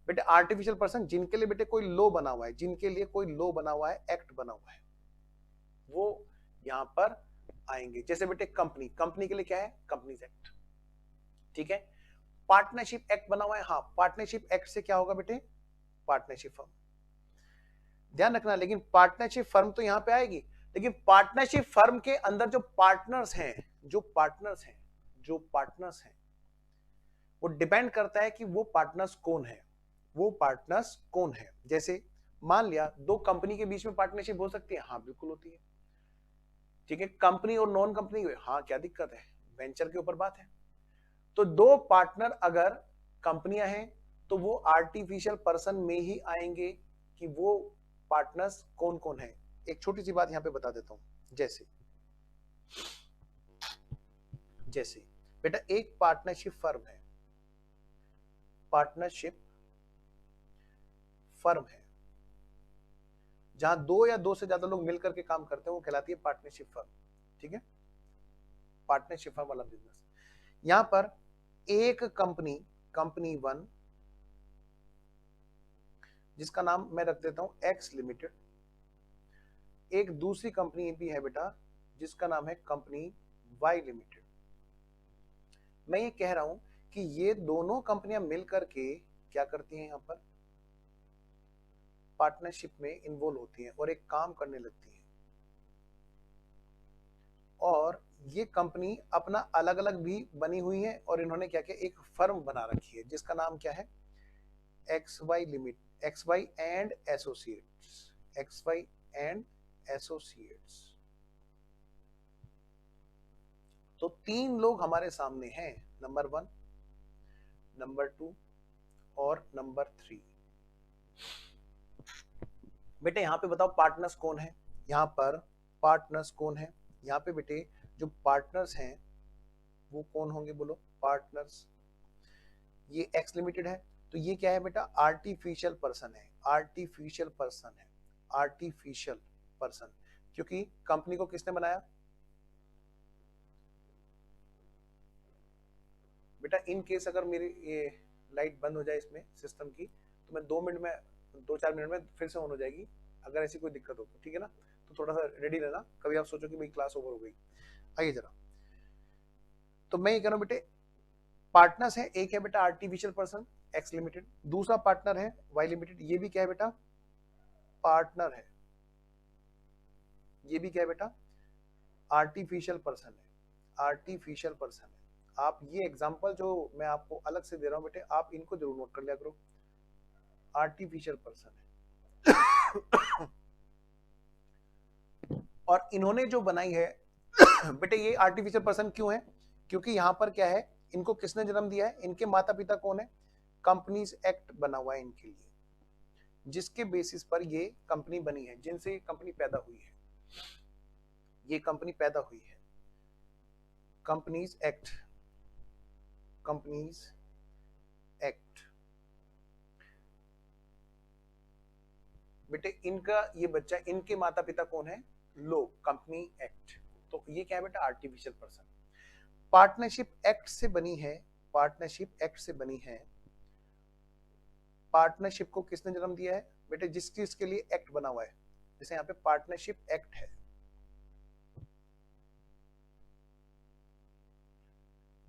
बेटे आर्टिफिशियल पर्सन, जिनके लिए बेटे कोई लॉ बना हुआ है, जिनके लिए कोई लॉ बना हुआ है, एक्ट बना हुआ है, वो यहां पर आएंगे। जैसे बेटे कंपनी, कंपनी के लिए क्या है, कंपनीज एक्ट, ठीक है। पार्टनरशिप एक्ट बना हुआ है, हाँ पार्टनरशिप एक्ट से क्या होगा बेटे, पार्टनरशिप फर्म, ध्यान रखना। लेकिन पार्टनरशिप फर्म तो यहां पे आएगी, लेकिन पार्टनरशिप फर्म के अंदर जो पार्टनर्स हैं वो डिपेंड करता है कि वो पार्टनर्स कौन है। जैसे मान लिया दो कंपनी के बीच में पार्टनरशिप हो सकती है, हाँ बिल्कुल होती है, ठीक है। कंपनी और नॉन कंपनी, हाँ क्या दिक्कत है, वेंचर के ऊपर बात है। तो दो पार्टनर अगर कंपनियां हैं तो वो आर्टिफिशियल पर्सन में ही आएंगे कि वो पार्टनर्स कौन कौन है, एक छोटी सी बात यहाँ पे बता देता हूँ। जैसे बेटा एक पार्टनरशिप फर्म है, पार्टनरशिप फर्म है जहां 2 या 2 से ज्यादा लोग मिलकर के काम करते हैं, वो कहलाती है पार्टनरशिप फर्म। ठीक है, पार्टनरशिप फर्म वाला बिजनेस। यहां पर एक कंपनी 1 जिसका नाम मैं रख देता हूं एक्स लिमिटेड, एक दूसरी कंपनी भी है बेटा जिसका नाम है कंपनी वाई लिमिटेड। मैं ये कह रहा हूं कि ये दोनों कंपनियां मिलकर के क्या करती हैं, यहां पर पार्टनरशिप में इन्वॉल्व होती हैं और एक काम करने लगती हैं। और ये कंपनी अपना अलग अलग भी बनी हुई है और इन्होंने क्या किया, एक फर्म बना रखी है जिसका नाम क्या है, एक्स वाई एंड एसोसिएट्स। तो 3 लोग हमारे सामने हैं, नंबर 1, नंबर 2 और नंबर 3। बेटे यहाँ पे बताओ पार्टनर्स कौन है, यहाँ पर पार्टनर्स कौन है, यहाँ पे बेटे जो पार्टनर्स हैं वो कौन होंगे, बोलो पार्टनर्स। ये एक्स लिमिटेड है, तो ये क्या है बेटा, आर्टिफिशियल पर्सन है, आर्टिफिशियल पर्सन, क्योंकि कंपनी को किसने बनाया बेटा। इन केस अगर मेरी ये लाइट बंद हो जाए इसमें सिस्टम की, तो मैं 2-4 मिनट में फिर से ऑन हो जाएगी, अगर ऐसी कोई दिक्कत हो तो, ठीक है ना। तो थोड़ा सा रेडी रहना, कभी आप सोचो कि भाई क्लास ओवर हो गई। आइए जरा, तो मैं ये कह रहा हूं बेटे पार्टनर्स है, एक है बेटा आर्टिफिशियल पर्सन एक्स लिमिटेड, दूसरा पार्टनर है वाई लिमिटेड, ये भी क्या है बेटा पार्टनर है, ये भी क्या है बेटा आर्टिफिशियल पर्सन है, आर्टिफिशियल पर्सन है। आप ये एग्जांपल जो मैं आपको अलग से दे रहा हूं बेटे, आप इनको जरूर नोट कर लिया करो, आर्टिफिशियल पर्सन है। और इन्होंने जो बनाई है बेटे, ये आर्टिफिशियल पर्सन क्यों है, क्योंकि यहां पर क्या है, इनको किसने जन्म दिया है, इनके माता पिता कौन है, कंपनीज एक्ट बना हुआ है इनके लिए, जिसके बेसिस पर ये कंपनी बनी है, जिनसे ये कंपनी पैदा हुई है, ये कंपनी पैदा हुई है, कंपनीज एक्ट बेटे। इनका ये बच्चा, इनके माता पिता कौन है, लोग, कंपनी एक्ट। तो ये क्या है बेटा आर्टिफिशियल पर्सन, पार्टनरशिप एक्ट से बनी है, पार्टनरशिप एक्ट से बनी है। पार्टनरशिप को किसने जन्म दिया है बेटे, जिस चीज के लिए एक्ट बना हुआ है, जैसे यहाँ पे पार्टनरशिप एक्ट है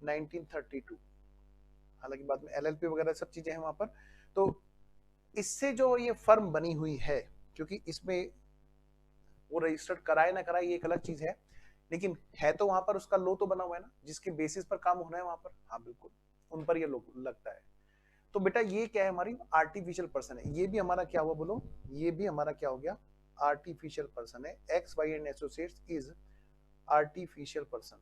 1932, हालांकि बाद में एलएलपी वगैरह सब चीजें हैं वहां पर। तो इससे जो ये फर्म बनी हुई है, क्योंकि इसमें वो रजिस्टर्ड कराए ना कराए ये एक अलग चीज है, लेकिन है तो वहां पर उसका लो तो बना हुआ है ना, जिसके बेसिस पर काम होना है वहां पर, हाँ बिल्कुल उन पर ये लगता है। तो बेटा ये क्या है, हमारी आर्टिफिशियल पर्सन है, ये भी हमारा क्या हुआ बोलो, ये भी हमारा क्या हो गया, आर्टिफिशियल पर्सन है। X Y and associates is artificial person,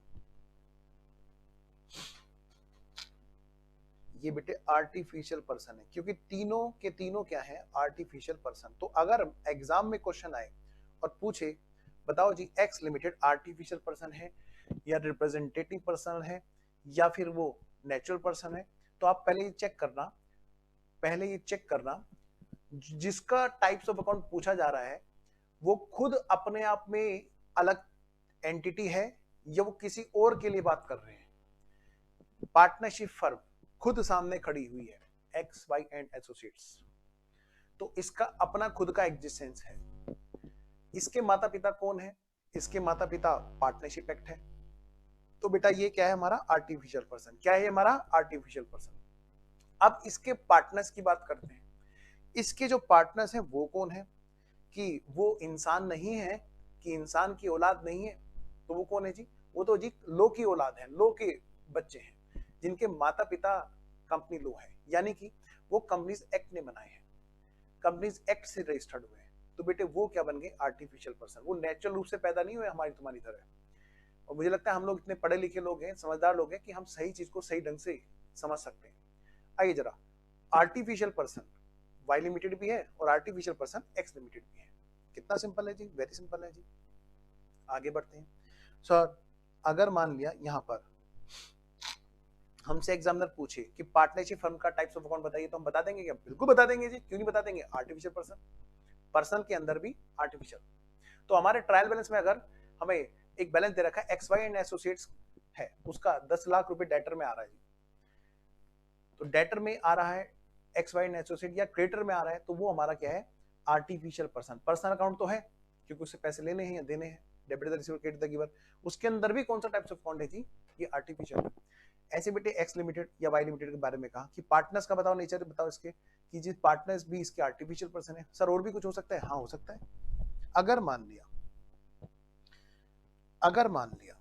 ये बेटे आर्टिफिशियल पर्सन है, क्योंकि तीनों के तीनों क्या है, आर्टिफिशियल पर्सन। तो अगर एग्जाम में क्वेश्चन आए और पूछे बताओ जी एक्स लिमिटेड आर्टिफिशियल पर्सन है या रिप्रेजेंटेटिव पर्सन है या फिर वो नेचुरल पर्सन है, तो आप पहले ये चेक करना जिसका टाइप्स ऑफ अकाउंट पूछा जा रहा है वो खुद अपने आप में अलग एंटिटी है या वो किसी और के लिए बात कर रहे हैं। पार्टनरशिप फर्म खुद सामने खड़ी हुई है, एक्स वाई एंड एसोसिएट्स, तो इसका अपना खुद का एग्जिस्टेंस है। इसके माता पिता कौन है, इसके माता पिता पार्टनरशिप एक्ट है। तो बेटा ये क्या है हमारा आर्टिफिशियल पर्सन, क्या है हमारा आर्टिफिशियल पर्सन। अब इसके पार्टनर्स की बात करते हैं, इसके जो पार्टनर्स हैं वो कौन है, कि वो इंसान नहीं है, कि इंसान की औलाद नहीं है, तो वो कौन है जी, वो तो जी लो की औलाद है, लो के बच्चे हैं जिनके माता पिता कंपनी लो है, यानी कि वो कंपनीज एक्ट ने बनाए हैं, कंपनीज एक्ट से रजिस्टर्ड हुए हैं। तो बेटे वो क्या बन गए आर्टिफिशियल पर्सन, वो नेचुरल रूप से पैदा नहीं हुए हमारी तुम्हारी तरह। और मुझे लगता है हम लोग इतने पढ़े लिखे लोग हैं, समझदार लोग हैं कि हम सही चीज को सही ढंग से समझ सकते हैं। आइए जरा, आर्टिफिशियल पर्सन वाई लिमिटेड भी है और आर्टिफिशियल पर्सन एक्स लिमिटेड भी है। कितना सिंपल है जी, वेरी सिंपल है जी। आगे बढ़ते हैं सर। अगर मान लिया यहां पर हमसे एग्जामिनर पूछे कि पार्टनरशिप फर्म का टाइप्स ऑफ अकाउंट बताइए, तो हम बता देंगे क्या? बिल्कुल बता देंगे जी, क्यों नहीं बता देंगे? आर्टिफिशियल पर्सन, पर्सनल के अंदर भी आर्टिफिशियल। तो हमारे ट्रायल बैलेंस में अगर हमें एक बैलेंस दे रखा है एक्स वाई एंड एसोसिएट्स है, उसका 10 लाख रुपए डेटर में आ रहा है जी, तो डेटर में आ रहा है एक्स वाई एंड एसोसिएट या क्रेडिटर में आ रहा है, तो वो हमारा क्या है? Artificial person. पर्सनल अकाउंट तो है क्योंकि उससे पैसे लेने हैं या देने हैं, debit the receiver credit the giver. उसके अंदर भी कौन सा टाइप्स ऑफ अकाउंट है जी? ये आर्टिफिशियल। ऐसे बेटे एक्स लिमिटेड या वाई लिमिटेड के बारे में कहा कि पार्टनर्स का बताओ, नेचर बताओ इसके, कि जिस पार्टनर्स भी इसके आर्टिफिशियल पर्सन है। सर और भी कुछ हो सकता है? हाँ हो सकता है। अगर मान लिया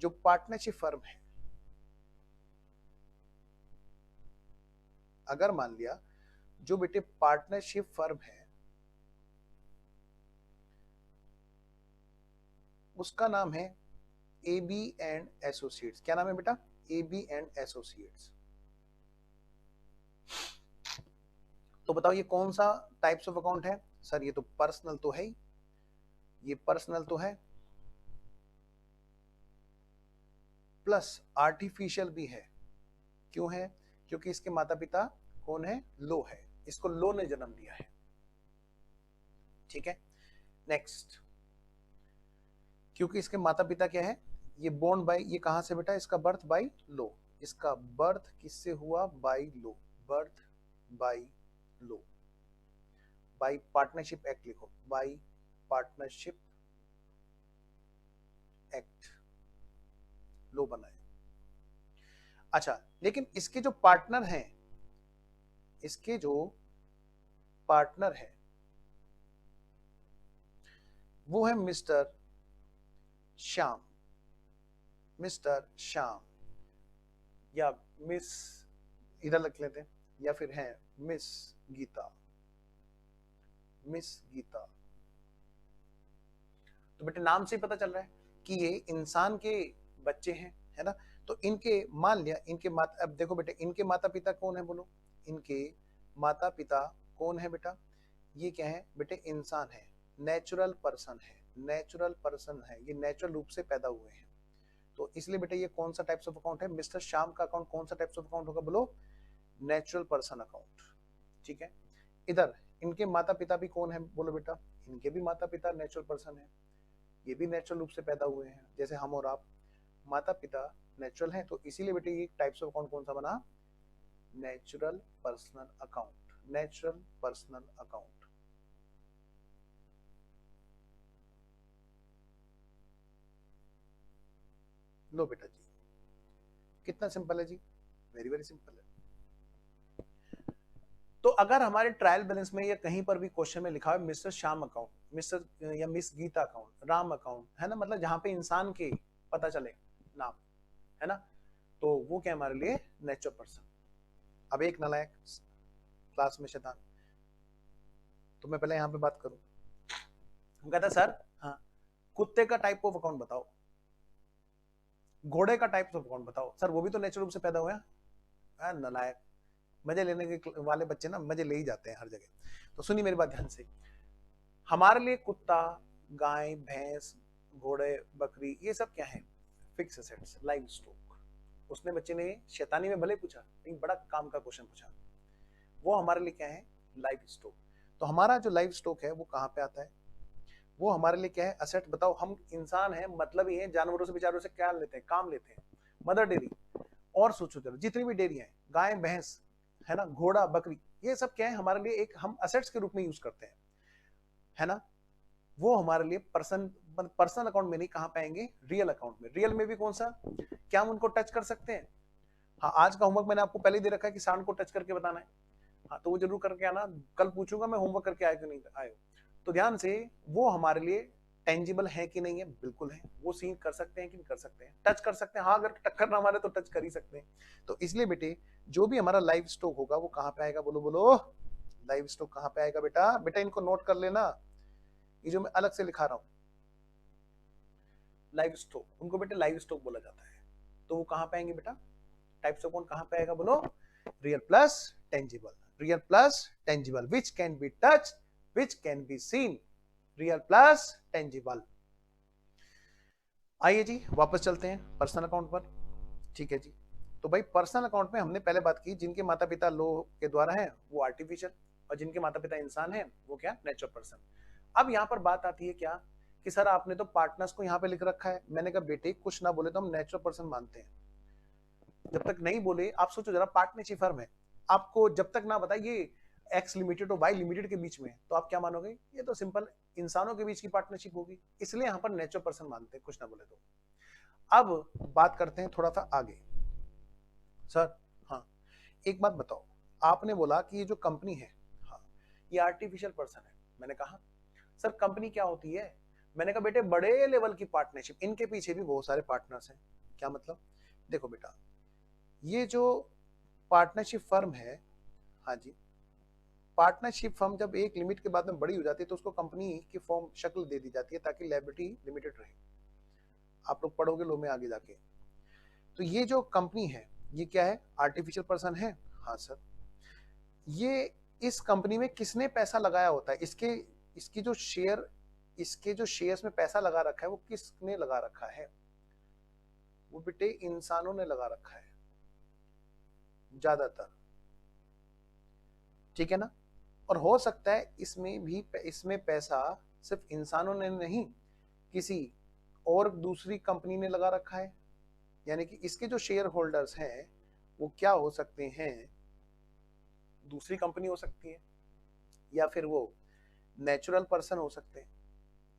जो पार्टनरशिप फर्म है, अगर मान लिया जो बेटे पार्टनरशिप फर्म है उसका नाम है AB एंड एसोसिएट्स। क्या नाम है बेटा? AB and associates. तो बताओ ये कौन सा टाइप्स ऑफ अकाउंट है? सर ये तो पर्सनल तो है ही, ये पर्सनल तो है, प्लस आर्टिफिशियल भी है। क्यों है? क्योंकि इसके माता पिता कौन है? लो है, इसको लो ने जन्म दिया है। ठीक है, नेक्स्ट, क्योंकि इसके माता पिता क्या है? ये बोर्न बाय, ये कहां से बेटा? इसका बर्थ बाय लो। इसका बर्थ किससे हुआ? By law, birth by law. By partnership act लिखो, बाय पार्टनरशिप एक्ट लो बनाए। अच्छा, लेकिन इसके जो पार्टनर हैं, इसके जो पार्टनर है वो है मिस्टर श्याम, मिस्टर श्याम या मिस, इधर लिख लेते हैं, या फिर है मिस गीता, मिस गीता। तो बेटे नाम से ही पता चल रहा है कि ये इंसान के बच्चे हैं, है ना। तो इनके मान लिया इनके माता, अब देखो बेटे इनके माता पिता कौन है बोलो? इनके माता पिता कौन है बेटा? ये क्या है बेटे? इंसान है, नेचुरल पर्सन है, नेचुरल पर्सन है, ये नेचुरल रूप से पैदा हुए हैं। तो इसलिए बेटे ये कौन सा टाइप्स ऑफ अकाउंट है? मिस्टर श्याम का अकाउंट कौन सा टाइप्स ऑफ अकाउंट होगा बोलो? Natural person account. ठीक है, इधर इनके माता पिता भी कौन है बोलो बेटा? इनके भी माता पिता नेचुरल पर्सन है, ये भी नेचुरल रूप से पैदा हुए हैं, जैसे हम और आप, माता पिता नेचुरल हैं। तो इसीलिए बेटे ये टाइप्स ऑफ अकाउंट कौन सा बना? Natural personal account, natural personal account. लो बेटा जी, कितना सिंपल है जी, वेरी वेरी सिंपल है। तो अगर हमारे ट्रायल बैलेंस में या कहीं पर भी क्वेश्चन में लिखा है मिस्टर श्याम अकाउंट, मिस्टर या miss Gita account, Ram account, है ना, मतलब जहां पे इंसान के पता चले नाम, है ना, तो वो क्या हमारे लिए? Natural person. अब एक नालायक क्लास में शैतान, तो मैं पहले यहां पे बात करूं, हम कहता सर हाँ कुत्ते का टाइप ऑफ अकाउंट बताओ, घोड़े का टाइप ऑफ अकाउंट बताओ। सर वो भी तो नेचुरल रूप से पैदा हुआ है। नालायक, मजे लेने के वाले बच्चे ना मजे ले ही जाते हैं हर जगह। तो सुनिए मेरी बात ध्यान से, हमारे लिए कुत्ता, गाय, भैंस, घोड़े, बकरी, ये सब क्या है? Fix assets, live stock. उसने बच्चे ने शैतानी में भले पूछा लेकिन बड़ा काम का क्वेश्चन पूछा, वो हमारे लिए क्या है? Live stock. तो हमारा जो लाइव स्टॉक है वो कहां पे आता है? वो हमारे लिए क्या है? असेट। बताओ, हम इंसान हैं, मतलब ही है, जानवरों से बेचारों से क्या लेते हैं? काम लेते हैं। मदर डेयरी, और सोचो चलो जितनी भी डेयरी है, गाय, भैंस, है ना, घोड़ा, बकरी, ये सब क्या है हमारे लिए? एक हम असेट्स के रूप में यूज करते हैं, है ना। वो हमारे लिए पर्सनल अकाउंट में नहीं, कहां पाएंगे? रियल अकाउंट में। रियल में भी कौन सा? क्या हम उनको टच कर सकते हैं? हाँ, आज का होमवर्क मैंने आपको पहले दे रखा है कि सांड को टच करके बताना है। हाँ, तो वो जरूर करके आना, कल पूछूंगा मैं होमवर्क करके आए कि नहीं आए। तो ध्यान से, वो हमारे लिए टेंजिबल है कि नहीं है? बिल्कुल है। वो सीन कर सकते हैं कि नहीं कर सकते हैं? टच कर सकते हैं। हाँ, अगर टक्कर ना मारे तो टच कर ही सकते हैं। तो इसलिए बेटे जो भी हमारा लाइव स्टॉक होगा वो कहां पे आएगा? बोलो बोलो, लाइव स्टॉक कहां पे आएगा बेटा? बेटा इनको नोट कर लेना, ये जो मैं अलग से लिखा रहा हूं, लाइव स्टॉक, उनको बेटा लाइव स्टॉक बोला जाता है। तो वो कहां पे आएंगे बेटा? टाइप्स ऑफ अकाउंट कहां पे आएगा बोलो? Real plus tangible, real plus tangible, which can be touch, which can be seen, real plus tangible. आइए जी वापस चलते हैं पर्सनल अकाउंट पर। ठीक है जी, तो भाई पर्सनल अकाउंट में हमने पहले बात की जिनके माता पिता लो के द्वारा है वो आर्टिफिशियल, और जिनके माता पिता इंसान है वो क्या, नेचुरल पर्सन। अब यहाँ पर बात आती है क्या कि सर आपने तो पार्टनर्स को यहाँ पे लिख रखा है। मैंने कहा बेटे कुछ ना बोले तो हम नेचुरल पर्सन मानते हैं, जब तक नहीं बोले। आप सोचो जरा, पार्टनरशिप फर्म है, आपको जब तक ना बताए ये एक्स लिमिटेड और वाई लिमिटेड के बीच में है, तो आप क्या मानोगे, ये तो सिंपल इंसानों के बीच की पार्टनरशिप होगी, इसलिए यहाँ पर नेचुरल पर्सन मानते हैं कुछ ना बोले तो। अब बात करते हैं थोड़ा सा आगे। सर हाँ, एक बात बताओ, आपने बोला कि ये जो कंपनी है, हाँ ये आर्टिफिशियल पर्सन है। मैंने कहा सर कंपनी क्या होती है। मैंने कहा बेटे बड़े लेवल की पार्टनरशिप, इनके पीछे भी बहुत सारे पार्टनर्स हैं। क्या मतलब, देखो बेटा ये जो पार्टनरशिप फर्म है, हाँ जी, पार्टनरशिप फर्म जब एक लिमिट के बाद में बड़ी हो जाती है तो उसको कंपनी की फॉर्म शक्ल दे दी जाती है ताकि लायबिलिटी लिमिटेड रहे। आप लोग पढ़ोगे लो में आगे जाके। तो ये जो कंपनी है ये क्या है, आर्टिफिशियल पर्सन है। हाँ सर, ये इस कंपनी में किसने पैसा लगाया होता है, इसकी जो शेयर, इसके जो शेयर्स में पैसा लगा रखा है वो किसने लगा रखा है, वो बेटे इंसानों ने लगा रखा है ज्यादातर, ठीक है ना। और हो सकता है इसमें पैसा सिर्फ इंसानों ने नहीं, किसी और दूसरी कंपनी ने लगा रखा है। यानी कि इसके जो शेयर होल्डर्स हैं वो क्या हो सकते हैं, दूसरी कंपनी हो सकती है, या फिर वो नेचुरल पर्सन हो सकते हैं,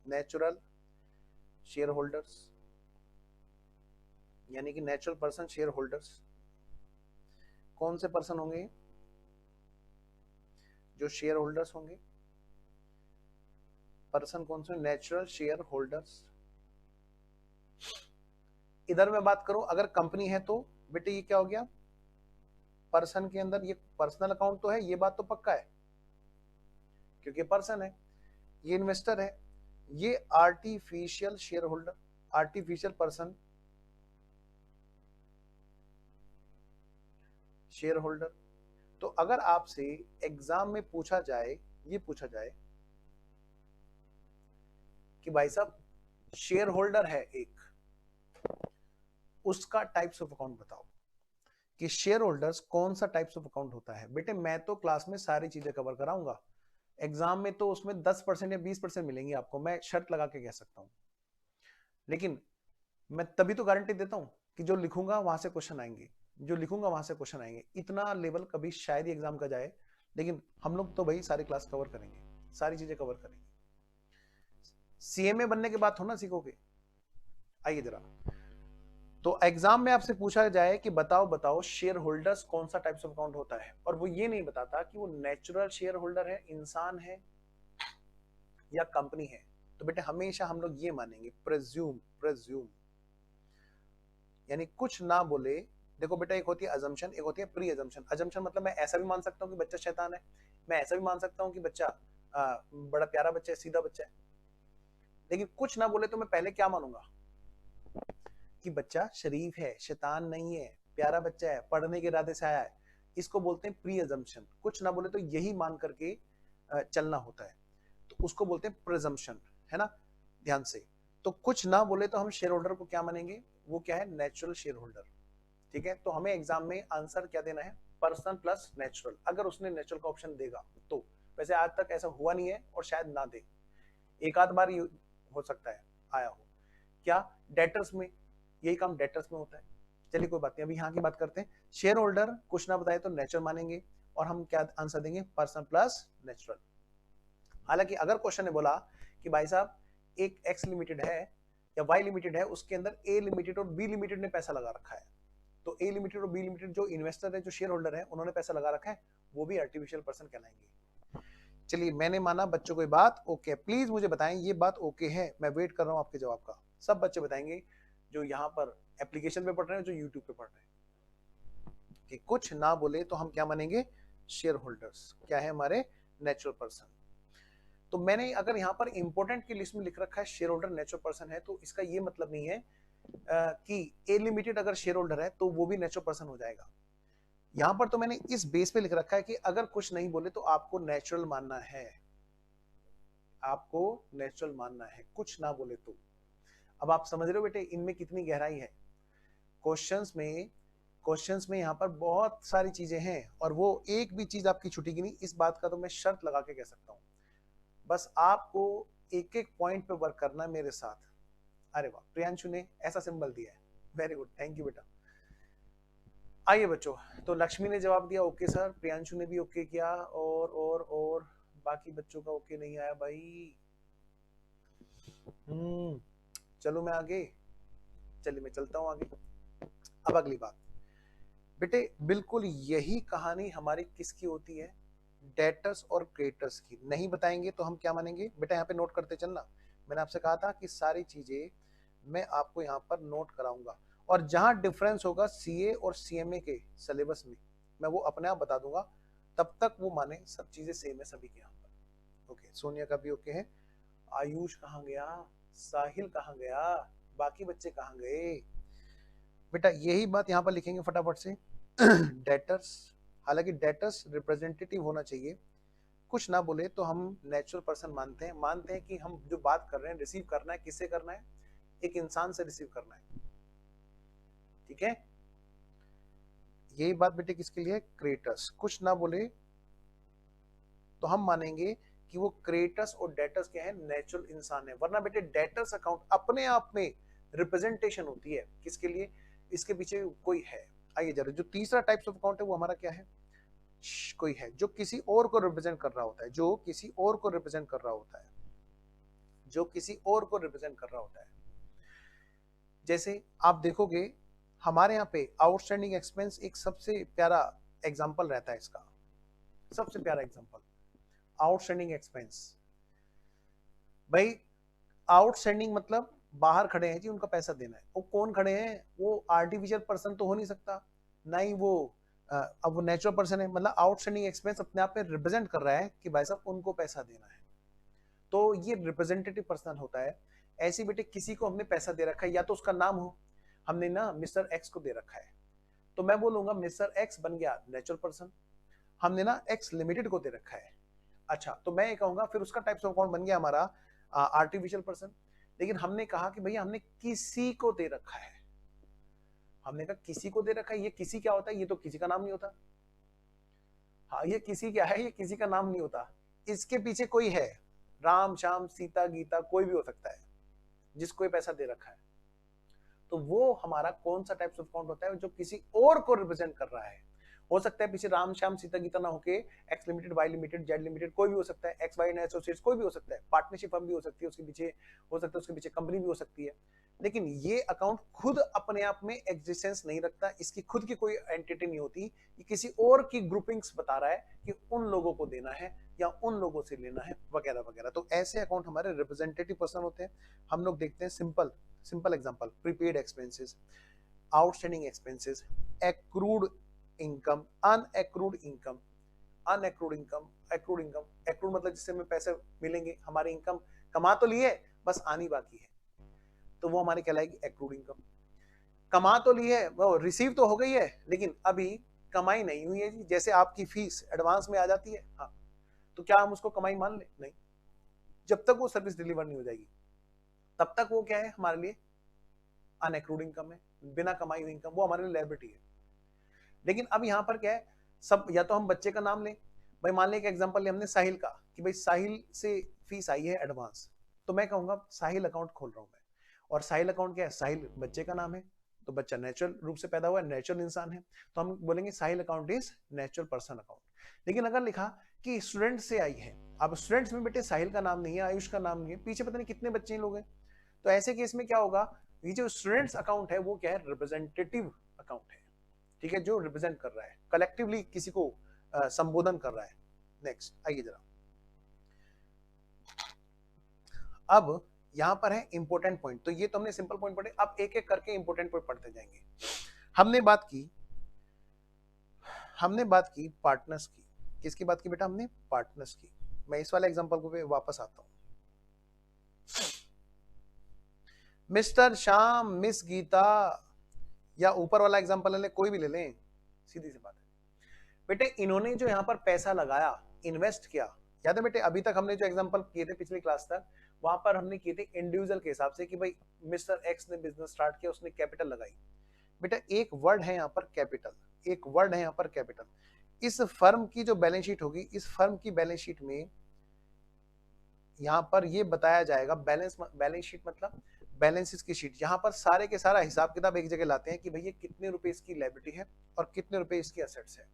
नेचुरल शेयर होल्डर्स, यानी कि नेचुरल पर्सन शेयर होल्डर्स कौन से पर्सन होंगे, जो शेयर होल्डर्स होंगे, पर्सन कौन से, नेचुरल शेयर होल्डर्स। इधर मैं बात करूं अगर कंपनी है तो बेटे ये क्या हो गया, पर्सन के अंदर ये पर्सनल अकाउंट तो है, ये बात तो पक्का है क्योंकि पर्सन है, ये इन्वेस्टर है, ये artificial share holder, artificial person share holder. तो अगर आपसे एग्जाम में पूछा जाए, ये पूछा जाए कि भाई साहब शेयर होल्डर है एक, उसका टाइप्स ऑफ अकाउंट बताओ कि शेयर होल्डर्स कौन सा टाइप्स ऑफ अकाउंट होता है। बेटे मैं तो क्लास में सारी चीजें कवर कराऊंगा, एग्जाम में तो उसमें 10% या 20% मिलेंगी आपको, मैं शर्त लगा के कह सकता हूं। लेकिन मैं तभी तो गारंटी देता हूं कि जो लिखूंगा वहां से क्वेश्चन आएंगे, जो लिखूंगा वहां से क्वेश्चन आएंगे। इतना लेवल कभी शायद ही एग्जाम का जाए, लेकिन हम लोग तो भाई सारी क्लास कवर करेंगे, सारी चीजें कवर करेंगे। सीएमए बनने के बाद थोड़ा ना सीखोगे। आइए जरा, तो एग्जाम में आपसे पूछा जाए कि बताओ शेयर होल्डर्स कौन सा टाइप्स ऑफ अकाउंट होता है, और वो ये नहीं बताता कि वो नेचुरल शेयर होल्डर है, इंसान है या कंपनी है, तो बेटे हमेशा हम लोग ये मानेंगे प्रेज्यूम, यानी कुछ ना बोले। देखो बेटा एक होती है अजम्पशन, एक होती है प्री अजम्पशन। अजम्पशन मतलब मैं ऐसा भी मान सकता हूँ कि बच्चा शैतान है, मैं ऐसा भी मान सकता हूँ कि बच्चा बड़ा प्यारा बच्चा है, सीधा बच्चा है। लेकिन कुछ ना बोले तो मैं पहले क्या मानूंगा कि बच्चा शरीफ है, शैतान नहीं है, प्यारा बच्चा है, पढ़ने के इरादे से आया है। इसको बोलते हैं प्री अजम्पशन। कुछ ना बोले तो यही मान करके चलना होता है, तो उसको बोलते हैं प्रिजम्पशन, है ना। ध्यान से, तो कुछ ना बोले तो हम शेयर होल्डर को क्या मानेंगे, वो क्या है, नेचुरल शेयर होल्डर। ठीक है, तो हमें एग्जाम में आंसर क्या देना है, पर्सन प्लस नेचुरल। अगर उसने नेचुरल का ऑप्शन देगा तो, वैसे आज तक ऐसा हुआ नहीं है और शायद ना दे, एक आध बार हो सकता है आया हो। क्या डेटर्स में, यही काम डेटर्स में होता है। चलिए कोई बात नहीं, अभी यहाँ की बात करते हैं। शेयर होल्डर कुछ ना बताए तो नेचुरल मानेंगे, और हम क्या आंसर देंगे, पर्सन प्लस नेचुरल। हालांकि अगर क्वेश्चन ने बोला कि भाई साहब एक एक्स लिमिटेड है या वाई लिमिटेड है, उसके अंदर ए लिमिटेड और बी लिमिटेड ने पैसा लगा रखा है, तो ए लिमिटेड और बी लिमिटेड जो इन्वेस्टर है, जो शेयर होल्डर है, उन्होंने पैसा लगा रखा है, वो भी आर्टिफिशियल पर्सन कहलाएंगे। चलिए मैंने माना बच्चों को बात ओके, प्लीज मुझे बताएं ये बात ओके है, मैं वेट कर रहा हूं आपके जवाब का। सब बच्चे बताएंगे जो यहाँ पर एप्लीकेशन पे पढ़ रहे हैं, जो यूट्यूब पे पढ़ रहे हैं, कि कुछ ना बोले तो हम क्या मानेंगे, शेयर होल्डर्स क्या है हमारे, नेचुरल पर्सन। तो मैंने अगर यहाँ पर इंपोर्टेंट की लिस्ट में लिख रखा है शेयर होल्डर नेचुरल पर्सन है, तो इसका ये मतलब नहीं है कि ए लिमिटेड अगर शेयर होल्डर है तो वो भी नेचुरल पर्सन हो जाएगा। यहां पर तो मैंने इस बेस पे लिख रखा है कि अगर कुछ नहीं बोले तो आपको नेचुरल मानना है। आपको नेचुरल मानना है, कुछ ना बोले तो। अब आप समझ रहे हो बेटे इनमें कितनी गहराई है। क्वेश्चंस में यहाँ पर बहुत सारी चीजें हैं और वो एक भी चीज आपकी छुटेगी नहीं, इस बात का तो मैं शर्त लगा के कह सकता हूँ। बस आपको एक एक पॉइंट पे वर्क करना है मेरे साथ। अरे वाह, प्रियांशु ने ऐसा सिंबल दिया है, वेरी गुड, थैंक यू बेटा। आइए बच्चों, तो लक्ष्मी ने जवाब दिया ओके सर, प्रियांशु ने भी ओके किया, और बाकी बच्चों का ओके नहीं आया भाई। चलो मैं आगे, चलिए मैं चलता हूं आगे। अब अगली बात बेटे, बिल्कुल यही कहानी हमारी किसकी होती है, डेटर्स और क्रेडिटर्स की। नहीं बताएंगे तो हम क्या मानेंगे बेटा, यहाँ पे नोट करते चलना। मैंने आपसे कहा था कि सारी चीजें मैं आपको यहाँ पर नोट कराऊंगा, और जहां डिफरेंस होगा सीए और सीएमए के सिलेबस में मैं वो अपने आप बता दूंगा, तब तक वो माने सब चीजें सेम है सभी के यहाँ पर। ओके, सोनिया का भी ओके है। आयुष कहाँ गया, साहिल कहाँ गया, बाकी बच्चे कहाँ गए बेटा? यही बात यहाँ पर लिखेंगे फटाफट से। डेटर्स, हालांकि डेटर्स रिप्रेजेंटेटिव होना चाहिए, कुछ ना बोले तो हम नेचुरल पर्सन मानते हैं कि हम जो बात कर रहे हैं रिसीव करना है, किससे करना है, एक इंसान से रिसीव करना है, ठीक है। यही बात बेटे किसके लिए, क्रिएटर्स। कुछ ना बोले तो हम मानेंगे कि वो क्रिएटर्स और डेटर्स क्या है, नेचुरल इंसान है। वरना बेटे डेटर्स अकाउंट अपने आप में रिप्रेजेंटेशन होती है, किसके लिए, इसके पीछे कोई है। आइए जरा, जो तीसरा टाइप्स ऑफ अकाउंट है वो हमारा क्या है, कोई है जो किसी और को रिप्रेजेंट कर रहा होता है, जो किसी और को रिप्रेजेंट कर रहा होता है, जो किसी और को रिप्रेजेंट कर रहा होता है। जैसे आप देखोगे हमारे यहाँ पे आउटस्टैंडिंग एक्सपेंस एक सबसे प्यारा एग्जांपल रहता है इसका, सबसे प्यारा एग्जांपल आउटस्टैंडिंग एक्सपेंस। भाई आउटस्टैंडिंग मतलब बाहर खड़े हैं जी, उनका पैसा देना है। वो कौन खड़े हैं, वो आर्टिफिशियल पर्सन तो हो नहीं सकता, ना ही वो अब वो नेचुरल पर्सन है। मतलब आउटस्टैंडिंग एक्सपेंस अपने आप में रिप्रेजेंट कर रहा है कि भाई साहब उनको पैसा देना है, तो ये रिप्रेजेंटेटिव पर्सन होता है। ऐसे बेटे किसी को हमने पैसा दे रखा है, या तो उसका नाम हो, हमने ना मिस्टर एक्स को दे रखा है, तो मैं बोलूंगा मिस्टर एक्स बन गया नेचुरल पर्सन। हमने ना एक्स लिमिटेड को दे रखा है, अच्छा तो मैं ये कहूंगा फिर उसका टाइप्स ऑफ अकाउंट बन गया हमारा आर्टिफिशियल पर्सन। लेकिन हमने कहा कि भैया हमने किसी को दे रखा है, हमने कहा किसी को दे रखा है, ये किसी क्या होता है, ये तो किसी का नाम नहीं होता। हाँ ये किसी क्या है, ये किसी का नाम नहीं होता, इसके पीछे कोई है, राम श्याम सीता गीता कोई भी हो सकता है जिसको ये पैसा दे रखा है। तो वो हमारा कौन सा टाइप्स ऑफ अकाउंट होता है, जो किसी और को रिप्रेजेंट कर रहा है। हो सकता है पीछे राम श्याम सीता गीता ना होके X limited, Y limited, Z limited कोई भी हो सकता है, एक्स वाई एसोसिएट्स कोई भी हो सकता है, पार्टनरशिप फर्म भी हो सकती है, उसके पीछे हो सकता है, उसके पीछे कंपनी भी हो सकती है। लेकिन ये अकाउंट खुद अपने आप में एग्जिस्टेंस नहीं रखता, इसकी खुद की कोई एंटिटी नहीं होती, ये किसी और की ग्रुपिंग्स बता रहा है कि उन लोगों को देना है या उन लोगों से लेना है वगैरह वगैरह। तो ऐसे अकाउंट हमारे रिप्रेजेंटेटिव पर्सन होते हैं। हम लोग देखते हैं simple example, prepaid expenses, outstanding expenses, accrued income, unaccrued income, unaccrued income, accrued income. Accrued मतलब जिससे हमें पैसे मिलेंगे, हमारी इनकम कमा तो ली है बस आनी बाकी है, तो वो हमारी कहलाएगी एक्रूड इनकम। कमा तो ली है, वो रिसीव तो हो गई है, लेकिन अभी कमाई नहीं हुई है जी। जैसे आपकी फीस एडवांस में आ जाती है, हाँ, तो क्या हम उसको कमाई मान ले? नहीं, जब तक वो सर्विस डिलीवर नहीं हो जाएगी तब तक वो क्या है हमारे लिए, अनएक्रूड इनकम है, बिना कमाई हुई इनकम, वो हमारे लिए लायबिलिटी है। लेकिन अब यहाँ पर क्या है, सब या तो हम बच्चे का नाम लें, भाई मान लें एक एग्जांपल ले हमने साहिल का, कि भाई साहिल से फीस आई है एडवांस, तो मैं कहूंगा साहिल अकाउंट खोल रहा हूं मैं। और साहिल अकाउंट क्या है, साहिल बच्चे का नाम है, तो बच्चा नेचुरल रूप से पैदा हुआ है, नेचुरल इंसान है, तो हम बोलेंगे Sahil account is natural person account. लेकिन अगर लिखा कि स्टूडेंट से आई है, अब स्टूडेंट्स में बेटे साहिल का नाम नहीं है, आयुष का नाम नहीं है, पीछे पता नहीं कितने बच्चे लोग हैं, तो ऐसे केस में क्या होगा, ये जो स्टूडेंट्स अकाउंट है वो क्या है, रिप्रेजेंटेटिव अकाउंट है, ठीक है, जो रिप्रेजेंट कर रहा है, कलेक्टिवली किसी को संबोधन कर रहा है। नेक्स्ट आइए जरा, अब यहां पर है इंपोर्टेंट पॉइंट। तो ये तो हमने सिंपल पॉइंट पढ़े, अब एक एक करके इंपोर्टेंट पॉइंट पढ़ते जाएंगे। हमने बात की पार्टनर्स की, किसकी बात की बेटा, हमने पार्टनर्स की। मैं इस वाले एग्जांपल को पे वापस आता हूं, मिस्टर श्याम, मिस गीता, या ऊपर वाला एग्जांपल ले, कोई भी ले लें, सीधी सी बात है बेटे, इन्होंने जो यहां पर पैसा लगाया, इन्वेस्ट किया, याद है बेटे, अभी तक हमने जो एग्जांपल किए थे पिछली क्लास तक, वहां पर हमने किए थे इंडिविजुअल के हिसाब से कि भाई मिस्टर एक्स ने बिजनेस स्टार्ट किया, उसने कैपिटल लगाई। बेटा एक वर्ड है यहाँ पर कैपिटल, एक वर्ड है यहाँ पर कैपिटल। इस फर्म की जो बैलेंस शीट होगी, इस फर्म की बैलेंस शीट में यहाँ पर ये बताया जाएगा, बैलेंस शीट मतलब बैलेंसेस की शीट। यहाँ पर सारे के सारा हिसाब किताब एक जगह लाते हैं कि भैया कितने रुपए इसकी लायबिलिटी है और कितने रुपए इसकी एसेट्स है।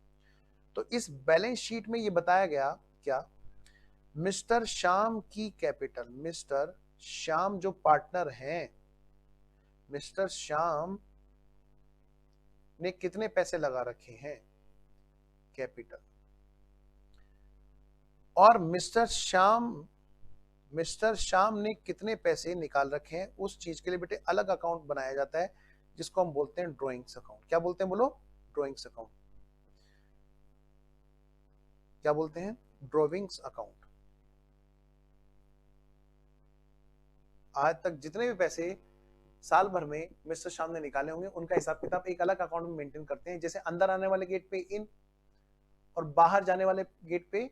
तो इस बैलेंस शीट में ये बताया गया क्या, मिस्टर श्याम की कैपिटल, मिस्टर श्याम जो पार्टनर हैं, मिस्टर श्याम ने कितने पैसे लगा रखे हैं, कैपिटल। और मिस्टर श्याम ने कितने पैसे निकाल रखे हैं, उस चीज के लिए बेटे अलग अकाउंट बनाया जाता है, जिसको हम बोलते हैं ड्रॉइंग्स अकाउंट। क्या बोलते हैं बोलो, ड्रॉइंग्स अकाउंट। क्या बोलते हैं, ड्रॉइंग्स अकाउंट। आज तक जितने भी पैसे साल भर में मिस्टर श्याम ने निकाले होंगे, उनका हिसाब किताब एक अलग अकाउंट में मेंटेन करते हैं। जैसे अंदर आने वाले गेट पे इन और बाहर जाने वाले गेट पे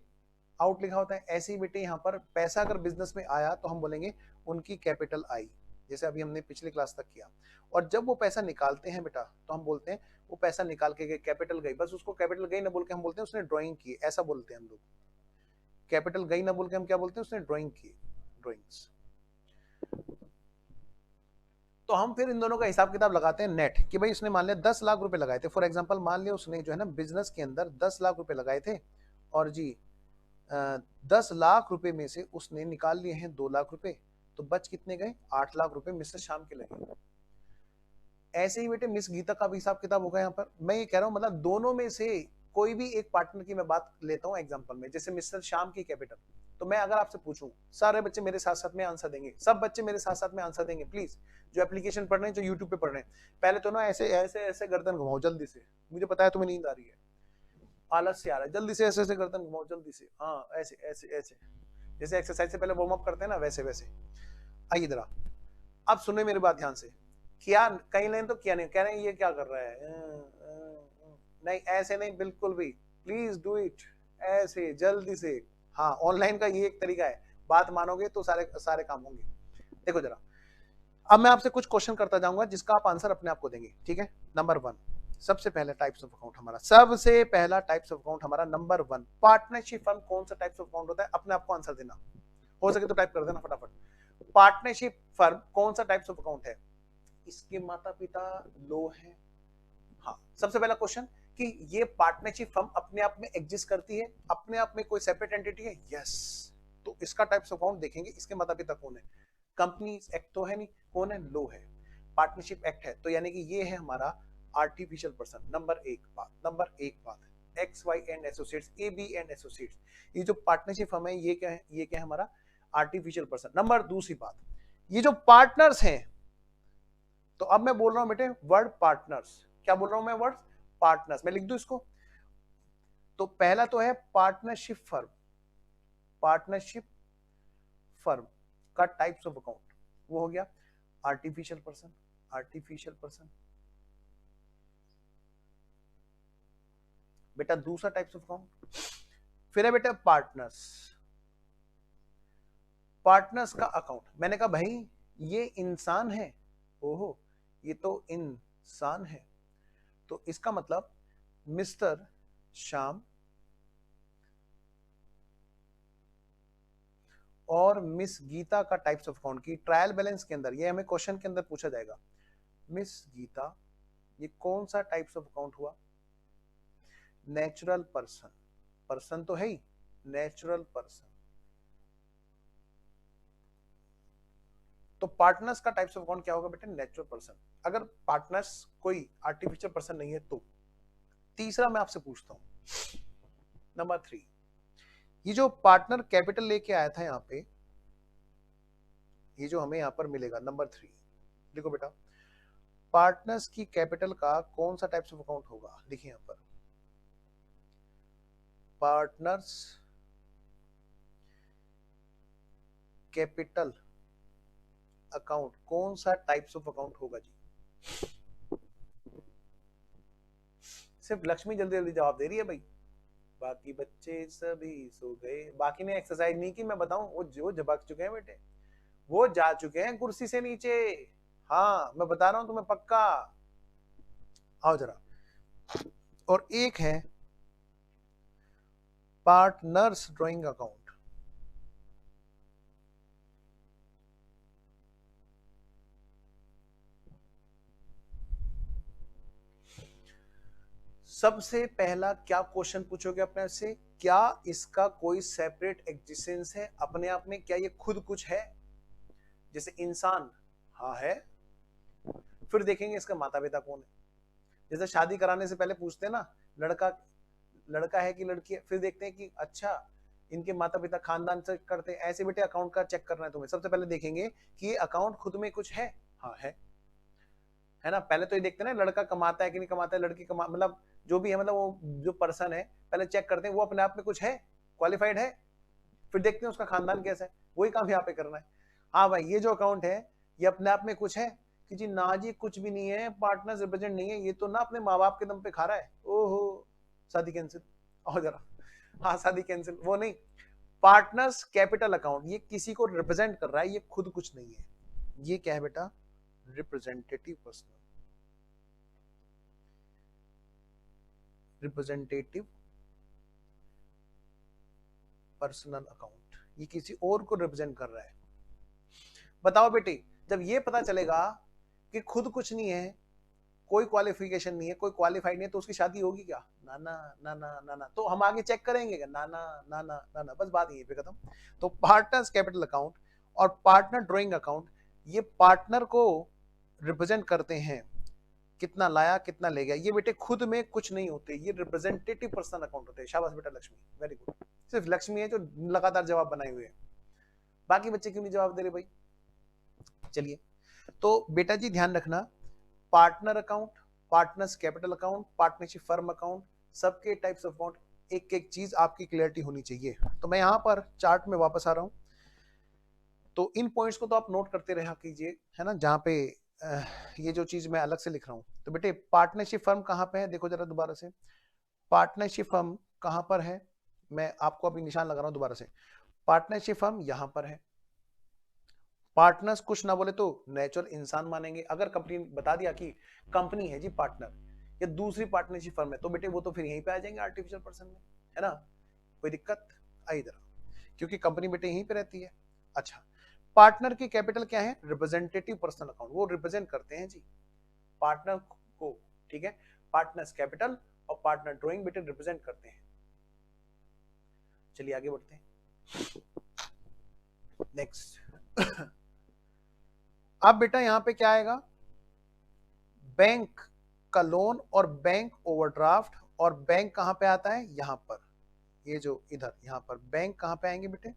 आउट लिखा होता है, ऐसे ही बेटे यहाँ पर पैसा अगर बिजनेस में आया तो हम बोलेंगे उनकी कैपिटल आई, जैसे अभी हमने पिछली क्लास तक किया। और जब वो पैसा निकालते हैं बेटा, तो हम बोलते हैं वो पैसा निकाल के गए, कैपिटल गई। बस उसको कैपिटल गई ना बोल के हम बोलते हैं उसने ड्राइंग की, ऐसा बोलते हैं हम लोग। कैपिटल गई ना बोल के हम क्या बोलते हैं, उसने ड्राइंग की, ड्राइंग्स। तो हम फिर इन दोनों का हिसाब किताब लगाते हैं नेट, कि भाई उसने मान लिया 10 लाख रुपए लगाए थे, फॉर एग्जांपल मान लिया उसने जो है ना बिजनेस के अंदर 10 लाख रुपए लगाए थे, और जी 10 लाख रुपए में से उसने निकाल लिए हैं 2 लाख रुपए, तो बच कितने गए, 8 लाख रुपए मिस्टर श्याम के लगे। ऐसे ही बेटे मिस गीता का भी हिसाब किताब होगा। यहाँ पर मैं ये कह रहा हूँ मतलब दोनों में से कोई भी एक पार्टनर की मैं बात लेता हूँ एग्जाम्पल में, जैसे मिस्टर श्याम की कैपिटल। तो मैं अगर आपसे पूछूं, सारे बच्चे मेरे साथ साथ में आंसर देंगे, सब बच्चे मेरे साथ साथ में आंसर देंगे प्लीज, जो एप्लीकेशन पढ़ रहे हैं, जो यूट्यूब पे पढ़ रहे हैं। पहले तो ना ऐसे ऐसे ऐसे गर्दन घुमाओ जल्दी से, मुझे पता है तुम्हें नींद आ रही है, आलस से आ रहा है, जल्दी से ऐसे ऐसे गर्दन घुमाओ जल्दी से, हाँ ऐसे ऐसे ऐसे, जैसे एक्सरसाइज से पहले वार्म अप करते हैं ना, वैसे वैसे। आइए जरा अब सुने मेरी बात ध्यान से। किया कहीं लें तो किया नहीं, कह रहे हैं ये क्या कर रहा है, नहीं ऐसे नहीं बिल्कुल भी, प्लीज डू इट ऐसे जल्दी से। हाँ ऑनलाइन का ये एक तरीका है, बात मानोगे तो सारे सारे काम होंगे। देखो जरा, अब मैं आपसे कुछ क्वेश्चन करता जाऊंगा जिसका आप आंसर अपने आप को देंगे, ठीक है। नंबर 1, सबसे पहले टाइप्स ऑफ अकाउंट हमारा, सबसे पहला टाइप्स ऑफ अकाउंट हमारा नंबर 1, पार्टनरशिप फर्म कौन सा टाइप्स ऑफ अकाउंट होता है, अपने आप को आंसर देना, हो सके तो टाइप कर देना फटाफट। पार्टनरशिप फर्म कौन सा टाइप्स ऑफ अकाउंट है, इसके माता पिता लो है। हाँ सबसे पहला क्वेश्चन कि ये पार्टनरशिप फर्म अपने आप में एग्जिस्ट करती है, अपने आप में कोई सेपरेट एंटिटी है, यस। तो इसका टाइप्स ऑफ अकाउंट देखेंगे, इसके माता पिता कौन है, कंपनी एक्ट तो है नहीं, कौन है, लो है। पार्टनरशिप एक्ट है, तो यानी कि ये है हमारा आर्टिफिशियल पर्सन। नंबर एक बात X Y and associates, A B and associates, ये जो पार्टनरशिप फर्म है ये क्या है, ये क्या है हमारा आर्टिफिशियल पर्सन। नंबर दूसरी बात, ये जो पार्टनर्स हैं, तो अब मैं बोल रहा हूं बेटे वर्ड पार्टनर्स, क्या बोल रहा हूं मैं, वर्ड पार्टनर्स, मैं लिख दूं इसको। तो पहला तो है पार्टनरशिप फर्म, पार्टनरशिप फर्म का टाइप्स ऑफ अकाउंट, वो हो गया आर्टिफिशियल पर्सन, आर्टिफिशियल पर्सन। बेटा दूसरा टाइप्स ऑफ अकाउंट फिर है बेटा पार्टनर्स, पार्टनर्स का अकाउंट। मैंने कहा भाई ये इंसान है, ओहो ये तो इंसान है, तो इसका मतलब मिस्टर श्याम और मिस गीता का टाइप्स ऑफ अकाउंट की ट्रायल बैलेंस के अंदर, ये हमें क्वेश्चन के अंदर पूछा जाएगा, मिस गीता ये कौन सा टाइप्स ऑफ अकाउंट हुआ, नेचुरल पर्सन, पर्सन तो है ही, नेचुरल पर्सन। तो पार्टनर्स का टाइप्स ऑफ अकाउंट क्या होगा बेटे, नेचुरल पर्सन। अगर पार्टनर्स कोई आर्टिफिशियल पर्सन नहीं है तो। तीसरा मैं आपसे पूछता हूं, नंबर 3, ये जो पार्टनर कैपिटल लेके आया था यहाँ पे, ये जो हमें यहाँ पर मिलेगा नंबर 3, देखो बेटा पार्टनर्स की कैपिटल का कौन सा टाइप्स ऑफ अकाउंट होगा, देखिए यहाँ पर पार्टनर्स कैपिटल अकाउंट कौन सा टाइप्स ऑफ अकाउंट होगा जी। सिर्फ लक्ष्मी जल्दी जल्दी जवाब दे रही है भाई, बाकी बच्चे सभी सो गए। बाकी ने एक्सरसाइज नहीं की, मैं बताऊं, वो जो झपक चुके हैं बेटे, वो जा चुके हैं कुर्सी से नीचे। हाँ मैं बता रहा हूं तुम्हें पक्का। आओ जरा। और एक है पार्टनर्स ड्राइंग अकाउंट। सबसे पहला क्या क्वेश्चन पूछोगे अपने से, क्या इसका कोई सेपरेट एग्जिस्टेंस है अपने आप में, क्या ये खुद कुछ है? जैसे इंसान, हाँ है। फिर देखेंगे इसका माता पिता कौन है। जैसे शादी कराने से पहले पूछते हैं ना, लड़का लड़का है कि लड़की है, फिर देखते हैं कि अच्छा इनके माता पिता खानदान चेक करते हैं। ऐसे बेटे अकाउंट का चेक करना है तुम्हें, सबसे पहले देखेंगे कि ये अकाउंट खुद में कुछ है। हाँ है ना। पहले तो ये देखते हैं ना लड़का कमाता है कि नहीं कमाता है, लड़की कमा, मतलब जो भी है, मतलब वो जो पर्सन है पहले चेक करते हैं वो अपने आप में कुछ है, क्वालिफाइड है। फिर देखते हैं उसका खानदान कैसा है, वही काम यहाँ पे करना है। हाँ भाई ये जो अकाउंट है ये अपने आप में कुछ है कि जी ना जी कुछ भी नहीं है, पार्टनर्स रिप्रेजेंट नहीं है, ये तो ना अपने माँ बाप के दम पे खा रहा है। ओहो शादी कैंसिल। और जरा, हाँ शादी कैंसिल, वो नहीं। पार्टनर्स कैपिटल अकाउंट, ये किसी को रिप्रेजेंट कर रहा है, ये खुद कुछ नहीं है। ये क्या है बेटा? Representative personal, representative personal account, ये किसी और को रिप्रेजेंट कर रहा है। बताओ बेटे, जब ये पता चलेगा कि खुद कुछ नहीं है, कोई क्वालिफिकेशन नहीं है, कोई क्वालिफाइड नहीं है, तो उसकी शादी होगी क्या? ना ना ना ना ना ना। तो हम आगे चेक करेंगे क्या? ना ना ना ना ना ना, बस बात यहीं पे खत्म। तो पार्टनर्स कैपिटल अकाउंट और पार्टनर ड्राइंग अकाउंट, ये पार्टनर को रिप्रेजेंट करते हैं, कितना लाया कितना ले गया। ये बेटे खुद में कुछ नहीं होते, ये रिप्रेजेंटेटिव पर्सनल अकाउंट होते हैं। शाबाश बेटा लक्ष्मी, वेरी गुड। सिर्फ लक्ष्मी है जो लगातार जवाब बनाए हुए हैं, बाकी बच्चे क्यों नहीं जवाब दे रहे भाई? चलिए, तो बेटा जी ध्यान रखना, partner account, partners capital account, partnership firm account, सबके टाइप्स ऑफ अकाउंट, एक एक चीज आपकी क्लियरिटी होनी चाहिए। तो मैं यहां पर चार्ट में वापस आ रहा हूं, तो इन पॉइंट्स को तो आप नोट करते रहा कीजिए, है ना, जहां पे ये जो चीज मैं अलग से लिख रहा हूं। तो बेटे पार्टनरशिप फर्म कहां पे है, देखो जरा दोबारा से, पार्टनरशिप फर्म कहां पर है, मैं आपको अभी निशान लगा रहा हूं दोबारा से। पार्टनरशिप फर्म यहां पर है। पार्टनर्स कुछ ना बोले तो नेचुरल इंसान मानेंगे। अगर कंपनी बता दिया कि कंपनी है जी पार्टनर या दूसरी पार्टनरशिप फर्म है, तो बेटे वो तो फिर यहीं पे आ जाएंगे आर्टिफिशियल पर्सन में, है ना। कोई दिक्कत आई इधर, क्योंकि कंपनी बेटे यहीं पे रहती है। अच्छा, पार्टनर की कैपिटल क्या है? रिप्रेजेंटेटिव पर्सनल अकाउंट, वो रिप्रेजेंट करते हैं जी पार्टनर को, ठीक है। पार्टनर्स कैपिटल और पार्टनर ड्राइंग बेटे रिप्रेजेंट करते हैं। चलिए आगे बढ़ते हैं, नेक्स्ट। अब बेटा यहां पे क्या आएगा? बैंक का लोन और बैंक ओवरड्राफ्ट, और बैंक कहां पे आता है? यहां पर, ये जो इधर यहां पर बैंक कहां पे आएंगे बेटे?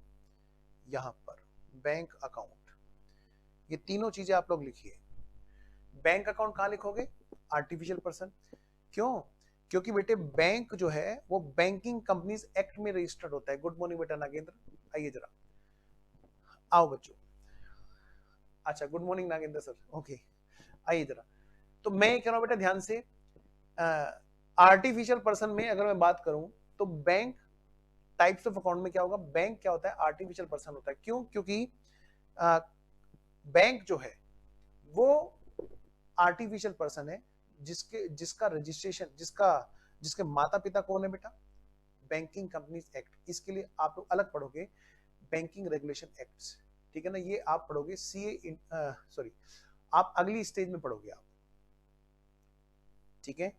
यहां पर बैंक अकाउंट। ये तीनों चीजें आप लोग लिखिए। बैंक अकाउंट कहां लिखोगे? Artificial person. क्यों? क्योंकि बेटे बैंक जो है वो बैंकिंग कंपनीज एक्ट में रजिस्टर्ड होता है। गुड मॉर्निंग बेटा नागेंद्र, आइए जरा, आओ बच्चों। अच्छा good morning Nagendra sir, okay आइए जरा। तो मैं कह रहा हूं बेटा ध्यान से, आर्टिफिशियल पर्सन में अगर मैं बात करूं तो बैंक टाइप्स ऑफ अकाउंट में क्या होगा? बैंक क्या होता है? आर्टिफिशियल पर्सन होता है। क्यों? क्योंकि बैंक जो है वो आर्टिफिशियल पर्सन है, जिसका रजिस्ट्रेशन, जिसके माता पिता कौन है बेटा? Banking companies act. इसके लिए आप लोग अलग पढ़ोगे बैंकिंग रेगुलेशन एक्ट्स, ठीक है ना। ये आप पढ़ोगे सीए, सॉरी आप अगली स्टेज में पढ़ोगे आप, ठीक है।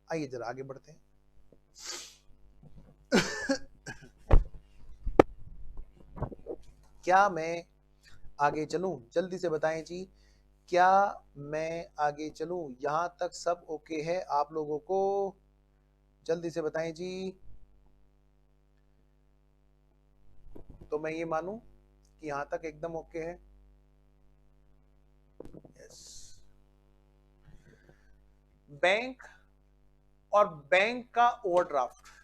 आइए जरा आगे बढ़ते हैं। क्या मैं आगे चलूं? जल्दी से बताएं जी, क्या मैं आगे चलूं? यहां तक सब ओके है आप लोगों को? जल्दी से बताएं जी। तो मैं ये मानूं कि यहां तक एकदम ओके है। यस, बैंक और बैंक का ओवरड्राफ्ट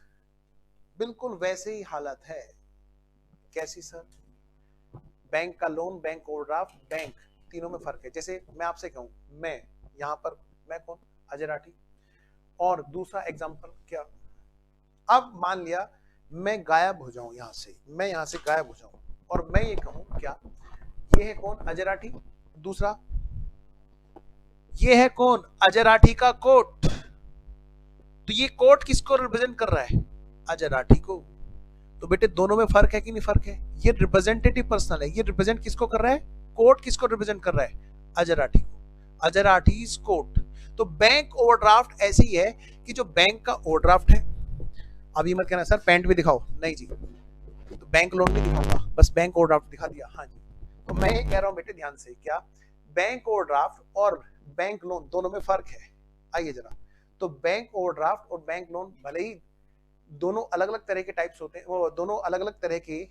बिल्कुल वैसे ही हालत है। कैसी सर? बैंक का लोन, बैंक ओवरड्राफ्ट, बैंक, तीनों में फर्क है। जैसे मैं आपसे कहूं, मैं यहां पर, मैं कौन? अजय राठी। और दूसरा एग्जांपल क्या? अब मान लिया मैं गायब हो जाऊं यहां से, मैं यहां से गायब हो जाऊं और मैं ये कहूं क्या, ये है कौन, अजय राठी, दूसरा ये है कौन, अजय राठी का कोट, तो ये कोट किसको रिप्रेजेंट कर रहा है, अजय राठी को। तो बेटे दोनों में फर्क है कि नहीं, फर्क है, ये रिप्रेजेंटेटिव पर्सनल है, ये रिप्रेजेंट किसको कर रहा है, कोर्ट किसको रिप्रेजेंट कर रहा है, अजय राठी को, अजय राठी इज कोर्ट। तो बैंक ओवरड्राफ्ट ऐसी है कि जो बैंक का ओवरड्राफ्ट है, अभी मत कहना सर पैंट भी दिखाओ, नहीं जी, तो बैंक लोन नहीं दिखाऊंगा, बस बैंक ओवरड्राफ्ट दिखा दिया, हाँ जी। तो मैं ये कह रहा हूं बेटे ध्यान से, क्या बैंक ओवरड्राफ्ट और बैंक लोन दोनों में फर्क है, आइए जरा। तो बैंक ओवरड्राफ्ट और बैंक लोन भले ही दोनों अलग अलग तरह के टाइप्स होते हैं, वो दोनों अलग अलग तरह के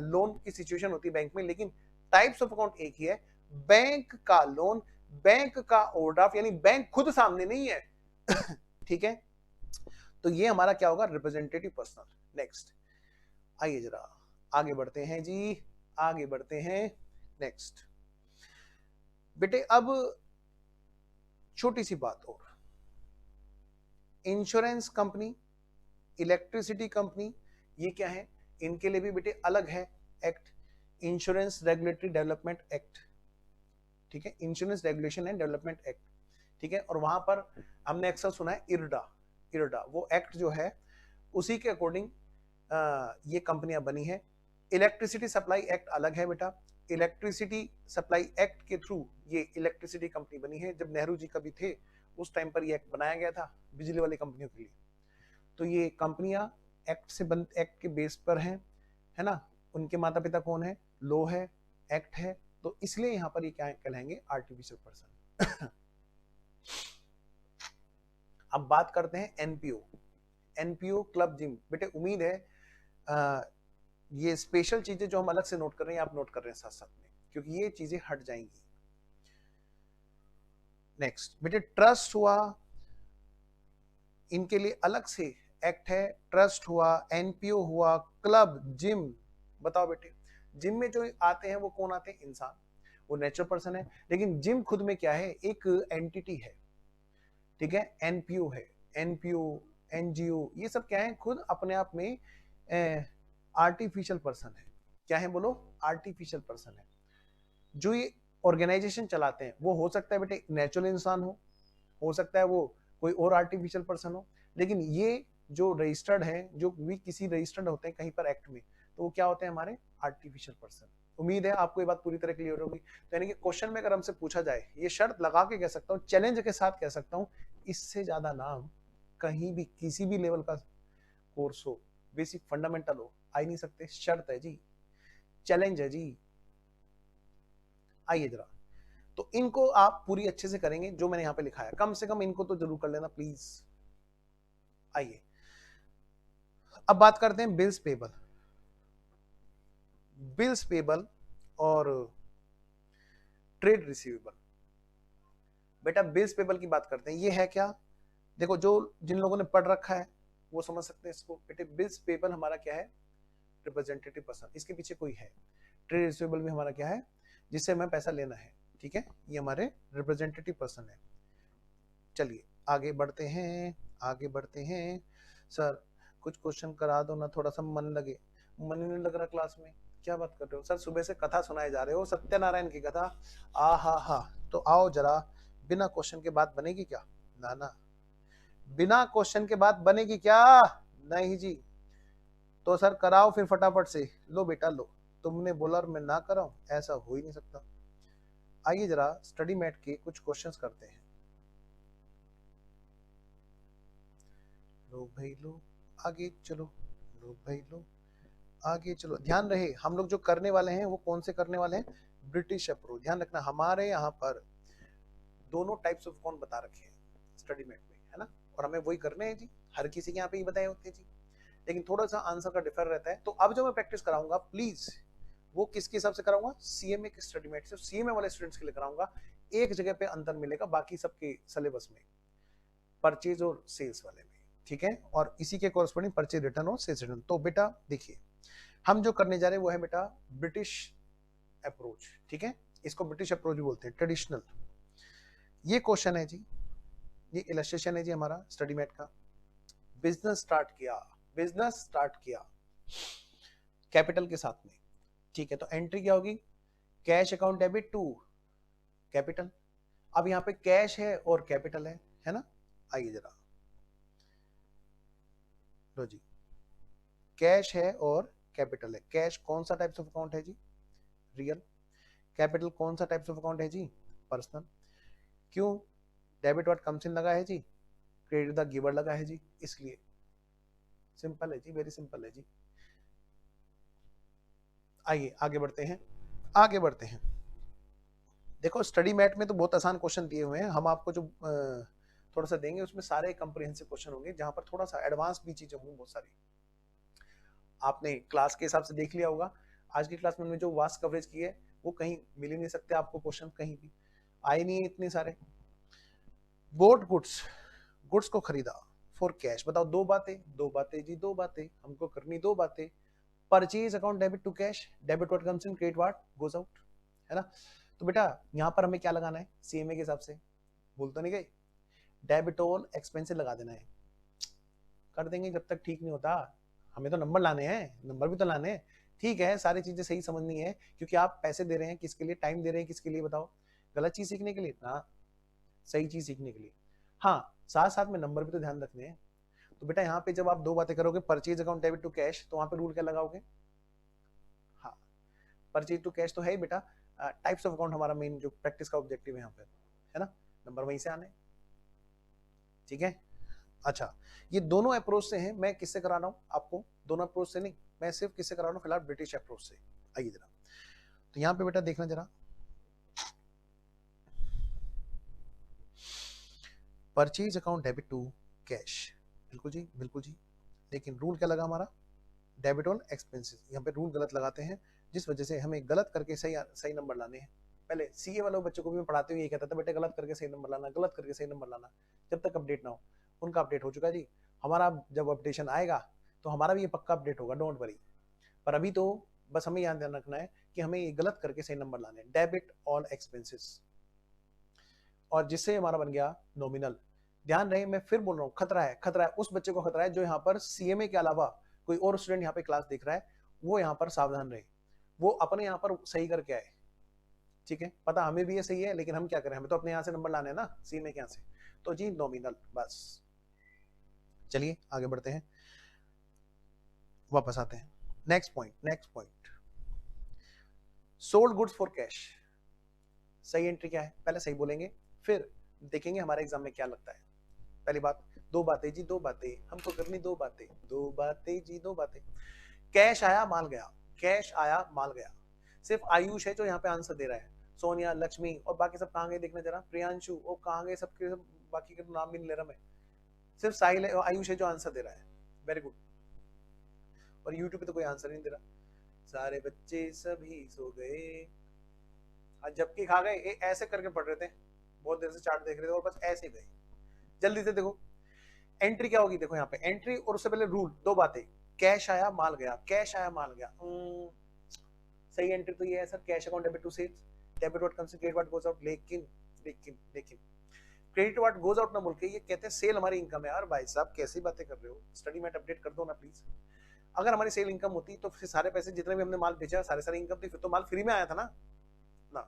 लोन की सिचुएशन होती है बैंक में, लेकिन टाइप्स ऑफ अकाउंट एक ही है, बैंक का लोन, बैंक का ओवरड्राफ्ट, यानी बैंक खुद सामने नहीं है ठीक है। तो ये हमारा क्या होगा, रिप्रेजेंटेटिव पर्सनल। नेक्स्ट आइए जरा आगे बढ़ते हैं जी, आगे बढ़ते हैं। नेक्स्ट बेटे अब छोटी सी बात और, इंश्योरेंस कंपनी, इलेक्ट्रिसिटी कंपनी, ये क्या है, इनके लिए भी बेटे अलग है act, insurance regulatory development act, ठीक है, insurance regulation and development act, ठीक है। और वहां पर हमने अक्सर सुना है इरडा, इरडा वो एक्ट जो है उसी के अकॉर्डिंग ये कंपनियां बनी है। इलेक्ट्रिसिटी सप्लाई एक्ट अलग है बेटा, इलेक्ट्रिसिटी सप्लाई एक्ट के थ्रू ये इलेक्ट्रिसिटी कंपनी बनी है, जब नेहरू जी कभी थे उस टाइम पर ये एक्ट बनाया गया था बिजली वाली कंपनियों के लिए। तो ये कंपनियां एक्ट से बन, एक्ट के बेस पर हैं, है ना, उनके माता पिता कौन है, लो है, एक्ट है, तो इसलिए यहां पर ये क्या कहलाएंगे, आर्टिफिशियल पर्सन अब बात करते हैं एनपीओ, एनपीओ क्लब जिम, बेटे उम्मीद है ये स्पेशल चीजें जो हम अलग से नोट कर रहे हैं आप नोट कर रहे हैं साथ साथ में, क्योंकि ये चीजें हट जाएंगी। नेक्स्ट बेटे ट्रस्ट हुआ, इनके लिए अलग से एक्ट है, ट्रस्ट हुआ, एनपीओ हुआ, क्लब, जिम, बताओ बेटे जिम में जो आते हैं वो कौन आते हैं, इंसान, वो नेचुरल पर्सन है, लेकिन जिम खुद में क्या है, एक एंटिटी है, ठीक है, एनपीओ है, एनपीओ, एनजीओ, ये सब क्या है, खुद अपने आप में आर्टिफिशियल पर्सन है, क्या है बोलो, आर्टिफिशियल पर्सन है। जो ये ऑर्गेनाइजेशन चलाते हैं वो हो सकता है बेटे नेचुरल इंसान हो सकता है वो कोई और आर्टिफिशियल पर्सन हो, लेकिन ये जो रजिस्टर्ड है, जो भी किसी रजिस्टर्ड होते हैं कहीं पर एक्ट में, तो वो क्या होते हैं, हमारे आर्टिफिशियल पर्सन। उम्मीद है आपको ये बात पूरी तरह क्लियर होगी। तो यानी कि क्वेश्चन में अगर हमसे पूछा जाए, ये शर्त लगा के कह सकता हूँ, चैलेंज के साथ कह सकता हूँ, इससे ज्यादा नाम कहीं भी किसी भी लेवल का कोर्स हो, बेसिक फंडामेंटल हो, आ ही नहीं सकते, शर्त है जी, चैलेंज है जी। आइए जरा, तो इनको आप पूरी अच्छे से करेंगे जो मैंने यहां पे लिखा है, कम से कम इनको तो जरूर कर लेना प्लीज। आइए अब बात करते हैं बिल्स पेबल, बिल्स पेबल और ट्रेड रिसीवेबल। बेटा बिल्स पेबल की बात करते हैं, ये है क्या, देखो जो जिन लोगों ने पढ़ रखा है वो समझ सकते हैं इसको। बेटे बिल्स पेबल हमारा क्या है, रिप्रेजेंटेटिव पर्सन, इसके पीछे कोई है। ट्रेड रिसीवेबल भी हमारा क्या है, जिससे हमें पैसा लेना है, ठीक है, ये हमारे रिप्रेजेंटेटिव पर्सन है। चलिए आगे बढ़ते हैं, आगे बढ़ते हैं। सर कुछ क्वेश्चन करा दो ना, थोड़ा सा मन लगे, मन ही नहीं लग रहा क्लास में, क्या बात कर रहे हो सर, सुबह से कथा सुनाए जा रहे हो, सत्यनारायण की कथा, आ हा हा, तो आओ जरा, बिना क्वेश्चन के बात बनेगी क्या, ना ना, बिना क्वेश्चन के बात बनेगी क्या, नहीं जी, तो सर कराओ फिर फटाफट से, लो बेटा लो, तुमने बोला और मैं ना कराऊं, ऐसा हो ही नहीं सकता। आइए जरा स्टडी मैट के कुछ क्वेश्चंस करते हैं, लो भाई लो, आगे चलो, लो भाई लो, आगे चलो। ध्यान रहे हम लोग जो करने वाले हैं वो कौन से करने वाले हैं, ब्रिटिश अप्रोच। ध्यान रखना हमारे यहाँ पर दोनों टाइप्स ऑफ कौन बता रखे हैं स्टडी मेट में, है ना, और हमें वही करने हैं जी, हर किसी के यहाँ पे ही बताए होते हैं जी, लेकिन थोड़ा सा आंसर का डिफर रहता है। तो अब जो मैं प्रैक्टिस कराऊंगा प्लीज वो किसके हिसाब से कराऊंगा, सीएमए के स्टडी मेट से, सीएमए वाले स्टूडेंट्स के लिए कराऊंगा। एक जगह पे अंतर मिलेगा बाकी सबके सिलेबस में, परचेज और सेल्स वाले में, ठीक है, और इसी के कॉरस्पॉन्डिंग परचेज रिटर्न और सेल्स रिटर्न। तो बेटा देखिए हम जो करने जा रहे हैं वो है बेटा ब्रिटिश अप्रोच, ठीक है, इसको ब्रिटिश अप्रोच भी बोलते हैं, ट्रेडिशनल। ये क्वेश्चन है जी, ये इलस्ट्रेशन है जी हमारा स्टडी मेट का, बिजनेस स्टार्ट किया, बिजनेस स्टार्ट किया कैपिटल के साथ में, ठीक है। तो एंट्री क्या होगी, cash account debit to capital. अब यहाँ पे कैश है और कैपिटल है ना। आइए जरा, लो जी, कैश है और कैपिटल है। कैश कौन सा टाइप्स ऑफ अकाउंट है जी, रियल। कैपिटल कौन सा टाइप्स ऑफ अकाउंट है जी, पर्सनल। क्यों, डेबिट व्हाट कम्स इन लगा है जी, क्रेडिट द गिवर लगा है जी, इसलिए। सिंपल है जी, वेरी सिंपल है जी। आइए आगे बढ़ते हैं, आगे बढ़ते हैं। देखो स्टडी मैट में तो बहुत आसान क्वेश्चन दिए हुए हैं, हम आपको जो थोड़ा सा देंगे उसमें सारे कंप्रिहेंसिव क्वेश्चन होंगे, जहां पर थोड़ा सा एडवांस भी चीजें होंगी बहुत सारी। आपने क्लास के हिसाब से देख लिया होगा, आज की क्लास में हमने जो वास्ट कवरेज की है वो कहीं मिल ही नहीं सकते आपको, क्वेश्चन कहीं भी आए नहीं है इतने सारे। बोट गुड्स, गुड्स को खरीदा फॉर कैश, बताओ दो बातें, दो बातें जी, दो बातें हमको करनी, दो बातें। Purchase account debit to cash, debit what comes in, credit what goes out, है ना। तो बेटा यहाँ पर हमें क्या लगाना है, सीएमए के हिसाब से, भूल तो नहीं गए, डेबिट ऑन एक्सपेंसिव लगा देना है। कर देंगे जब तक ठीक नहीं होता, हमें तो नंबर लाने हैं, नंबर भी तो लाने हैं। ठीक है, सारी चीजें सही समझनी है, क्योंकि आप पैसे दे रहे हैं किसके लिए, टाइम दे रहे हैं किसके लिए, बताओ, गलत चीज सीखने के लिए ना, सही चीज सीखने के लिए। हाँ, साथ साथ में नंबर भी तो ध्यान रखने हैं। तो बेटा यहाँ पे जब आप दो बातें करोगे, purchase account debit to cash, तो वहां पे रूल क्या लगाओगे, हाँ, परचेज टू कैश तो है ही बेटा, टाइप्स ऑफ अकाउंट हमारा मेन जो प्रैक्टिस का ऑब्जेक्टिव है यहाँ पे, है ना, नंबर वहीं से आने, ठीक है। अच्छा, ये दोनों अप्रोच से हैं, मैं किससे करा रहा हूँ आपको, दोनों अप्रोच से नहीं, मैं सिर्फ किससे करा रहा हूँ फिलहाल, ब्रिटिश अप्रोच से। आइए जरा, तो यहाँ पे बेटा देखना जरा, purchase account debit to cash, बिल्कुल जी बिल्कुल जी, लेकिन रूल क्या लगा हमारा, डेबिट ऑन एक्सपेंसेस। यहाँ पे रूल गलत लगाते हैं, जिस वजह से हमें गलत करके सही सही नंबर लाने हैं। पहले सीए वाले बच्चों को भी मैं पढ़ाते हुए ये कहता था, बेटे गलत करके सही नंबर लाना, गलत करके सही नंबर लाना, जब तक अपडेट ना हो। उनका अपडेट हो चुका जी, हमारा जब अपडेशन आएगा तो हमारा भी ये पक्का अपडेट होगा, डोंट वरी। पर अभी तो बस हमें यहाँ ध्यान रखना है कि हमें ये गलत करके सही नंबर लाने हैं, डेबिट ऑन एक्सपेंसेस, और जिससे हमारा बन गया नॉमिनल। ध्यान रहे, मैं फिर बोल रहा हूँ, खतरा है, खतरा है उस बच्चे को, खतरा है जो यहाँ पर सीएमए के अलावा कोई और स्टूडेंट यहाँ पे क्लास देख रहा है, वो यहाँ पर सावधान रहे, वो अपने यहाँ पर सही करके आए, ठीक है। पता हमें भी ये सही है, लेकिन हम क्या करें, हमें तो अपने यहाँ से नंबर लाने हैं ना, सीएमए के यहाँ से, तो जी नॉमिनल बस। चलिए आगे बढ़ते हैं, वापस आते हैं, next point, next point, sold goods for cash. सही एंट्री क्या है, पहले सही बोलेंगे, फिर देखेंगे हमारे एग्जाम में क्या लगता है। पहली बात, दो बातें जी, दो बातें हमको करनी, दो बातें, दो बातें जी, दो बातें। कैश आया माल गया, कैश आया माल गया। सिर्फ आयुष है जो यहाँ पे आंसर दे रहा है, सोनिया, लक्ष्मी और बाकी सब कहाँ गए देखना जरा, प्रियांशु वो कहाँ गए, सबके सब बाकी के तो नाम भी नहीं ले रहा मैं, सिर्फ साहिल है, आयुष है जो आंसर दे रहा है, वेरी गुड। और यूट्यूब पे तो कोई आंसर नहीं दे रहा, सारे बच्चे सभी सो गए, जबकि खा गए, ऐसे करके पढ़ रहे थे, बहुत देर से चार्ट देख रहे थे और बस ऐसे गए। जल्दी से देखो एंट्री क्या होगी, देखो यहाँ पे एंट्री और उससे पहले रूल, दो बातें, कैश आया माल गया, कैश आया माल गया, सही एंट्री तो ये है sir, cash account debit to sales, debit what comes in, credit what goes out, लेकिन लेकिन लेकिन क्रेडिट व्हाट गोज आउट ना बोल के ये कहते हैं सेल हमारी इनकम है। यार भाई साहब कैसी बातें कर रहे हो, स्टडी मैट अपडेट कर दो ना प्लीज। अगर हमारी सेल इनकम होती तो फिर सारे पैसे जितने भी हमने माल बेचा, सारे सारे इनकम थी, फिर तो माल फ्री में आया था ना, ना।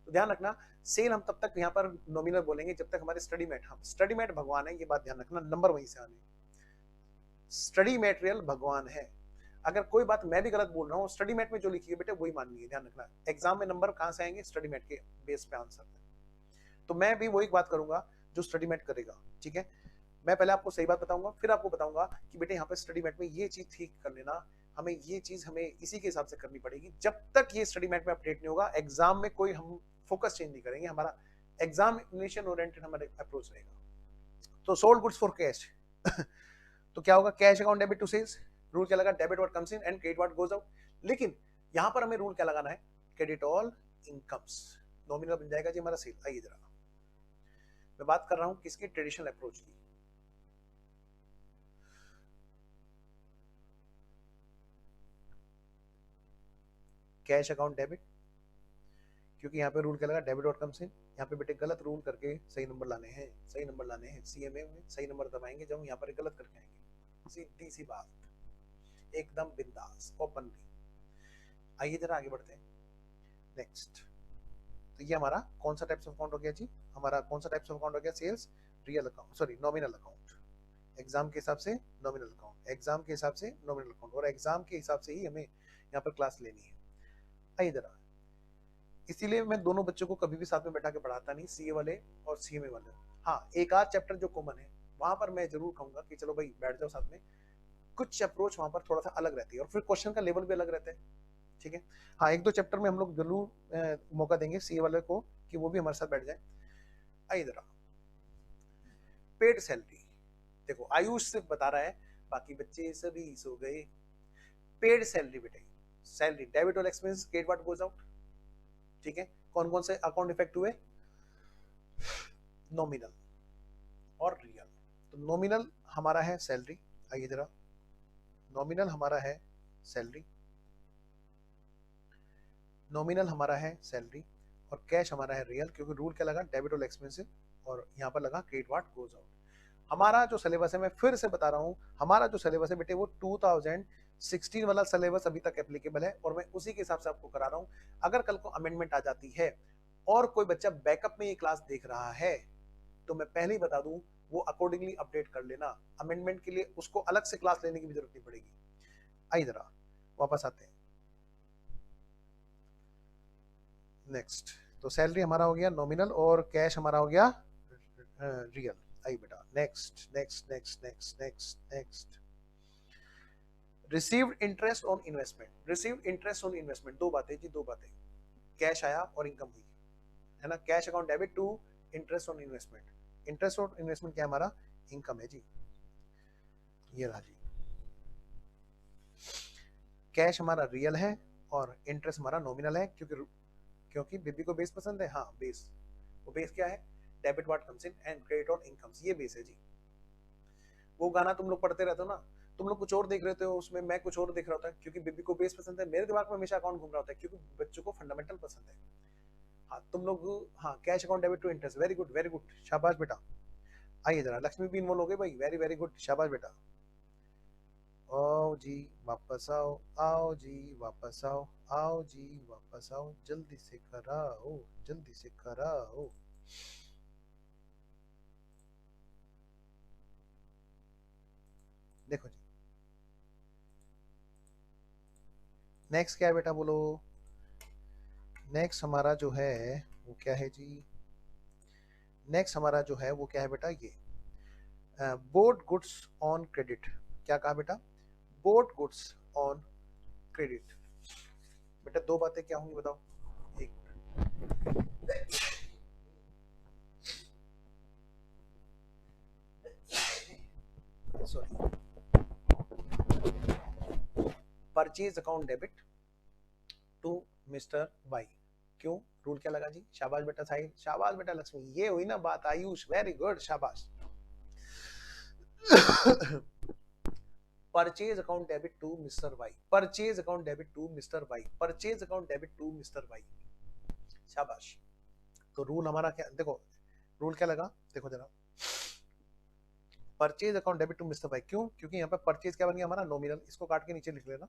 तो ध्यान रखना, सेल हम तब तक यहाँ पर नॉमिनल बोलेंगे जब तक हमारे स्टडी मैट, हम स्टडी मैट भगवान है, ये बात ध्यान रखना, नंबर वहीं से आने, स्टडी मटेरियल भगवान है। अगर कोई बात मैं भी गलत बोल रहा हूँ, स्टडी मैट में जो लिखी है बेटे वही माननी है, ध्यान रखना। एग्जाम में नंबर कहाँ से आएंगे, स्टडी मैट के बेस पे आंसर है। तो मैं भी वही बात करूंगा जो स्टडी मैट करेगा, ठीक है। मैं पहले आपको सही बात बताऊंगा, फिर आपको बताऊंगा कि बेटे यहाँ पे स्टडी मैट में ये चीज ठीक कर लेना, हमें ये चीज हमें इसी के हिसाब से करनी पड़ेगी। जब तक ये स्टडी मैट में अपडेट नहीं होगा, एग्जाम में कोई हम फोकस चेंज नहीं करेंगे, हमारा एग्जामिनेशन ओरिएंटेड हमारा अप्रोच रहेगा। तो सोल्ड गुड्स फॉर कैश तो क्या होगा, cash account debit to sales, rule क्या लगा, debit what comes in and credit what goes out. लेकिन यहां पर हमें रूल क्या लगाना है, क्रेडिट ऑल इनकम्स, नॉमिनल बन जाएगा जी हमारा सेल। आइए जरा, मैं बात कर रहा हूं किसकी, ट्रेडिशनल अप्रोच की। कैश अकाउंट डेबिट, क्योंकि यहाँ पे रूल क्या लगा, डेबिट व्हाट कम्स इन, यहाँ पे बेटे गलत रूल करके सही नंबर लाने हैं, सही नंबर लाने हैं, सीएमए में सही नंबर दबाएंगे जब हम यहाँ पर गलत करके आएंगे। सीधी सी बात, एकदम बिंदास ओपनली। आइए जरा आगे बढ़ते हैं। नेक्स्ट, तो ये हमारा कौन सा टाइप्स ऑफ अकाउंट हो गया जी? हमारा कौन सा टाइप्स ऑफ अकाउंट हो गया? Sales, real account, sorry nominal account. Exam के हिसाब से नॉमिनल अकाउंट, एग्जाम के हिसाब से नॉमिनल अकाउंट, और एग्जाम के हिसाब से ही हमें यहाँ पर क्लास लेनी है। आइए जरा, इसीलिए मैं दोनों बच्चों को कभी भी साथ में बैठा के पढ़ाता नहीं, सीए वाले और सीएमए वाले। हाँ, एक आध चैप्टर जो कॉमन है वहां पर मैं जरूर कहूंगा कि चलो भाई बैठ जाओ साथ में। कुछ अप्रोच वहां पर थोड़ा सा अलग रहती है और फिर क्वेश्चन का लेवल भी अलग रहता है, ठीक है। हाँ, एक दो चैप्टर में हम लोग जरूर मौका देंगे सीए वाले को कि वो भी हमारे साथ बैठ जाए। आइए जरा, पेड सैलरी, देखो आयुष से बता रहा है, बाकी बच्चे सभी सो गए। पेड सैलरी बेटे, सैलरी डेबिट और expense get what goes out, ठीक है। कौन कौन से अकाउंट इफेक्ट हुए? नॉमिनल और रियल। तो नॉमिनल हमारा है सैलरी, आइए जरा, नॉमिनल हमारा है सैलरी, नॉमिनल हमारा है सैलरी, और कैश हमारा है रियल, क्योंकि रूल क्या लगा? डेबिट और एक्सपेंसिव, और यहाँ पर लगा क्रेडिट व्हाट गोज आउट। हमारा जो सिलेबस है, मैं फिर से बता रहा हूँ, हमारा जो सिलेबस है बेटे वो 2016 वाला सिलेबस अभी तक एप्लीकेबल है और मैं उसी के हिसाब से आपको करा रहा हूँ। अगर कल को अमेंडमेंट आ जाती है और कोई बच्चा बैकअप में ये क्लास देख रहा है तो मैं पहले ही बता दूं, वो अकॉर्डिंगली अपडेट कर लेना। अमेंडमेंट के लिए उसको अलग से क्लास लेने की भी जरूरत नहीं पड़ेगी। आइए जरा वापस आते हैं। नेक्स्ट, तो सैलरी हमारा हो गया नॉमिनल और कैश हमारा हो गया रियल। आइए बेटा, next next next next next next, received interest on investment. Received interest on investment, दो बातें जी, दो बातें, कैश आया और इनकम हुई, है ना। Cash account debit to interest on investment. Interest on investment क्या हमारा? इनकम है जी, ये रहा जी। कैश हमारा रियल है और इंटरेस्ट हमारा नॉमिनल है, क्योंकि बेबी को बेस पसंद है। हाँ, बेस, वो बेस क्या है? Debit what comes in and credit on incomes, ये बेस है जी। वो गाना तुम लोग पढ़ते रहते हो ना, तुम लोग कुछ और देख रहे हो उसमें, मैं कुछ और देख रहा होता है, क्योंकि बेबी को बेस पसंद है। मेरे दिमाग में हमेशा अकाउंट घूम रहा होता है क्योंकि बच्चों को फंडामेंटल पसंद है। हाँ, तुम लोग, हाँ, cash account debit to interest, very good very good, शाबाश बेटा। आइए जरा, लक्ष्मी भी इन्वॉल्व हो गई भाई, वेरी वेरी गुड, शाबाश बेटा। आओ जी वापस आओ, आओ जी वापस आओ, आओ जी वापस आओ, जल्दी से कराओ, जल्दी से कराओ। देखो जी, नेक्स्ट क्या है बेटा, बोलो। नेक्स्ट हमारा जो है वो क्या है जी? नेक्स्ट हमारा जो है वो क्या है बेटा? ये बोर्ड गुड्स ऑन क्रेडिट। क्या कहा बेटा? Bought goods on credit. बेटा दो बातें क्या होंगी बताओ? एक, सॉरी, purchase account debit to mister Y. क्यों? रूल क्या लगा जी? शाबाश बेटा साहिल, शाबाश बेटा लक्ष्मी, ये हुई ना बात। आयुष वेरी गुड, शाबाश। Purchase account debit to mister Y, purchase account debit to mister Y, purchase account debit to mister Y, शाबाश। तो रूल हमारा क्या? देखो रूल क्या लगा, देखो जरा, purchase account debit to mister Y. क्यों? क्योंकि यहाँ पे परचेज क्या बन गया हमारा? नॉमिनल। इसको काट के नीचे लिख लेना,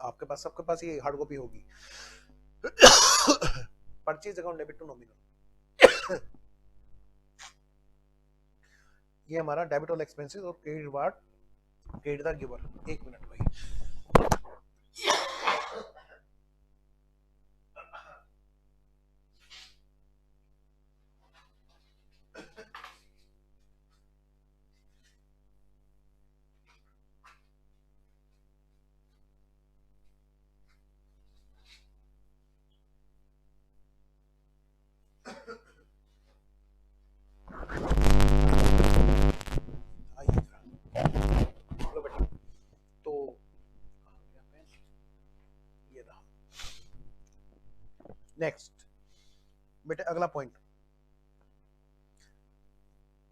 आपके पास, सबके पास ये हार्ड कॉपी होगी। Purchase account debit to nominal, ये हमारा डेबिट और एक्सपेंसेस और क्रेडिट वार्ड, क्रेडिट द गिवर। एक मिनट भाई, तो ये रहा। नेक्स्ट बेटे अगला point,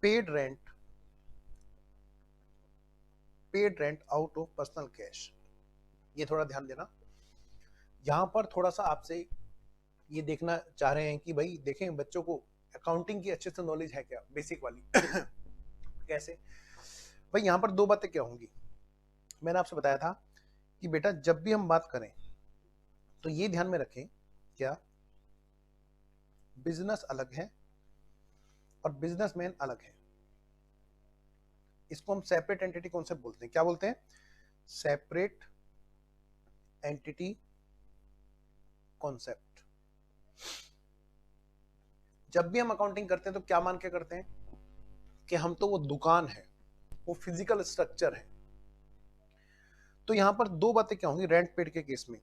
paid rent, paid rent out of personal cash. ये थोड़ा ध्यान देना, यहां पर थोड़ा सा आपसे ये देखना चाह रहे हैं कि भाई देखें बच्चों को अकाउंटिंग की अच्छे से नॉलेज है क्या, बेसिक वाली। कैसे? भाई यहां पर दो बातें क्या होंगी, मैंने आपसे बताया था कि बेटा जब भी हम बात करें तो ये ध्यान में रखें, क्या बिजनेस अलग है और बिजनेसमैन अलग है। इसको हम सेपरेट एंटिटी कॉन्सेप्ट बोलते हैं। क्या बोलते हैं? Separate entity concept. जब भी हम अकाउंटिंग करते हैं तो क्या मान के करते हैं कि हम तो वो दुकान है, वो फिजिकल स्ट्रक्चर है। तो यहां पर दो बातें क्या होंगी रेंट पेड के केस में।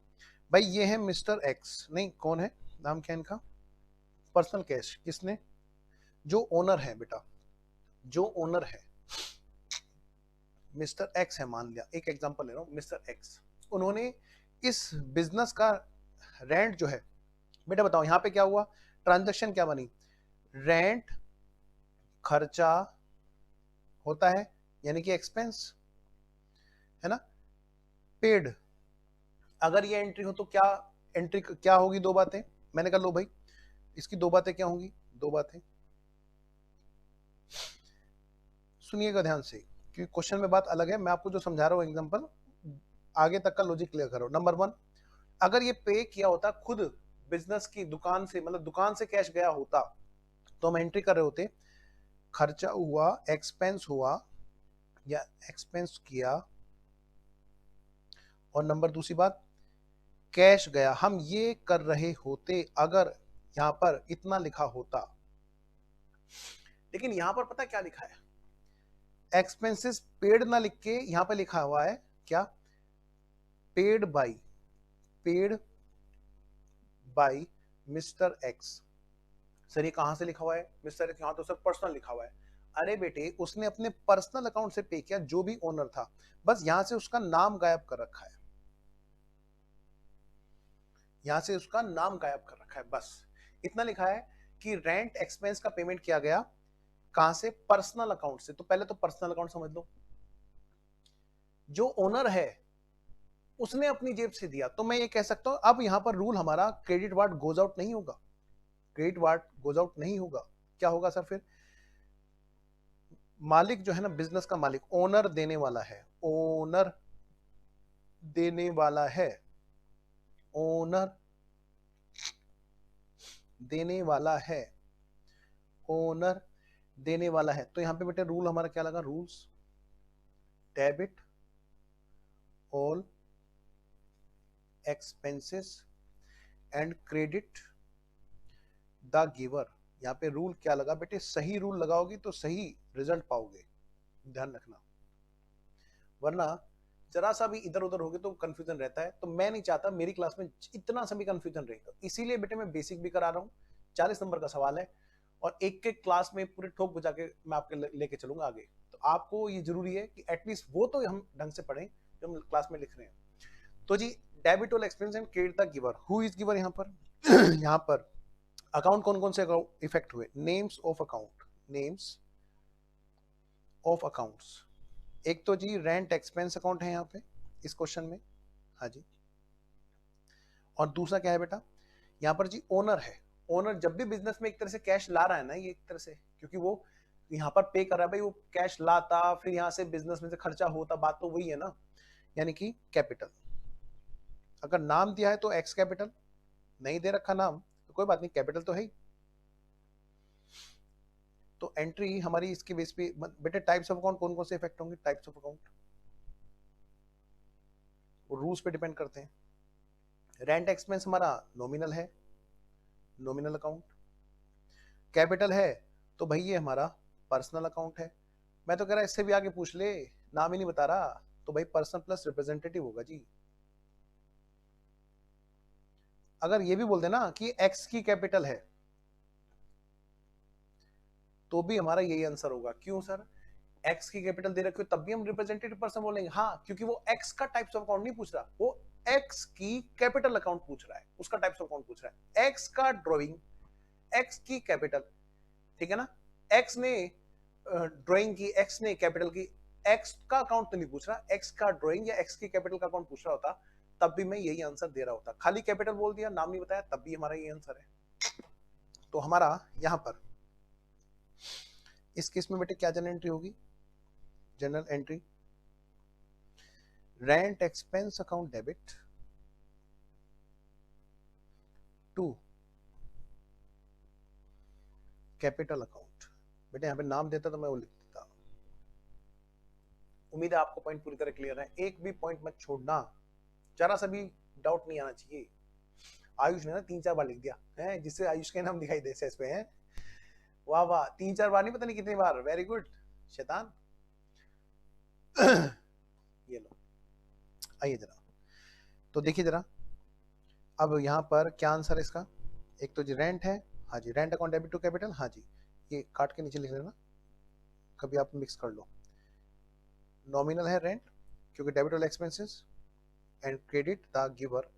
भाई ये है मिस्टर एक्स, नहीं कौन है, नाम क्या इनका, पर्सनल कैश किसने, जो ओनर है बेटा, जो ओनर है मिस्टर एक्स है, मान लिया एक एग्जांपल ले रहा हूं, मिस्टर एक्स, उन्होंने इस बिजनेस का रेंट जो है, बेटा बताओ यहां पे क्या हुआ, ट्रांजैक्शन क्या बनी, रेंट खर्चा होता है यानी कि एक्सपेंस है ना, पेड। अगर ये एंट्री हो तो क्या एंट्री क्या होगी, दो बातें, मैंने कहा लो भाई इसकी दो बातें क्या होंगी, दो बातें सुनिएगा ध्यान से क्योंकि क्वेश्चन में बात अलग है, मैं आपको जो समझा रहा हूं एग्जांपल आगे तक का लॉजिक क्लियर करो। नंबर वन, अगर ये पे किया होता खुद बिजनेस की दुकान से, मतलब दुकान से कैश गया होता तो हम एंट्री कर रहे होते खर्चा हुआ, एक्सपेंस हुआ या एक्सपेंस किया, और नंबर दूसरी बात कैश गया, हम ये कर रहे होते अगर यहां पर इतना लिखा होता। लेकिन यहां पर पता क्या लिखा है, एक्सपेंसेस पेड ना लिख के यहां पर लिखा हुआ है क्या, paid by mister x. Sir ये कहां से लिखा हुआ है मिस्टर एक्स, यहां तो सर पर्सनल लिखा हुआ है। अरे बेटे उसने अपने पर्सनल अकाउंट से पे किया, जो भी ओनर था, बस यहां से उसका नाम गायब कर रखा है, यहां से उसका नाम गायब कर रखा है, बस इतना लिखा है कि रेंट एक्सपेंस का पेमेंट किया गया कहां से, पर्सनल अकाउंट से। तो पहले तो पर्सनल अकाउंट समझ लो, जो ओनर है उसने अपनी जेब से दिया, तो मैं ये कह सकता हूं अब यहां पर रूल हमारा क्रेडिट वार्ड गोज आउट नहीं होगा, क्रेडिट वार्ड गोज आउट नहीं होगा। क्या होगा सर फिर, मालिक जो है ना, बिजनेस का मालिक, ओनर देने वाला है, ओनर देने वाला है, ओनर देने वाला है, ओनर देने वाला है। तो यहां पे बेटे रूल हमारा क्या लगा, rules debit all expenses and credit the giver. यहां पे रूल क्या लगा बेटे, सही रूल लगाओगे तो सही रिजल्ट पाओगे, ध्यान रखना, वरना जरा सा भी इधर उधर होगे तो कंफ्यूजन रहता है। तो मैं नहीं चाहता मेरी क्लास में इतना सा भी कंफ्यूजन रहेगा, इसीलिए बेटे मैं बेसिक भी करा रहा हूँ, 40 नंबर का सवाल है और एक एक क्लास में पूरे ठोक बजा के मैं आपके लेके चलूंगा आगे। तो आपको ये जरूरी है कि एटलीस्ट वो तो हम ढंग से पढ़ें जो हम क्लास में लिख रहे हैं। तो जी debit all expense and credit the giver, who is giver, यहाँ पर यहाँ पर अकाउंट कौन कौन से इफेक्ट हुए, names of account, names of accounts, एक तो जी रेंट एक्सपेंस अकाउंट है यहाँ पे इस क्वेश्चन में, हाँ जी, और दूसरा क्या है बेटा, यहाँ पर जी ओनर है, ओनर जब भी बिजनेस में एक तरह से कैश ला रहा है ना, ये एक तरह से क्योंकि वो यहाँ पर पे कर रहा है, भाई वो कैश लाता फिर यहाँ से बिजनेस में से खर्चा होता, बात तो वही है ना, यानी कि कैपिटल। अगर नाम दिया है तो एक्स कैपिटल, नहीं दे रखा नाम तो कोई बात नहीं, कैपिटल तो है ही। तो एंट्री हमारी इसके बेस पे बेटे टाइप्स ऑफ अकाउंट कौन कौन से इफेक्ट होंगे, टाइप्स ऑफ अकाउंट वो रूल्स पे डिपेंड करते हैं। रेंट एक्सपेंस हमारा नॉमिनल है, नॉमिनल अकाउंट, कैपिटल है तो भाई ये हमारा पर्सनल अकाउंट है। मैं तो कह रहा इससे भी आगे पूछ ले, नाम ही नहीं बता रहा, तो भाई पर्सनल प्लस रिप्रेजेंटेटिव होगा जी। अगर ये भी बोल देना कि एक्स की कैपिटल है तो भी हमारा यही आंसर होगा। क्यों सर, एक्स की कैपिटल दे रखी हो तब भी हम रिप्रेजेंटेटिव पर्सन बोलेंगे, हाँ क्योंकि वो एक्स का टाइप्स ऑफ अकाउंट नहीं पूछ रहा, वो एक्स की कैपिटल अकाउंट पूछ रहा है, उसका टाइप्स ऑफ अकाउंट पूछ रहा है, एक्स का ड्रॉइंग, एक्स की कैपिटल, ठीक है ना, एक्स ने ड्राइंग की, एक्स ने कैपिटल की, एक्स का अकाउंट तो नहीं पूछ रहा, एक्स का ड्राइंग या एक्स की कैपिटल का अकाउंट पूछ रहा होता तब भी मैं यही आंसर दे रहा होता, खाली कैपिटल बोल दिया नाम नहीं बताया तब भी हमारा यही आंसर है। तो हमारा यहां पर इस केस में बेटे क्या जनरल एंट्री होगी, general entry, rent expense account debit to capital account. बेटे यहाँ पे नाम देता तो मैं वो लिख देता। उम्मीद है आपको पॉइंट पूरी तरह क्लियर है, एक भी पॉइंट मत छोड़ना, जरा सा भी डाउट नहीं आना चाहिए। आयुष ने ना 3-4 बार लिख दिया है, जिससे आयुष के नाम दिखाई दे सेस पे है। वाह वाह, 3-4 बार नहीं, पता नहीं कितनी बार, वेरी गुड शैतान। ये लो, आइए जरा, तो देखिए जरा, अब यहाँ पर क्या आंसर है इसका। एक तो जी रेंट है, हाँ जी, rent account debit to capital, हाँ जी, ये काट के नीचे लिख लेना, कभी आप मिक्स कर लो। नॉमिनल है रेंट क्योंकि डेबिट वाले expenses, and credit the giver,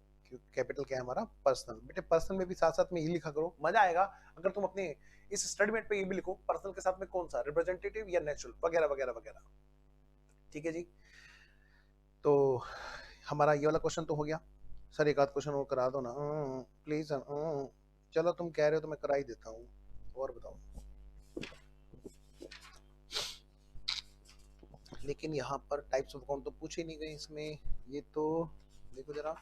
capital क्या है हमारा, पर्सनल। बेटे पर्सनल में भी साथ साथ में ये लिखा करो, मजा आएगा अगर तुम अपने इस स्टेटमेंट पे ये भी लिखो पर्सनल के साथ में कौन सा, रिप्रेजेंटेटिव या नेचुरल वगैरह वगैरह वगैरह। ठीक है जी, तो हमारा ये वाला क्वेश्चन तो हो गया। सर एक आध क्वेश्चन और करा दो ना प्लीज। चलो तुम कह रहे हो तो मैं करा ही देता हूँ, और बताओ। लेकिन यहाँ पर टाइप्स ऑफ अकाउंट तो पूछे नहीं गए इसमें, ये तो देखो जरा,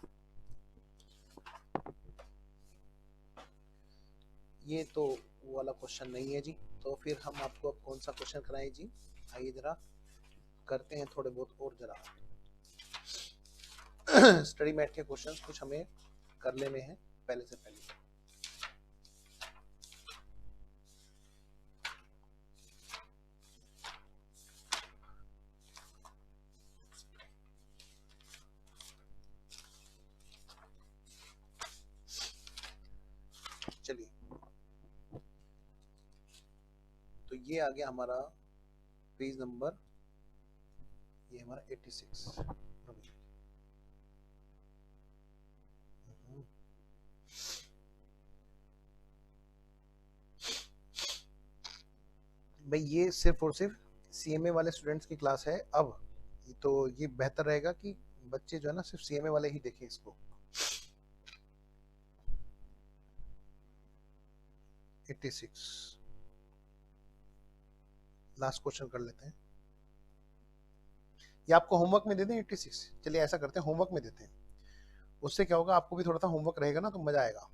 ये तो वो वाला क्वेश्चन नहीं है जी। तो फिर हम आपको अब कौन सा क्वेश्चन कराएं जी, आइए जरा करते हैं थोड़े बहुत और जरा स्टडी मैथ के क्वेश्चंस कुछ हमें कर लेने हैं पहले से पहले। चलिए, तो ये आ गया हमारा पेज नंबर, ये हमारा 86। भाई ये सिर्फ और सिर्फ सीएमए वाले स्टूडेंट्स की क्लास है। अब तो ये बेहतर रहेगा कि बच्चे जो है ना सिर्फ सीएमए वाले ही देखें इसको। 86 लास्ट क्वेश्चन कर लेते हैं, ये आपको होमवर्क में दे दें 86। चलिए ऐसा करते हैं, होमवर्क में देते हैं, उससे क्या होगा आपको भी थोड़ा सा होमवर्क रहेगा ना, तो मजा आएगा।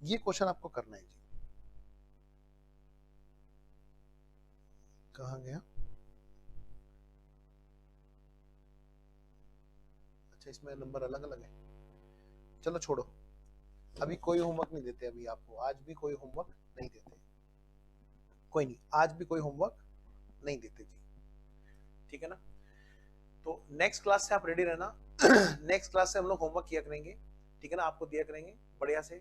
ये क्वेश्चन आपको करना है जी, कहाँ गया, अच्छा इसमें नंबर अलग अलग है, चलो छोड़ो, अभी कोई होमवर्क नहीं देते, अभी आपको आज भी कोई होमवर्क नहीं देते, कोई नहीं, आज भी कोई होमवर्क नहीं देते जी, ठीक है ना। तो नेक्स्ट क्लास से आप रेडी रहना। नेक्स्ट क्लास से हम लोग होमवर्क किया करेंगे, ठीक है ना, आपको दिया करेंगे बढ़िया से।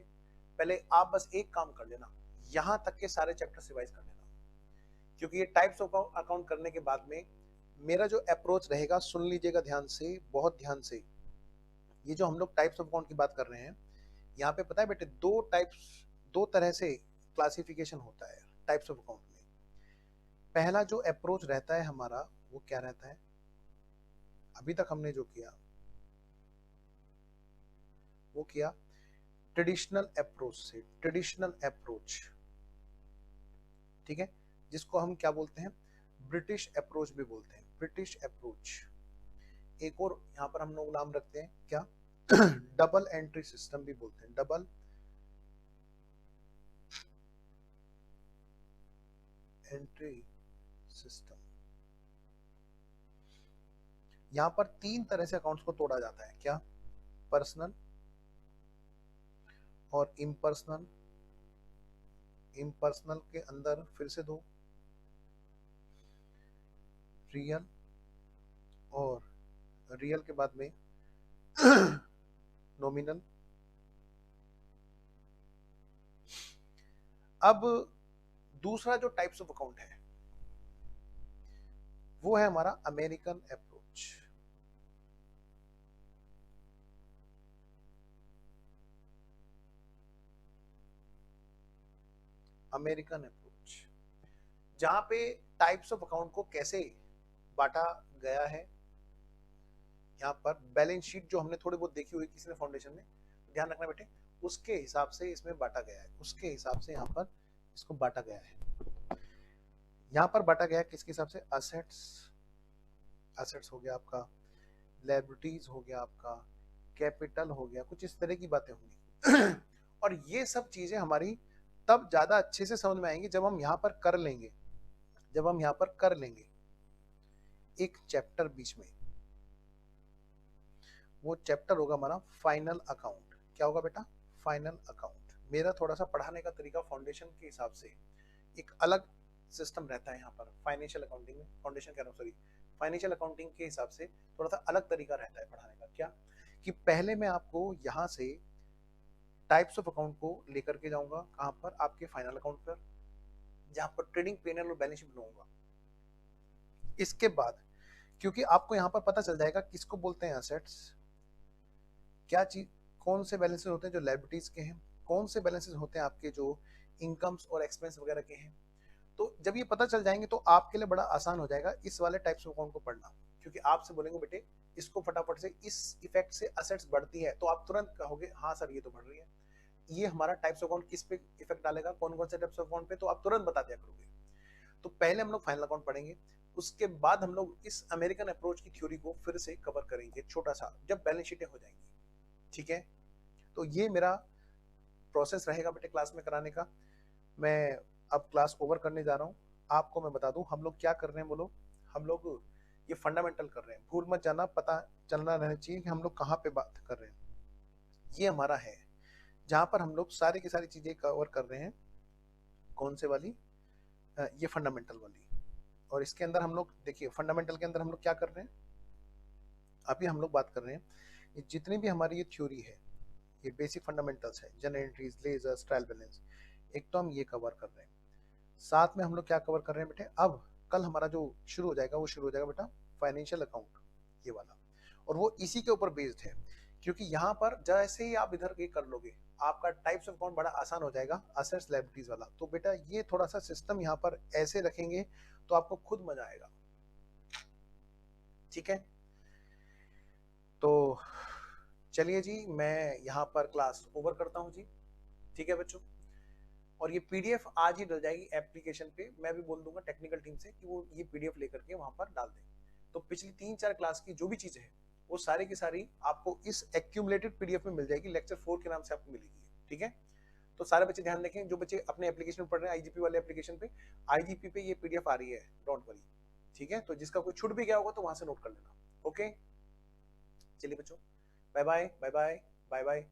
पहले आप बस एक काम कर लेना, यहां तक के सारे चैप्टर्स रिवाइज कर लेना, क्योंकि ये टाइप्स ऑफ अकाउंट करने के बाद में मेरा जो अप्रोच रहेगा, सुन लीजिएगा ध्यान से, बहुत ध्यान से। ये जो हम लोग टाइप्स ऑफ अकाउंट की बात कर रहे हैं, यहाँ पे पता है बेटे दो तरह से क्लासिफिकेशन होता है टाइप्स ऑफ अकाउंट में। पहला जो अप्रोच रहता है हमारा, वो क्या रहता है, अभी तक हमने जो किया वो किया ट्रेडिशनल अप्रोच से, ट्रेडिशनल अप्रोच, ठीक है, जिसको हम क्या बोलते हैं, ब्रिटिश अप्रोच भी बोलते हैं, ब्रिटिश अप्रोच। एक और यहाँ पर हम लोग नाम रखते हैं क्या, डबल एंट्री सिस्टम भी बोलते हैं, डबल एंट्री सिस्टम। यहां पर 3 तरह से अकाउंट्स को तोड़ा जाता है, क्या, पर्सनल और इम्पर्सनल। इम्पर्सनल के अंदर फिर से 2, रियल, और रियल के बाद में नॉमिनल। अब दूसरा जो टाइप्स ऑफ अकाउंट है वो है हमारा अमेरिकन अप्रोच। अमेरिकन अप्रोच, जहां पे टाइप्स ऑफ अकाउंट को कैसे बांटा गया है, यहाँ पर बैलेंस शीट जो हमने थोड़ी बहुत देखी हुई किसी ने फाउंडेशन में, ध्यान रखना बेटे, उसके हिसाब से इसमें बांटा गया है, उसके हिसाब से यहाँ पर इसको बांटा गया है। यहाँ पर बांटा गया है किसके हिसाब से, असेट्स एसेट्स हो गया आपका, लायबिलिटीज हो गया आपका, कैपिटल हो गया, कुछ इस तरह की बातें होंगी। और ये सब चीजें हमारी तब ज्यादा अच्छे से समझ में आएंगी जब हम यहाँ पर कर लेंगे, जब हम यहाँ पर कर लेंगे एक चैप्टर बीच में, वो चैप्टर होगा हमारा फाइनल अकाउंट। क्या होगा बेटा? Final account. मेरा थोड़ा सा पढ़ाने का तरीका फाउंडेशन के हिसाब से एक अलग सिस्टम रहता है यहाँ पर फाइनेंशियल अकाउंटिंग में, फाउंडेशन कह रहा हूँ सॉरी, फाइनेंशियल अकाउंटिंग के हिसाब से थोड़ा सा अलग तरीका रहता है पढ़ाने का। क्या कि पहले मैं आपको यहाँ से टाइप्स ऑफ अकाउंट को लेकर के जाऊंगा कहाँ पर? आपके फाइनल अकाउंट पर, जहाँ पर ट्रेडिंग P&L और बैलेंस शीट बनाऊंगा। इसके बाद क्योंकि आपको यहाँ पर पता चल जाएगा किसको बोलते हैं एसेट्स, क्या चीज, कौन से बैलेंसेस होते हैं जो लायबिलिटीज के हैं, कौन से बैलेंसेस होते हैं आपके जो इनकम्स और एक्सपेंस वगैरह के हैं। तो जब ये पता चल जाएंगे तो आपके लिए बड़ा आसान हो जाएगा इस वाले टाइप्स ऑफ अकाउंट को पढ़ना, क्योंकि आपसे बोलेंगे बेटे इसको फटाफट से इस इफेक्ट से असेट्स बढ़ती है, तो आप तुरंत कहोगे हाँ सर ये तो बढ़ रही है। ये हमारा टाइप्स ऑफ अकाउंट किस पे इफेक्ट डालेगा, कौन कौन से टाइप्स ऑफ अकाउंट पे, तो आप तुरंत बता दिया करोगे। तो पहले हम लोग फाइनल अकाउंट पढ़ेंगे, उसके बाद हम लोग इस अमेरिकन अप्रोच की थ्योरी को फिर से कवर करेंगे छोटा सा, जब बैलेंस शीटें हो जाएंगी। ठीक है, तो ये मेरा प्रोसेस रहेगा बेटे क्लास में कराने का। मैं अब क्लास ओवर करने जा रहा हूँ। आपको मैं बता दूं हम लोग क्या कर रहे हैं बोलो, हम लोग ये फंडामेंटल कर रहे हैं, भूल मत जाना, पता चलना रहना चाहिए कि हम लोग कहाँ पे बात कर रहे हैं। ये हमारा है जहाँ पर हम लोग सारी की सारी चीजें कवर कर रहे हैं। कौन से वाली? ये फंडामेंटल वाली। और इसके अंदर हम लोग देखिए फंडामेंटल के अंदर हम लोग क्या कर रहे हैं, अभी हम लोग बात कर रहे हैं ये जितनी भी हमारी ये थ्योरी है, ये बेसिक फंडामेंटल्स है, general entries, ledgers, trial balance, एक तो हम ये कवर कर रहे हैं। साथ में हम लोग क्या कवर कर रहे हैं बेटे, अब कल हमारा जो शुरू हो जाएगा वो शुरू हो जाएगा बेटा फाइनेंशियल अकाउंट, ये वाला, और वो इसी के ऊपर बेस्ड है। क्योंकि यहाँ पर जैसे ही आप इधर ये कर लोगे आपका टाइप्स ऑफ अकाउंट बड़ा आसान हो जाएगा, असेट्स लायबिलिटीज वाला। तो बेटा ये थोड़ा सा सिस्टम यहाँ पर ऐसे रखेंगे तो आपको खुद मजा आएगा। ठीक है, तो चलिए जी मैं यहाँ पर क्लास ओवर करता हूँ जी। ठीक है बच्चों, और ये पीडीएफ आज ही डल जाएगी एप्लीकेशन पे, मैं भी बोल दूंगा टेक्निकल टीम से कि वो ये पीडीएफ लेकर के वहां पर डाल दें। तो पिछली 3-4 क्लास की जो भी चीजें हैं वो सारी की सारी आपको इस एक्यूमुलेटेड पीडीएफ में मिल जाएगी, लेक्चर 4 के नाम से आपको मिलेगी। ठीक है, तो सारे बच्चे ध्यान रखें, जो बच्चे अपने एप्लीकेशन में पढ़ रहे हैं आईजीपी वाले एप्लीकेशन पे, आईजीपी पे ये पीडीएफ आ रही है, डोंट वरी। ठीक है, तो जिसका कोई छूट भी गया होगा तो वहां से नोट कर लेना। ओके, चलिए बच्चों, bye bye bye bye bye bye.